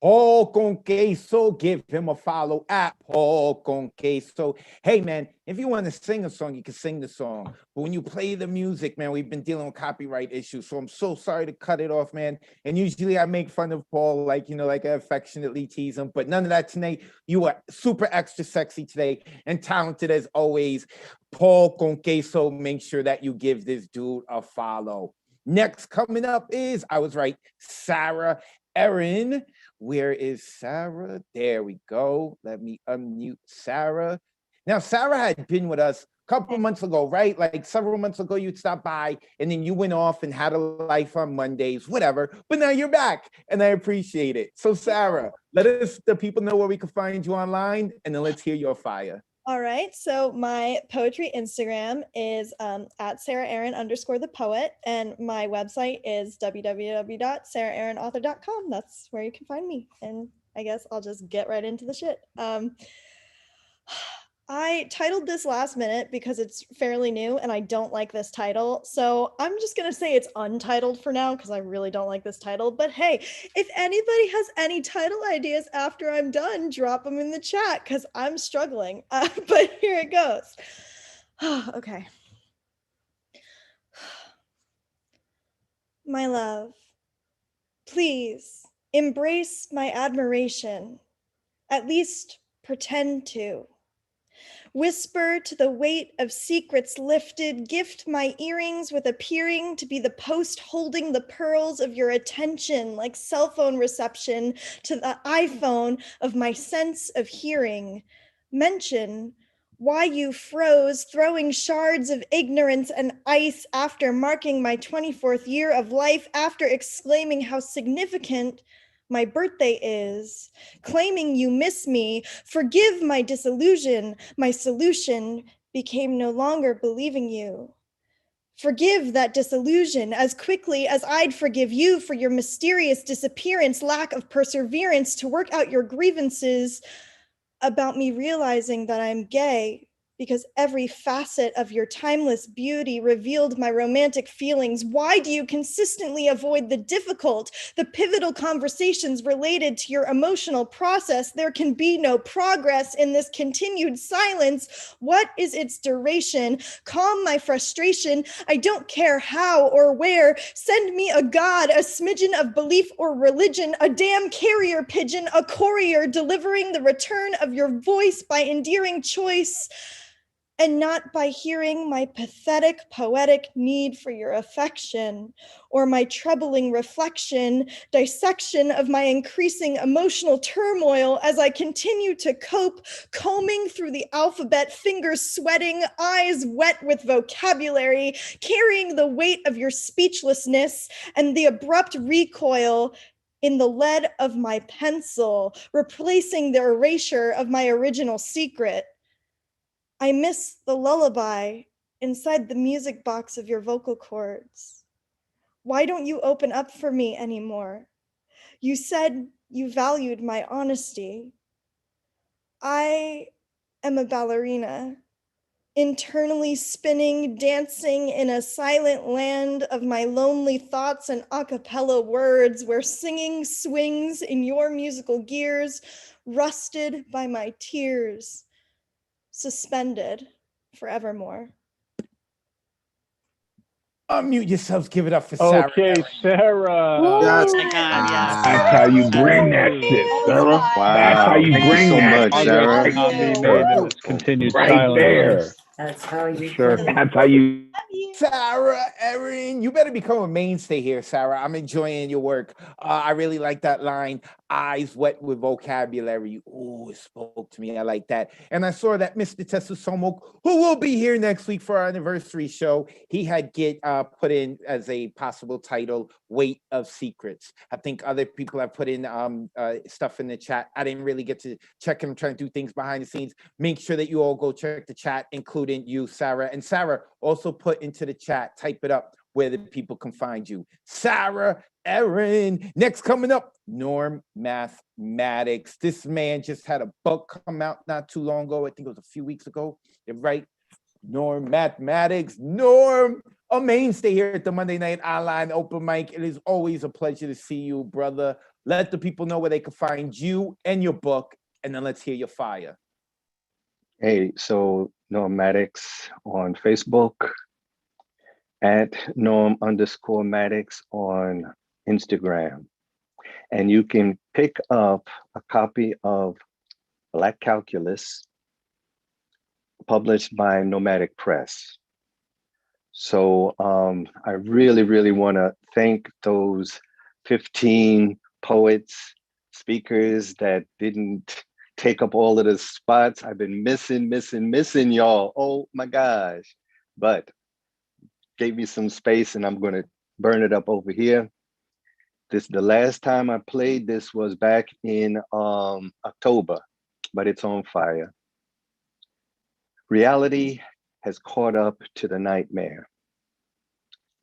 Paul con queso. Give him a follow at Paul con queso. Hey man, if you want to sing a song, you can sing the song. But when you play the music, man, we've been dealing with copyright issues. So I'm so sorry to cut it off, man. And usually I make fun of Paul, like, you know, like I affectionately tease him. But none of that tonight. You are super extra sexy today and talented as always. Paul con queso. Make sure that you give this dude a follow. Next coming up is, I was right, Sarah Erin. Where is Sarah? There we go. Let me unmute Sarah. Now, Sarah had been with us a couple months ago, right? Like several months ago, you'd stop by and then you went off and had a life on Mondays, whatever. But now you're back and I appreciate it. So Sarah, let us, the people know where we can find you online, and then let's hear your fire. All right, so my poetry Instagram is at SarahAaron_the_poet, and my website is www.sarahaaronauthor.com. That's where you can find me, and I guess I'll just get right into the shit. I titled this last minute because it's fairly new and I don't like this title. So I'm just going to say it's untitled for now because I really don't like this title. But hey, if anybody has any title ideas after I'm done, drop them in the chat because I'm struggling. But here it goes. Okay. My love, please embrace my admiration. At least pretend to. Whisper to the weight of secrets lifted, gift my earrings with appearing to be the post holding the pearls of your attention, like cell phone reception to the iPhone of my sense of hearing. Mention why you froze, throwing shards of ignorance and ice after marking my 24th year of life, after exclaiming how significant my birthday is, claiming you miss me. Forgive my disillusion. My solution became no longer believing you. Forgive that disillusion as quickly as I'd forgive you for your mysterious disappearance, lack of perseverance to work out your grievances about me realizing that I'm gay, because every facet of your timeless beauty revealed my romantic feelings. Why do you consistently avoid the difficult, the pivotal conversations related to your emotional process? There can be no progress in this continued silence. What is its duration? Calm my frustration. I don't care how or where. Send me a god, a smidgen of belief or religion, a damn carrier pigeon, a courier delivering the return of your voice by endearing choice, and not by hearing my pathetic, poetic need for your affection, or my troubling reflection, dissection of my increasing emotional turmoil as I continue to cope, combing through the alphabet, fingers sweating, eyes wet with vocabulary, carrying the weight of your speechlessness and the abrupt recoil in the lead of my pencil, replacing the erasure of my original secret. I miss the lullaby inside the music box of your vocal cords. Why don't you open up for me anymore? You said you valued my honesty. I am a ballerina. internally spinning, dancing in a silent land of my lonely thoughts and a cappella words where singing swings in your musical gears, rusted by my tears, suspended forevermore. Unmute yourselves. Give it up for Sarah. Okay, Sarah. Yes. Oh my God, yes. That's how you bring that shit, Sarah. That's how you Thank you bring so that much, shit Progress Sarah. cannot be right made in there. this continued Right silence. there. That's how you Sure. play. That's how you. Sarah, Erin, you better become a mainstay here, Sarah. I'm enjoying your work. I really like that line, eyes wet with vocabulary. Oh, it spoke to me. I like that. And I saw that Mr. Tessusomo, who will be here next week for our anniversary show, he had put in as a possible title, Weight of Secrets. I think other people have put in stuff in the chat. I didn't really get to check him. I'm trying to do things behind the scenes. Make sure that you all go check the chat, including you, Sarah. And Sarah, also put into the chat, type it up where the people can find you. Sarah, Erin. Next coming up, Norm Mathematics. This man just had a book come out not too long ago. I think it was a few weeks ago. Right? Norm Mathematics. Norm, a mainstay here at the Monday Night Online Open Mic. It is always a pleasure to see you, brother. Let the people know where they can find you and your book, and then let's hear your fire. Hey, so Normatics on Facebook, at Norm_Maddox on Instagram. And you can pick up a copy of Black Calculus published by Nomadic Press. So I really, really want to thank those 15 poets, speakers that didn't take up all of the spots. I've been missing y'all. Oh my gosh. But gave me some space and I'm going to burn it up over here. The last time I played this was back in October, but it's on fire. Reality has caught up to the nightmare.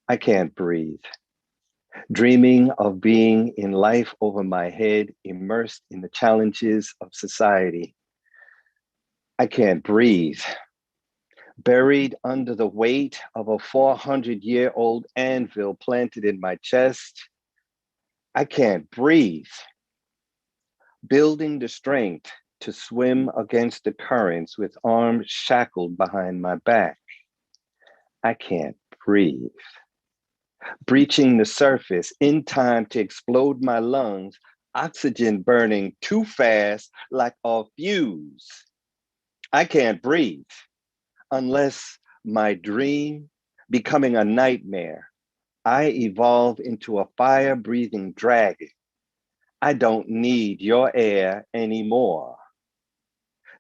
I can't breathe. Dreaming of being in life over my head, immersed in the challenges of society. I can't breathe. Buried under the weight of a 400-year-old anvil planted in my chest. I can't breathe. Building the strength to swim against the currents with arms shackled behind my back. I can't breathe. Breaching the surface in time to explode my lungs, oxygen burning too fast like a fuse. I can't breathe unless my dream becoming a nightmare. I evolve into a fire-breathing dragon. I don't need your air anymore.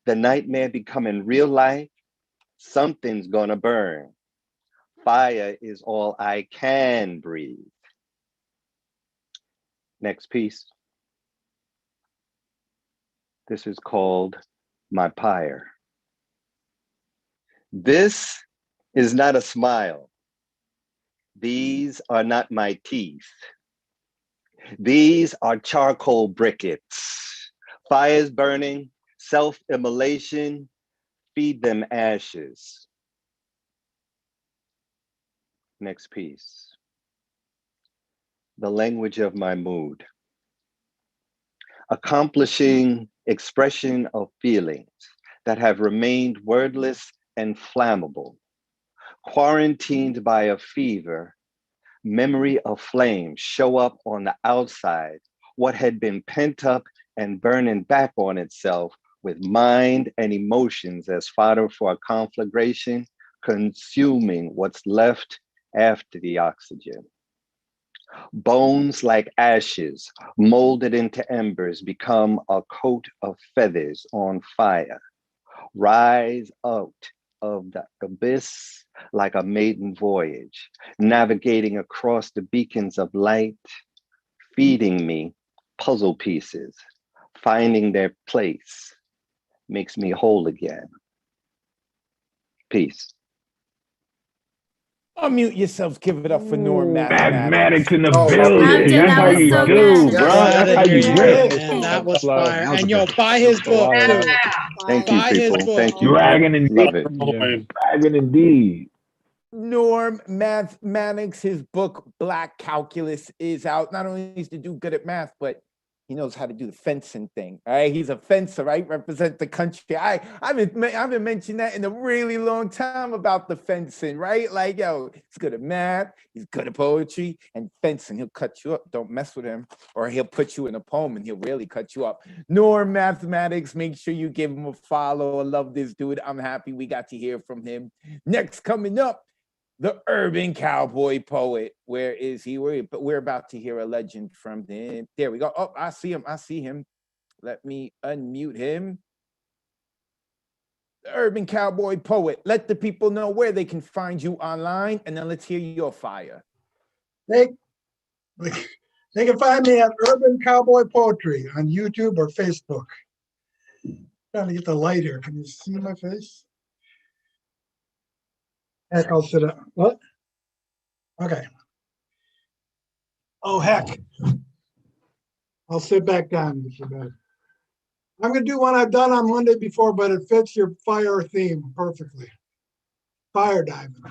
The nightmare becoming real life, something's gonna burn. Fire is all I can breathe. Next piece. This is called My Pyre. This is not a smile. These are not my teeth. These are charcoal briquettes. Fires burning, self-immolation, feed them ashes. Next piece. The language of my mood. Accomplishing expression of feelings that have remained wordless and flammable. Quarantined by a fever, memory of flames show up on the outside, what had been pent up and burning back on itself with mind and emotions as fodder for a conflagration, consuming what's left after the oxygen. Bones like ashes, molded into embers, become a coat of feathers on fire. Rise out of the abyss like a maiden voyage, navigating across the beacons of light, feeding me puzzle pieces, finding their place, makes me whole again. Peace. Unmute yourselves. Give it up for Norm Mathematics Mathematics. in the Oh, building. That's how you do, bro. That's how you rip. Man, that was Love. fire. And yo, buy his book too. Thank you, Buy his people. book. Thank you. Dragon indeed. Love it. Dragon indeed. Norm Mathematics, his book Black Calculus is out. Not only is the dude good at math, but he knows how to do the fencing thing. All right, he's a fencer, right? Represent the country. I've been mentioning that in a really long time about the fencing, right? Like, yo, he's good at math, he's good at poetry and fencing. He'll cut you up. Don't mess with him, or he'll put you in a poem and he'll really cut you up. Norm Mathematics, make sure you give him a follow. I love this dude. I'm happy we got to hear from him. Next, coming up, the urban cowboy poet. Where is he? We're about to hear a legend from him. There we go. Oh, I see him. I see him. Let me unmute him. The urban cowboy poet. Let the people know where they can find you online, and then let's hear your fire. They can find me at Urban Cowboy Poetry on YouTube or Facebook. Trying to get the light here. Can you see my face? Heck, I'll sit up. What? Okay. Oh, heck. I'll sit back down. I'm going to do one I've done on Monday before, but it fits your fire theme perfectly. Fire diving.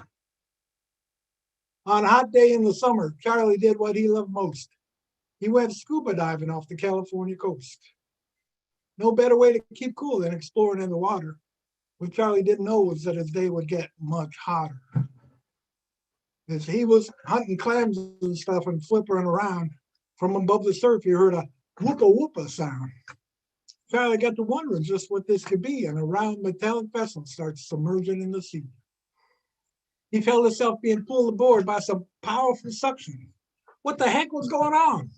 On a hot day in the summer, Charlie did what he loved most. He went scuba diving off the California coast. No better way to keep cool than exploring in the water. What Charlie didn't know was that his day would get much hotter. As he was hunting clams and stuff and flippering around, from above the surf, he heard a whoopa whoopa sound. Charlie got to wondering just what this could be, and a round metallic vessel starts submerging in the sea. He felt himself being pulled aboard by some powerful suction. What the heck was going on?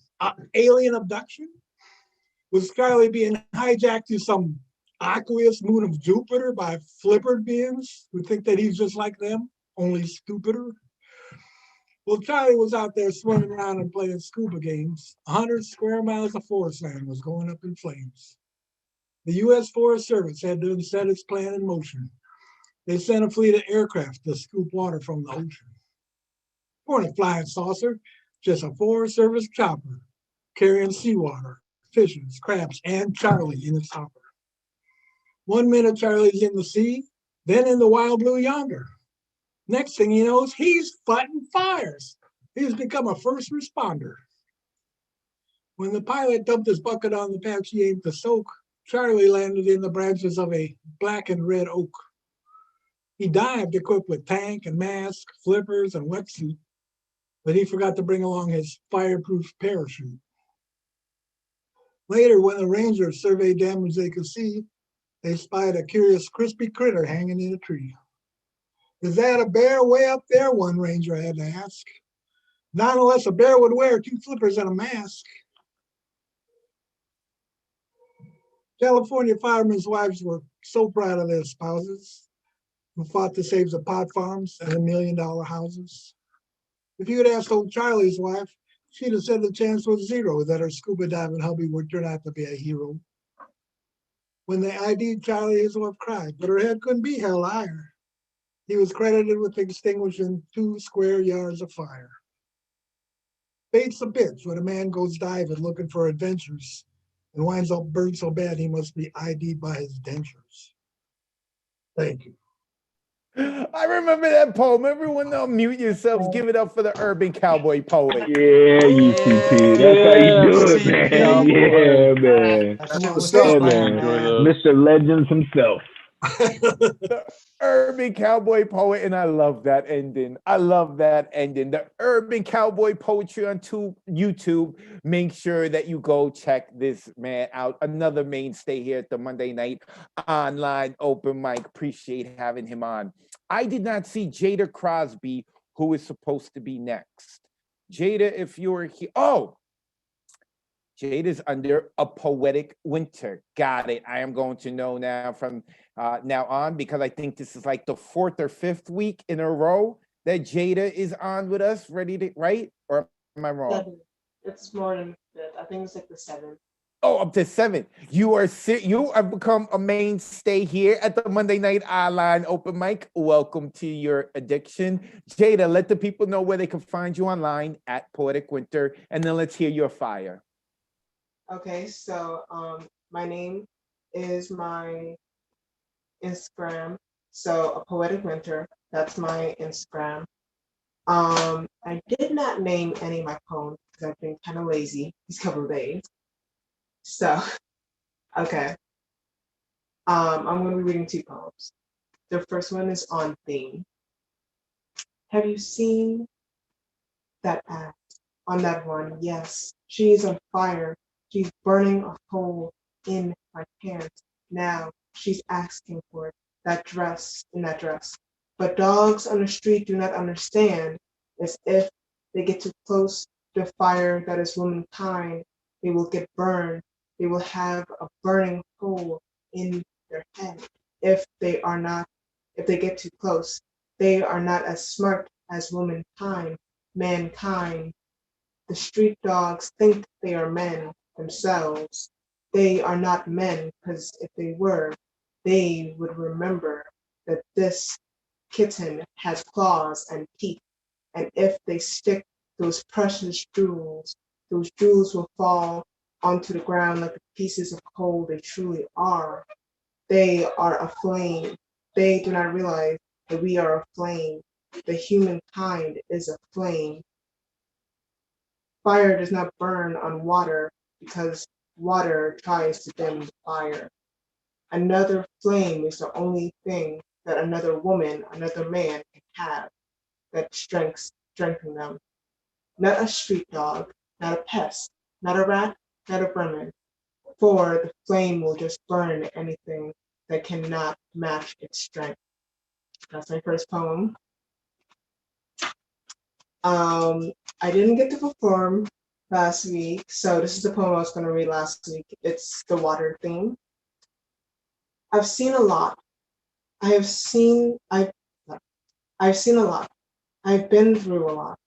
Alien abduction? Was Charlie being hijacked to some aqueous moon of Jupiter by flippered beings who think that he's just like them, only stupider? Well, Charlie was out there swimming around and playing scuba games. 100 square miles of forest land was going up in flames. The U.S. Forest Service had to set its plan in motion. They sent a fleet of aircraft to scoop water from the ocean. Weren't a flying saucer, just a Forest Service chopper carrying seawater, fishes, crabs, and Charlie in its hopper. 1 minute Charlie's in the sea, then in the wild blue yonder. Next thing he knows, he's fighting fires. He's become a first responder. When the pilot dumped his bucket on the patch he aimed to soak, Charlie landed in the branches of a black and red oak. He dived equipped with tank and mask, flippers, and wetsuit, but he forgot to bring along his fireproof parachute. Later, when the rangers surveyed damage they could see, they spied a curious crispy critter hanging in a tree. Is that a bear way up there? One ranger had to ask. Not unless a bear would wear 2 flippers and a mask. California firemen's wives were so proud of their spouses who fought to save the pot farms and the $1 million houses. If you had asked old Charlie's wife, she'd have said the chance was 0 that her scuba diving hubby would turn out to be a hero. When they ID'd Charlie, his wife cried, but her head couldn't be held higher. He was credited with extinguishing 2 square yards of fire. Fate's a bitch when a man goes diving looking for adventures and winds up burned so bad he must be ID'd by his dentures. Thank you. I remember that poem. Everyone unmute yourselves. Give it up for the urban cowboy poet. Yeah, UCP. That's how you do it, man. Yeah, man. Yeah, man. Mr. Legends himself. The urban cowboy poet, and I love that ending. I love that ending. The urban cowboy poetry on YouTube. Make sure that you go check this man out. Another mainstay here at the Monday night online open mic. Appreciate having him on. I did not see Jada Crosby, who is supposed to be next. Jada, if you're here, Jada's under a poetic winter. Got it. I am going to know now from now on, because I think this is like the 4th or 5th week in a row that Jada is on with us, ready to write, or am I wrong? 7. It's more than that. I think it's like the 7th. Oh, up to 7. You have become a mainstay here at the Monday Night Online Open Mic. Welcome to your addiction. Jada, let the people know where they can find you online at Poetic Winter, and then let's hear your fire. Okay, so my name is my Instagram. So A Poetic Winter, that's my Instagram. I did not name any of my poems because I've been kind of lazy these couple of days. So, okay. I'm going to be reading 2 poems. The first one is on theme. Have you seen that act on that one? Yes, she is on fire. She's burning a hole in my pants. Now she's asking for it, that dress in that dress. But dogs on the street do not understand, as if they get too close to fire that is womankind, they will get burned. They will have a burning hole in their head if they get too close. They are not as smart as womankind, mankind. The street dogs think they are men themselves. They are not men, because if they were, they would remember that this kitten has claws and teeth, and if they stick those precious jewels, those jewels will fall onto the ground like the pieces of coal they truly are. They are aflame. They do not realize that we are aflame. The humankind is aflame. Fire does not burn on water because water tries to dim the fire. Another flame is the only thing that another woman, another man can have that strengthen them. Not a street dog, not a pest, not a rat, not a vermin. For the flame will just burn anything that cannot match its strength. That's my first poem. I didn't get to perform last week, so this is the poem I was going to read last week. It's the water theme. I've seen a lot. I've seen a lot. I've been through a lot.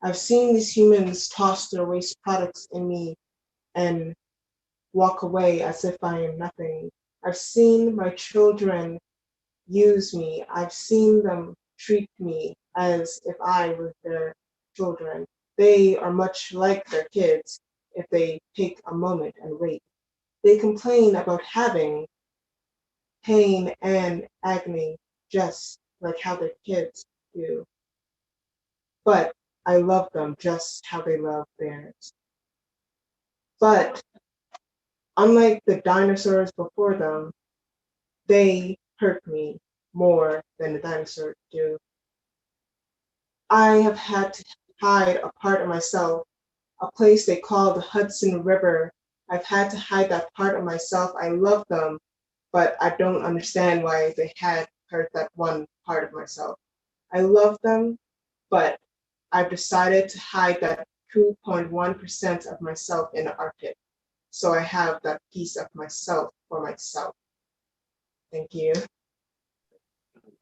I've seen these humans toss their waste products in me and walk away as if I am nothing. I've seen my children use me. I've seen them treat me as if I was their children. They are much like their kids if they take a moment and wait. They complain about having pain and agony just like how their kids do. But I love them just how they love theirs. But unlike the dinosaurs before them, they hurt me more than the dinosaurs do. I have had to hide a part of myself, a place they call the Hudson River. I've had to hide that part of myself. I love them, but I don't understand why they had hurt that one part of myself. I love them, but I've decided to hide that 2.1% of myself in the Arctic. So I have that piece of myself for myself. Thank you.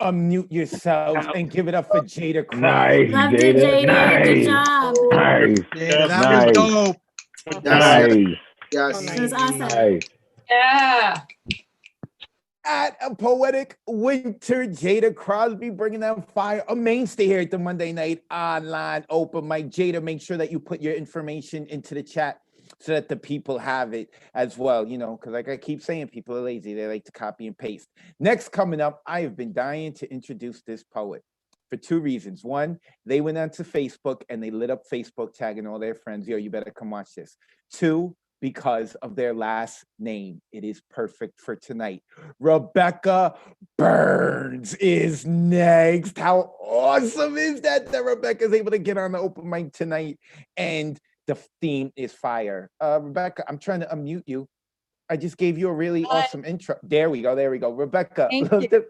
Unmute yourselves and give it up for Jada Cross. Nice, Loved it, Jada. Jada. Good Nice. job. Nice. Yeah, that Nice. was dope. Nice. Yes. It was awesome. Nice. Yeah. At A Poetic Winter, Jada Crosby bringing that fire, a mainstay here at the Monday Night Online Open Mic. Jada, make sure that you put your information into the chat so that the people have it as well, you know, because like I keep saying, people are lazy. They like to copy and paste. Next coming up, I have been dying to introduce this poet for 2 reasons. One, they went onto Facebook and they lit up Facebook tagging all their friends. Yo, you better come watch this. 2, because of their last name. It is perfect for tonight. Rebecca Burns is next. How awesome is that Rebecca is able to get on the open mic tonight? And the theme is fire. Rebecca, I'm trying to unmute you. I just gave you a really awesome intro. There we go. Rebecca, let the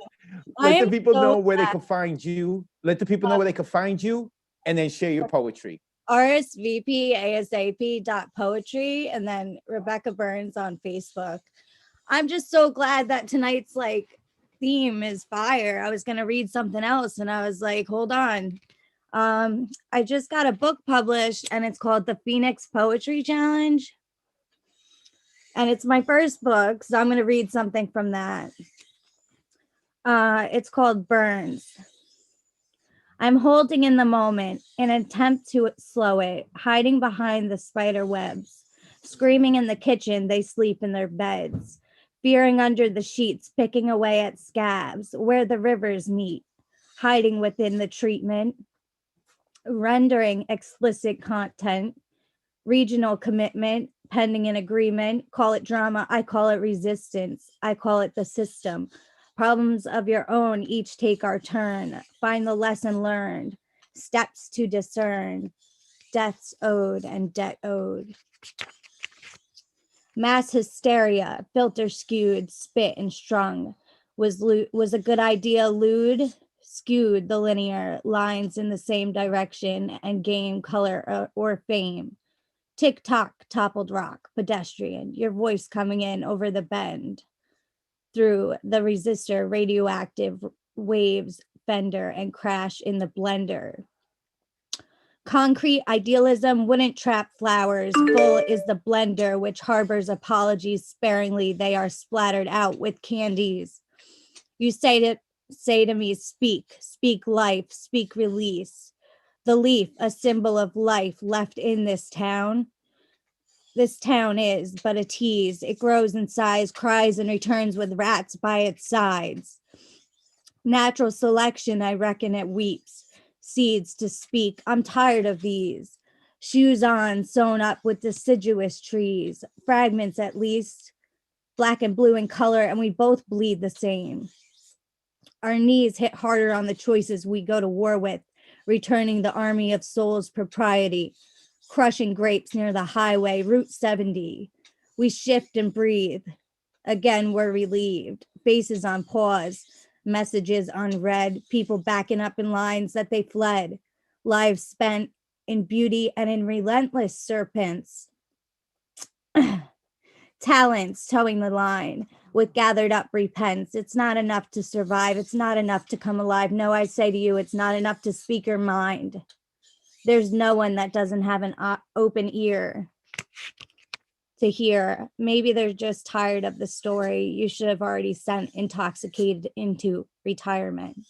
people know where they can find you. Let the people know where they can find you and then share your poetry. RSVPASAP.poetry and then Rebecca Burns on Facebook. I'm just so glad that tonight's theme is fire. I was gonna read something else and I was like, hold on. I just got a book published and it's called the Phoenix Poetry Challenge. And it's my first book, so I'm going to read something from that. It's called Burns. I'm holding in the moment, an attempt to slow it, hiding behind the spider webs. Screaming in the kitchen, they sleep in their beds. Fearing under the sheets, picking away at scabs, where the rivers meet. Hiding within the treatment. Rendering explicit content. Regional commitment, pending an agreement. Call it drama, I call it resistance. I call it the system. Problems of your own, each take our turn. Find the lesson learned. Steps to discern. Deaths owed and debt owed. Mass hysteria, filter skewed, spit and strung. Was a good idea lewd? Skewed the linear lines in the same direction and game, color, or fame. Tick-tock, toppled rock, pedestrian, your voice coming in over the bend. Through the resistor, radioactive waves, fender, and crash in the blender. Concrete idealism wouldn't trap flowers. Full is the blender, which harbors apologies sparingly. They are splattered out with candies. You say to me, speak life, speak release. The leaf, a symbol of life left in this town. This town is but a tease. It grows in size, cries, and returns with rats by its sides. Natural selection, I reckon it weeps. Seeds to speak, I'm tired of these. Shoes on, sewn up with deciduous trees. Fragments at least, black and blue in color, and we both bleed the same. Our knees hit harder on the choices we go to war with, returning the army of souls propriety. Crushing grapes near the highway, Route 70. We shift and breathe. Again, we're relieved. Faces on pause, messages unread, people backing up in lines that they fled. Lives spent in beauty and in relentless serpents. Talents towing the line with gathered up repents. It's not enough to survive. It's not enough to come alive. No, I say to you, it's not enough to speak your mind. There's no one that doesn't have an open ear to hear. Maybe they're just tired of the story. You should have already sent intoxicated into retirement.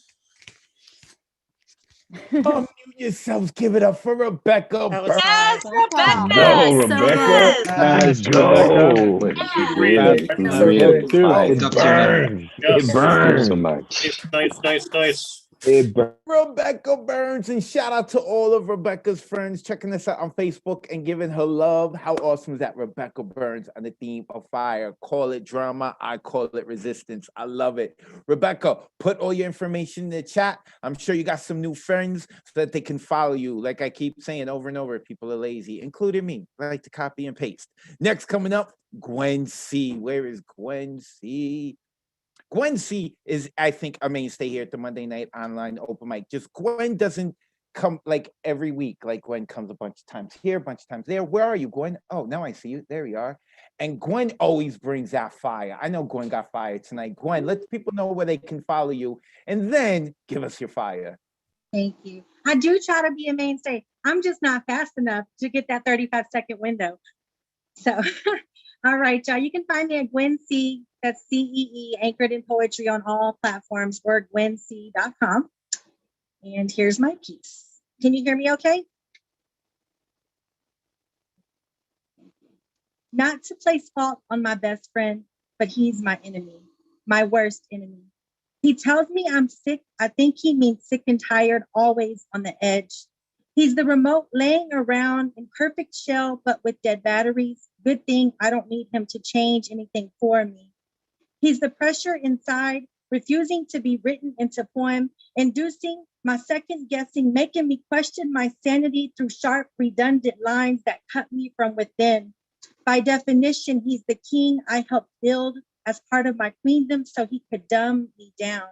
Unmute yourselves. Give it up for Rebecca Burns. Yes, Rebecca. Go, Rebecca. Let's go. She really, she really. It burns. It burns so much. Nice. It burns. Rebecca Burns, and shout out to all of Rebecca's friends checking us out on Facebook and giving her love. How awesome is that? Rebecca Burns on the theme of fire. Call it drama, I call it resistance. I love it. Rebecca, put all your information in the chat. I'm sure you got some new friends so that they can follow you. Like I keep saying over and over, people are lazy, including me. I like to copy and paste. Next coming up, Gwen C. Where is Gwen C? Gwen C is, I think, a mainstay here at the Monday Night Online Open Mic. Just Gwen doesn't come like every week. Like Gwen comes a bunch of times here, a bunch of times there. Where are you, Gwen? Oh, now I see you. There you are. And Gwen always brings that fire. I know Gwen got fire tonight. Gwen, let people know where they can follow you, and then give us your fire. Thank you. I do try to be a mainstay. I'm just not fast enough to get that 35-second window. So, all right, y'all. You can find me at Gwen C. That's CEE, anchored in poetry on all platforms, or gwenc.com. And here's my piece. Can you hear me okay? Not to place fault on my best friend, but he's my enemy, my worst enemy. He tells me I'm sick. I think he means sick and tired, always on the edge. He's the remote laying around in perfect shell, but with dead batteries. Good thing I don't need him to change anything for me. He's the pressure inside, refusing to be written into poem, inducing my second guessing, making me question my sanity through sharp, redundant lines that cut me from within. By definition, he's the king I helped build as part of my queendom so he could dumb me down.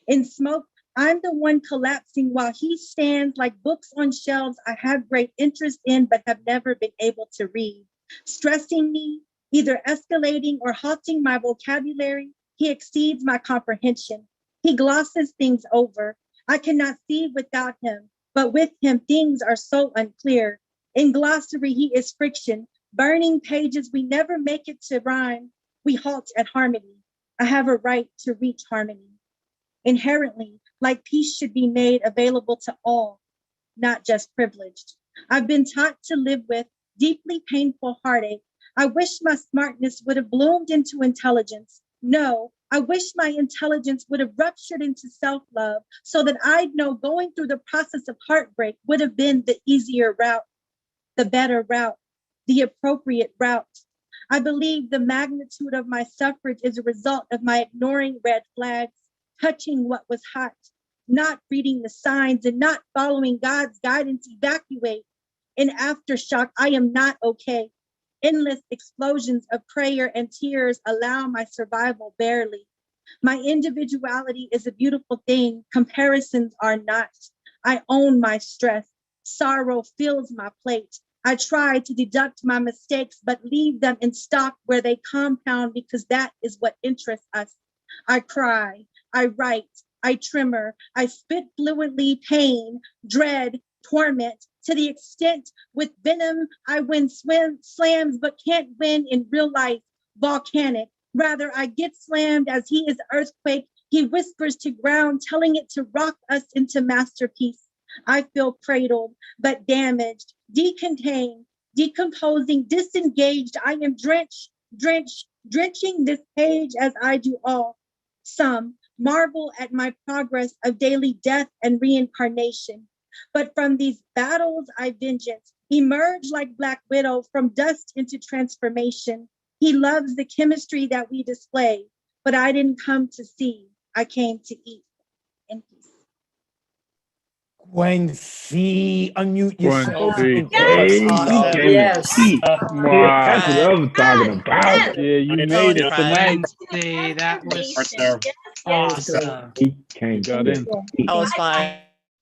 In smoke, I'm the one collapsing while he stands like books on shelves I have great interest in but have never been able to read. Stressing me, either escalating or halting my vocabulary, he exceeds my comprehension. He glosses things over. I cannot see without him, but with him things are so unclear. In glossary, he is friction, Burning pages, we never make it to rhyme. We halt at harmony. I have a right to reach harmony. Inherently, like peace should be made available to all, not just privileged. I've been taught to live with deeply painful heartache. I wish my smartness would have bloomed into intelligence. No, I wish my intelligence would have ruptured into self-love so that I'd know going through the process of heartbreak would have been the easier route, the better route, the appropriate route. I believe the magnitude of my suffrage is a result of my ignoring red flags, touching what was hot, not reading the signs and not following God's guidance. Evacuate. In aftershock, I am not okay. Endless explosions of prayer and tears allow my survival barely. My individuality is a beautiful thing. Comparisons are not. I own my stress. Sorrow fills my plate. I try to deduct my mistakes, but leave them in stock where they compound because that is what interests us. I cry, I write, I tremor, I spit fluently, pain, dread, torment, to the extent with venom I win slams, but can't win in real life, volcanic. Rather, I get slammed as he is earthquake. He whispers to ground, telling it to rock us into masterpiece. I feel cradled, but damaged, decontained, decomposing, disengaged. I am drenching this page as I do all. Some marvel at my progress of daily death and reincarnation. But from these battles, I vengeance, emerge like Black Widow from dust into transformation. He loves the chemistry that we display, but I didn't come to see, I came to eat. In peace. Gwen C, unmute Gwen yourself. C. Yes. That's what I'm talking about. Yeah, you made it tonight. See, that was Awesome. He came Got to in. eat. That was fine.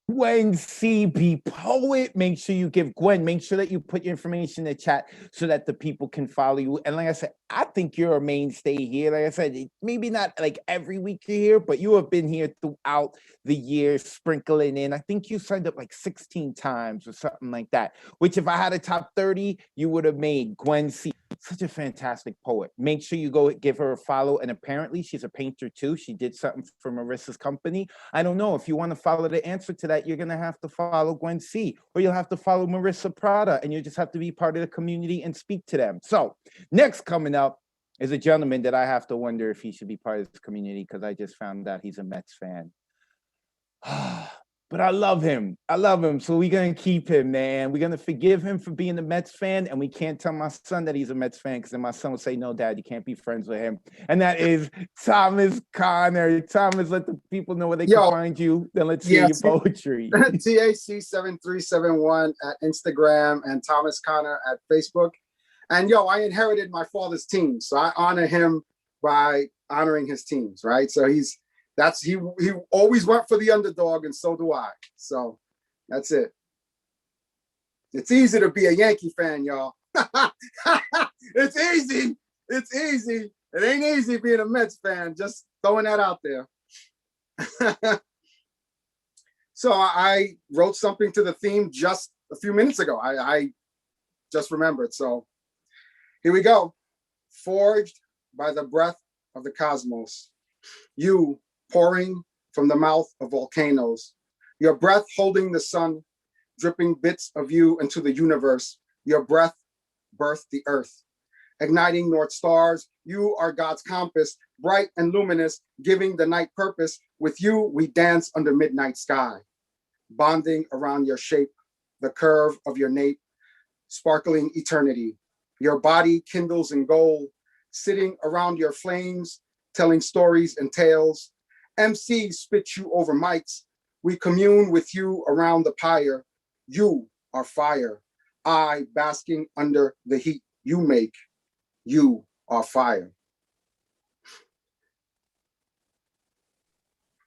Gwen CB Poet. Make sure you give Gwen, make sure that you put your information in the chat so that the people can follow you. And like I said, I think you're a mainstay here. Like I said, maybe not like every week you're here, but you have been here throughout the year, sprinkling in. I think you signed up like 16 times or something like that, which if I had a top 30, you would have made Gwen C. Such a fantastic poet. Make sure you go give her a follow. And apparently she's a painter too. She did something for Marissa's company. I don't know. If you want to follow the answer to that, you're going to have to follow Gwen C, or you'll have to follow Marissa Prada, and you just have to be part of the community and speak to them. So next coming up is a gentleman that I have to wonder if he should be part of this community because I just found out he's a Mets fan. But I love him. I love him. So we're going to keep him, man. We're going to forgive him for being a Mets fan. And we can't tell my son that he's a Mets fan because then my son will say, no, Dad, you can't be friends with him. And that is Thomas Connor. Thomas, let the people know where they can find you. Then let's hear your poetry. TAC7371 at Instagram and Thomas Connor at Facebook. And I inherited my father's team. So I honor him by honoring his teams, right? So he always went for the underdog, and so do I. So that's it. It's easy to be a Yankee fan, y'all. It's easy. It's easy. It ain't easy being a Mets fan. Just throwing that out there. So I wrote something to the theme just a few minutes ago. I just remembered. So here we go. Forged by the breath of the cosmos. You pouring from the mouth of volcanoes, your breath holding the sun, dripping bits of you into the universe. Your breath birthed the earth, igniting North Stars. You are God's compass, bright and luminous, giving the night purpose. With you, we dance under midnight sky, bonding around your shape, the curve of your nape, sparkling eternity. Your body kindles in gold, sitting around your flames, telling stories and tales. MCs spit you over mics. We commune with you around the pyre. You are fire. I basking under the heat you make. You are fire.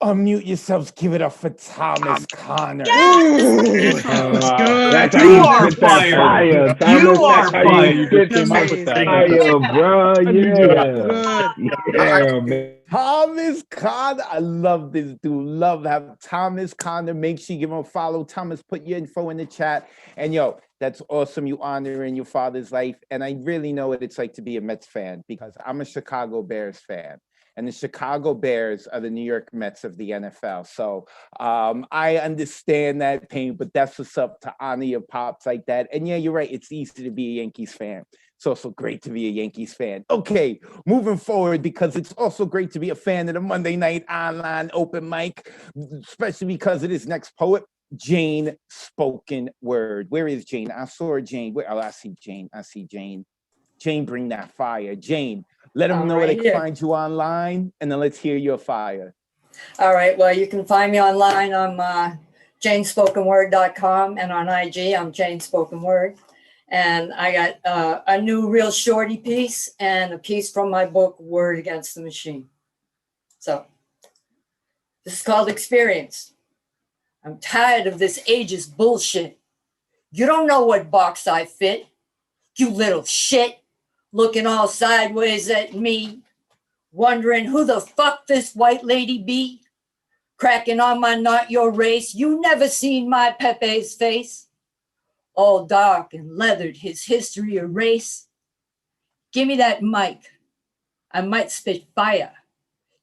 Unmute yourselves. Give it up for Thomas Connor. Yes! That's how You you are spit that fire, fired. Thomas. You are That's how you fired. spit came up that with that. fire, bro. How did you do that? Yeah, man. Thomas Connor. I love this dude. Love have Thomas Connor. Make sure you give him a follow. Thomas, put your info in the chat. And yo, that's awesome. You honoring your father's life. And I really know what it's like to be a Mets fan because I'm a Chicago Bears fan. And the Chicago Bears are the New York Mets of the NFL. So I understand that pain, but that's what's up to honor your pops like that. And yeah, you're right. It's easy to be a Yankees fan. It's also great to be a Yankees fan. Okay, moving forward, because it's also great to be a fan of the Monday Night Online Open Mic, especially because of this next poet, Jane Spoken Word. Where is Jane? I saw her, Jane. Where? Oh, I see Jane. I see Jane. Jane, bring that fire. Jane, let them know where they can find you online, and then let's hear your fire. All right. Well, you can find me online on janespokenword.com, and on IG, I'm Jane Spoken Word. And I got a new real shorty piece and a piece from my book, Word Against the Machine. So this is called Experience. I'm tired of this ageist bullshit. You don't know what box I fit, you little shit, looking all sideways at me, wondering who the fuck this white lady be, cracking on my not your race. You never seen my Pepe's face, all dark and leathered, his history erased. Give me that mic, I might spit fire.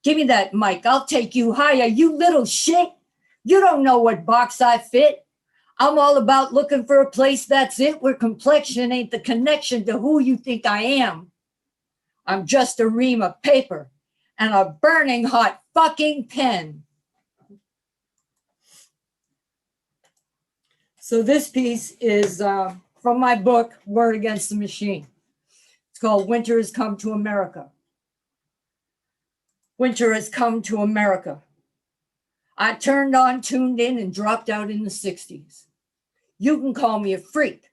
Give me that mic, I'll take you higher. You little shit, you don't know what box I fit. I'm all about looking for a place that's it, where complexion ain't the connection to who you think I am. I'm just a ream of paper and a burning hot fucking pen. So this piece is from my book, Word Against the Machine. It's called Winter Has Come to America. Winter has come to America. I turned on, tuned in, and dropped out in the 60s. You can call me a freak,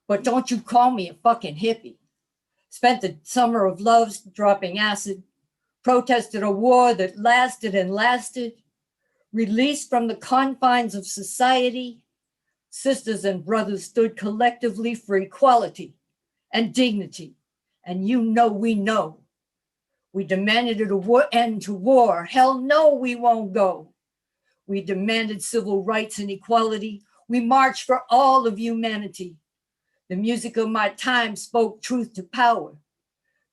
but don't you call me a fucking hippie. Spent the summer of love dropping acid, protested a war that lasted and lasted, released from the confines of society. Sisters and brothers stood collectively for equality and dignity. And you know we know. We demanded an end to war. Hell no, we won't go. We demanded civil rights and equality. We marched for all of humanity. The music of my time spoke truth to power.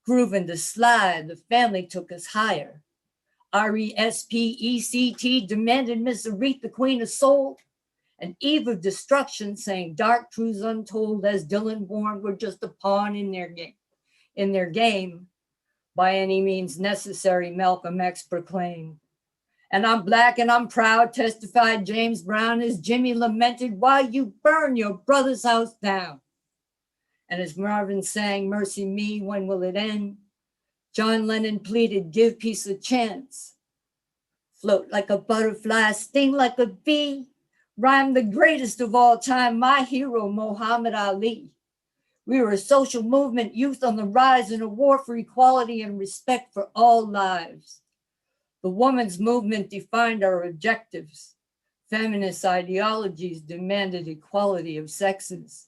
Grooving the slide, the family took us higher. RESPECT demanded Miss Aretha, Queen of Soul. And Eve of Destruction saying dark truths untold, as Dylan warned, were just a pawn in their game. By any means necessary, Malcolm X proclaimed. And I'm black and I'm proud, testified James Brown, as Jimmy lamented, why you burn your brother's house down. And as Marvin sang, mercy me, when will it end? John Lennon pleaded, give peace a chance. Float like a butterfly, sting like a bee. Rhyme the greatest of all time, my hero, Muhammad Ali. We were a social movement, youth on the rise, in a war for equality and respect for all lives. The women's movement defined our objectives. Feminist ideologies demanded equality of sexes.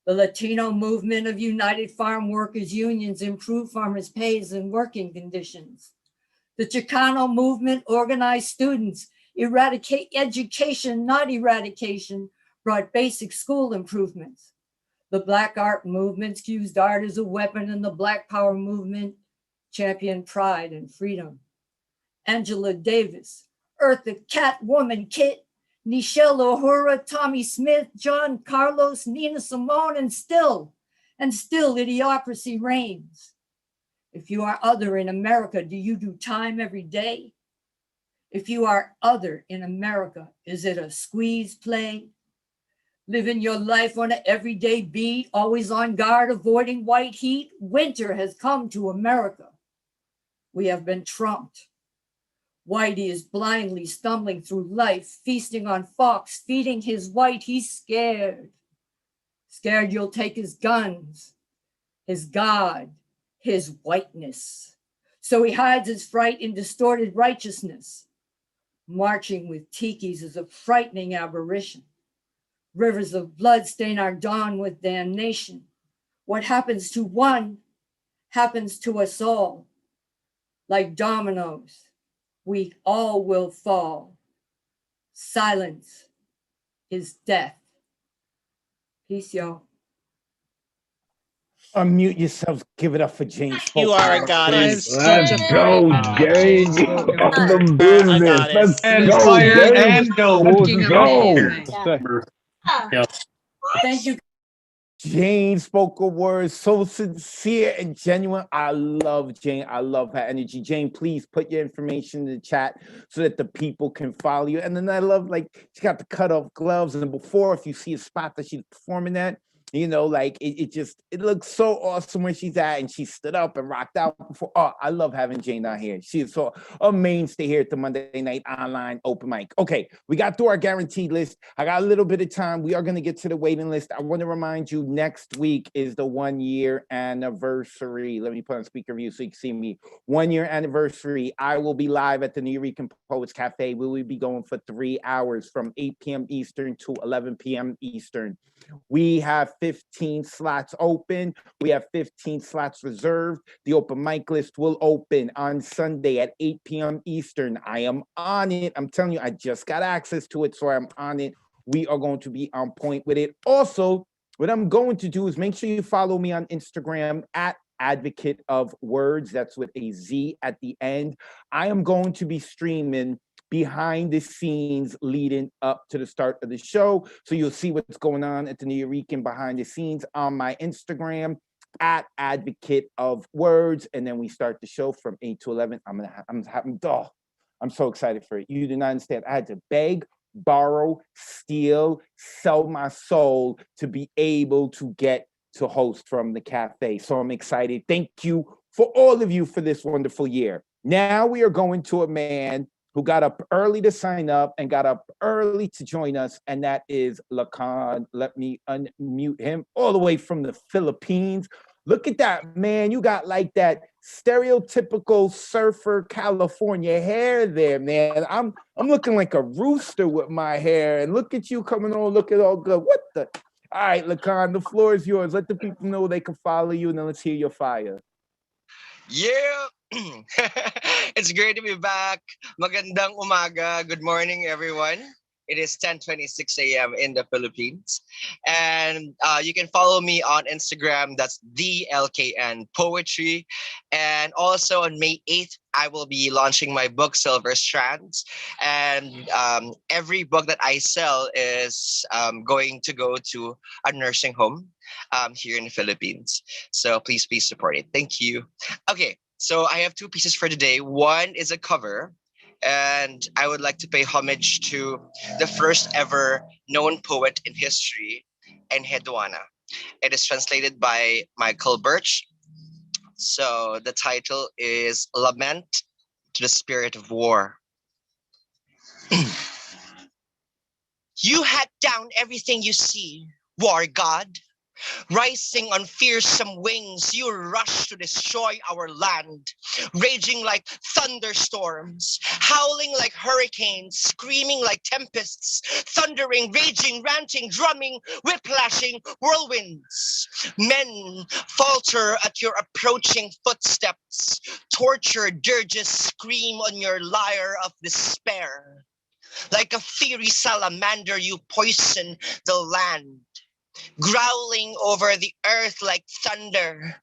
The Latino movement of United Farm Workers Unions improved farmers' pays and working conditions. The Chicano movement organized students, eradicate education, not eradication, brought basic school improvements. The Black art movements used art as a weapon, and the Black Power movement championed pride and freedom. Angela Davis, Eartha Cat Woman Kit, Nichelle Uhura, Tommy Smith, John Carlos, Nina Simone, and still idiocracy reigns. If you are other in America, do you do time every day? If you are other in America, is it a squeeze play? Living your life on an everyday beat, always on guard, avoiding white heat. Winter has come to America. We have been trumped. Whitey is blindly stumbling through life, feasting on fox, feeding his white. He's scared. Scared you'll take his guns, his God, his whiteness. So he hides his fright in distorted righteousness. Marching with tikis is a frightening aberration. Rivers of blood stain our dawn with damnation. What happens to one happens to us all. Like dominoes, we all will fall. Silence is death. Peace, y'all. Unmute yourselves. Give it up for Jane. You are a Spoken. goddess. Let's go, Jane. You are the A business. Let's goddess. go, Inspired Jane. and dope. Let's go. Thank you. Jane spoke a word so sincere and genuine. I love Jane. I love her energy. Jane, please put your information in the chat so that the people can follow you. And then I love, like, she got the cut off gloves. And before, if you see a spot that she's performing at, you know, like it looks so awesome where she's at, and she stood up and rocked out before. Oh, I love having Jane out here. She is so a mainstay here at the Monday Night Online Open Mic. Okay, we got through our guaranteed list. I got a little bit of time. We are going to get to the waiting list. I want to remind you, next week is the 1 year anniversary. Let me put on speaker view so you can see me. 1 year anniversary. I will be live at the New York Poets Cafe. We will be going for 3 hours from 8 p.m. Eastern to 11 p.m. Eastern. We have 15 slots open. We have 15 slots reserved. The open mic list will open on Sunday at 8 p.m. Eastern. I am on it. I'm telling you, I just got access to it, so I'm on it. We are going to be on point with it. Also, what I'm going to do is make sure you follow me on Instagram at Advocate of Words. That's with a Z at the end. I am going to be streaming behind the scenes leading up to the start of the show. So you'll see what's going on at the New York behind the scenes on my Instagram at Advocate of Words. And then we start the show from 8 to 11. I'm so excited for it. You do not understand. I had to beg, borrow, steal, sell my soul to be able to get to host from the cafe. So I'm excited. Thank you for all of you for this wonderful year. Now we are going to a man who got up early to sign up and got up early to join us, and that is Lacan. Let me unmute him all the way from the Philippines. Look at that, man. You got like that stereotypical surfer California hair there, man. I'm looking like a rooster with my hair, and look at you coming on looking all good. What the? All right, Lacan, the floor is yours. Let the people know they can follow you, and then let's hear your fire. Yeah, it's great to be back. Magandang umaga. Good morning, everyone. It is 10:26 a.m. in the Philippines. And you can follow me on Instagram. That's the LKN Poetry. And also on May 8th, I will be launching my book, Silver Strands. And every book that I sell is going to go to a nursing home here in the Philippines. So please support it. Thank you. Okay, so I have 2 pieces for today. One is a cover, and I would like to pay homage to the first ever known poet in history, Enheduanna. It is translated by Michael Birch. So the title is Lament to the Spirit of War. You hack down everything you see, war god. Rising on fearsome wings, you rush to destroy our land, raging like thunderstorms, howling like hurricanes, screaming like tempests, thundering, raging, ranting, drumming, whiplashing whirlwinds. Men falter at your approaching footsteps, tortured dirges scream on your lyre of despair. Like a fiery salamander, you poison the land, growling over the earth like thunder,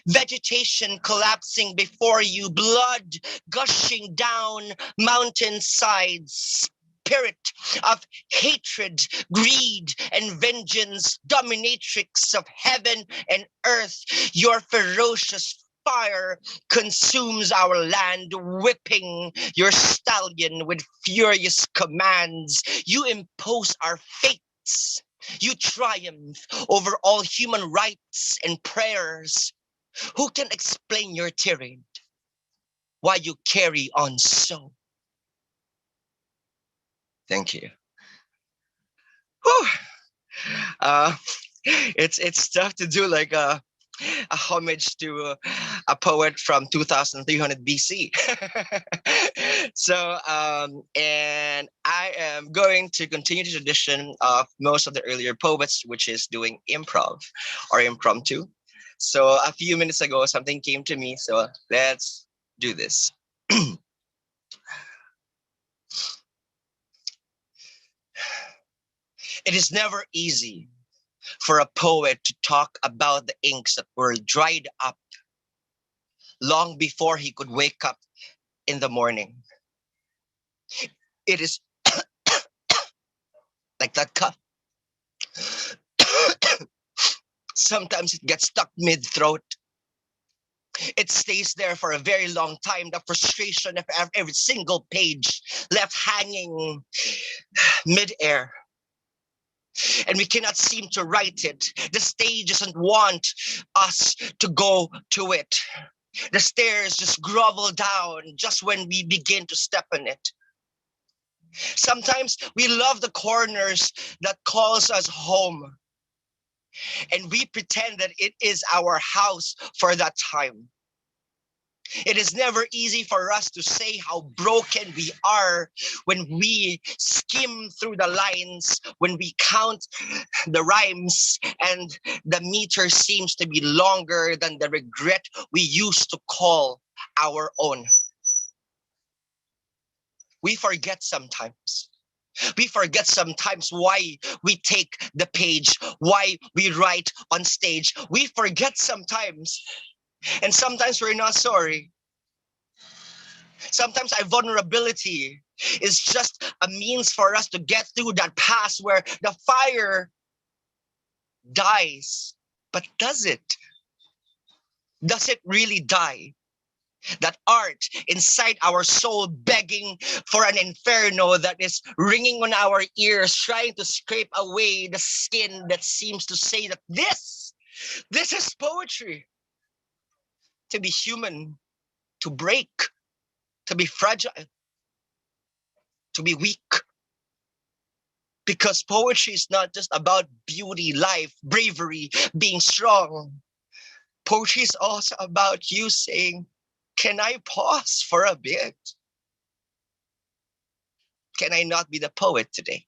vegetation collapsing before you, blood gushing down mountainsides, spirit of hatred, greed, and vengeance, dominatrix of heaven and earth. Your ferocious fire consumes our land, whipping your stallion with furious commands. You impose our fates. You triumph over all human rights and prayers. Who can explain your tyranny? Why you carry on so? Thank you. Whew. It's tough to do like a homage to a poet from 2300 BC. So, and I am going to continue the tradition of most of the earlier poets, which is doing improv or impromptu. So a few minutes ago, something came to me. So let's do this. It is never easy for a poet to talk about the inks that were dried up long before he could wake up in the morning. It is like that cup. Sometimes it gets stuck mid-throat. It stays there for a very long time. The frustration of every single page left hanging mid-air. And we cannot seem to write it. The stage doesn't want us to go to it. The stairs just grovel down just when we begin to step on it. Sometimes we love the corners that calls us home. And we pretend that it is our house for that time. It is never easy for us to say how broken we are when we skim through the lines, when we count the rhymes, and the meter seems to be longer than the regret we used to call our own. We forget sometimes. We forget sometimes why we take the page, why we write on stage. We forget sometimes. And sometimes we're not sorry. Sometimes our vulnerability is just a means for us to get through that pass where the fire dies. But does it? Does it really die? That art inside our soul begging for an inferno that is ringing on our ears, trying to scrape away the skin that seems to say that this is poetry. To be human, to break, to be fragile, to be weak. Because poetry is not just about beauty, life, bravery, being strong. Poetry is also about you saying, can I pause for a bit? Can I not be the poet today?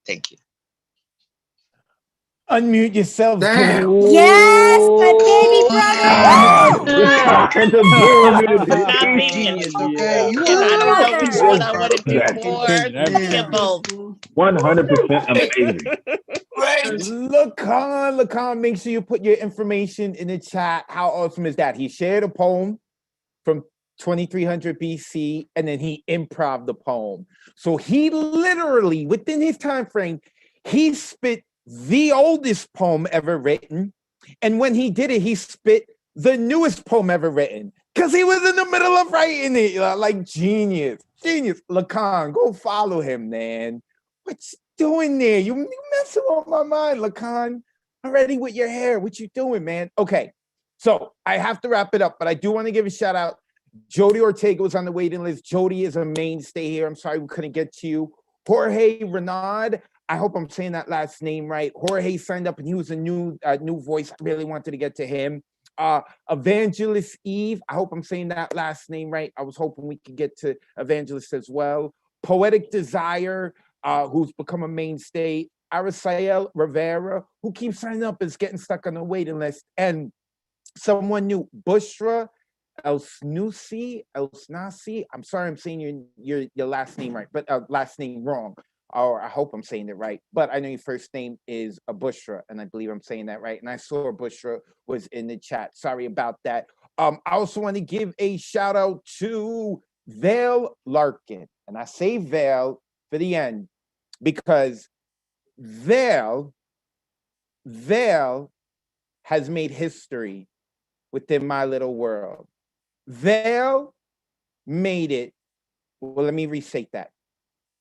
Thank you. Unmute yourself. Damn. Yes, my baby brother. The boom in Stop the being Okay, you Baby I don't know which brother. one I want to do That more. Damn. Kimball. 100% amazing. Lacan, make sure you put your information in the chat. How awesome is that? He shared a poem from 2300 BC, and then he improv the poem. So he literally, within his time frame, he spit the oldest poem ever written. And when he did it, he spit the newest poem ever written because he was in the middle of writing it. Like genius. Lacan, go follow him, man. What you doing there? You messing with my mind, Lacan. Already with your hair. What you doing, man? Okay. So I have to wrap it up, but I do want to give a shout out. Jody Ortega was on the waiting list. Jody is a mainstay here. I'm sorry we couldn't get to you. Jorge Renaud, I hope I'm saying that last name right. Jorge signed up and he was a new voice. I really wanted to get to him. Evangelist Eve, I hope I'm saying that last name right. I was hoping we could get to Evangelist as well. Poetic Desire, who's become a mainstay. Arasael Rivera, who keeps signing up, is getting stuck on the waiting list. And someone new, Bushra Elsnasi. I'm sorry I'm saying your last name right, but last name wrong. Or I hope I'm saying it right. But I know your first name is Bushra, and I believe I'm saying that right. And I saw Bushra was in the chat. Sorry about that. I also want to give a shout out to Vale Larkin. And I say Vale for the end because Vale has made history within my little world. Vale made it. Well, let me restate that.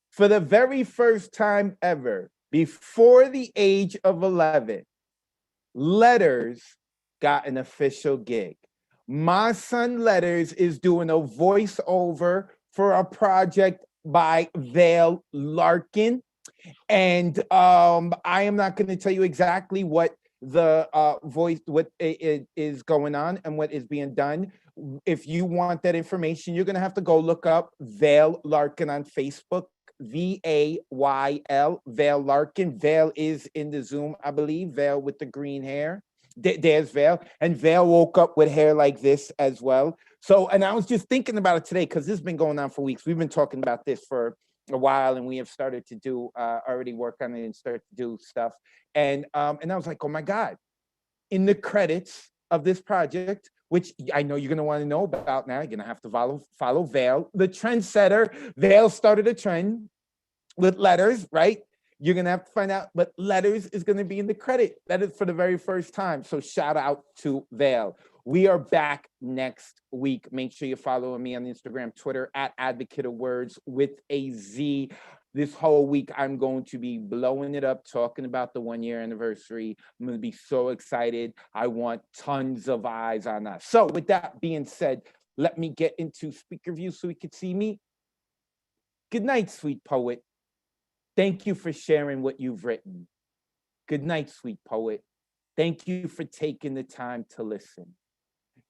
For the very first time ever, before the age of 11, Letters got an official gig. My son Letters is doing a voiceover for a project by Vale Larkin. And I am not going to tell you exactly what the voice, what is going on and what is being done. If you want that information, you're going to have to go look up Vail Larkin on Facebook, VAYL, Vail Larkin. Vail is in the Zoom, I believe, Vail with the green hair. There's Vail. And Vail woke up with hair like this as well. So, and I was just thinking about it today because this has been going on for weeks. We've been talking about this for a while, and we have started to do, already work on it and start to do stuff. And I was like, oh my God, in the credits of this project, which I know you're going to want to know about now. You're going to have to follow Vail, the trendsetter. Vail started a trend with letters, right? You're going to have to find out, but letters is going to be in the credit. That is for the very first time. So shout out to Vail. We are back next week. Make sure you follow me on Instagram, Twitter, at Advocate of Words with a Z. This whole week, I'm going to be blowing it up, talking about the 1-year anniversary. I'm going to be so excited. I want tons of eyes on us. So with that being said, let me get into speaker view so we could see me. Good night, sweet poet. Thank you for sharing what you've written. Good night, sweet poet. Thank you for taking the time to listen.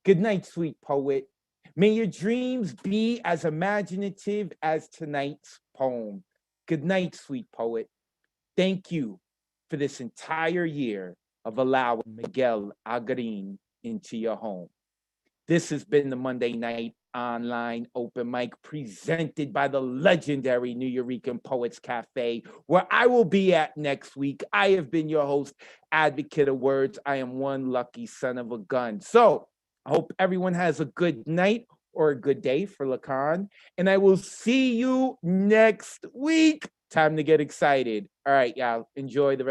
Good night, sweet poet. May your dreams be as imaginative as tonight's poem. Good night, sweet poet. Thank you for this entire year of allowing Miguel Agarin into your home. This has been the Monday Night Online Open Mic presented by the legendary New Eurekan Poets Cafe, where I will be at next week. I have been your host, Advocate of Words. I am one lucky son of a gun. So I hope everyone has a good night or a good day for Lacan, and I will see you next week. Time to get excited. All right, y'all. Enjoy the rest.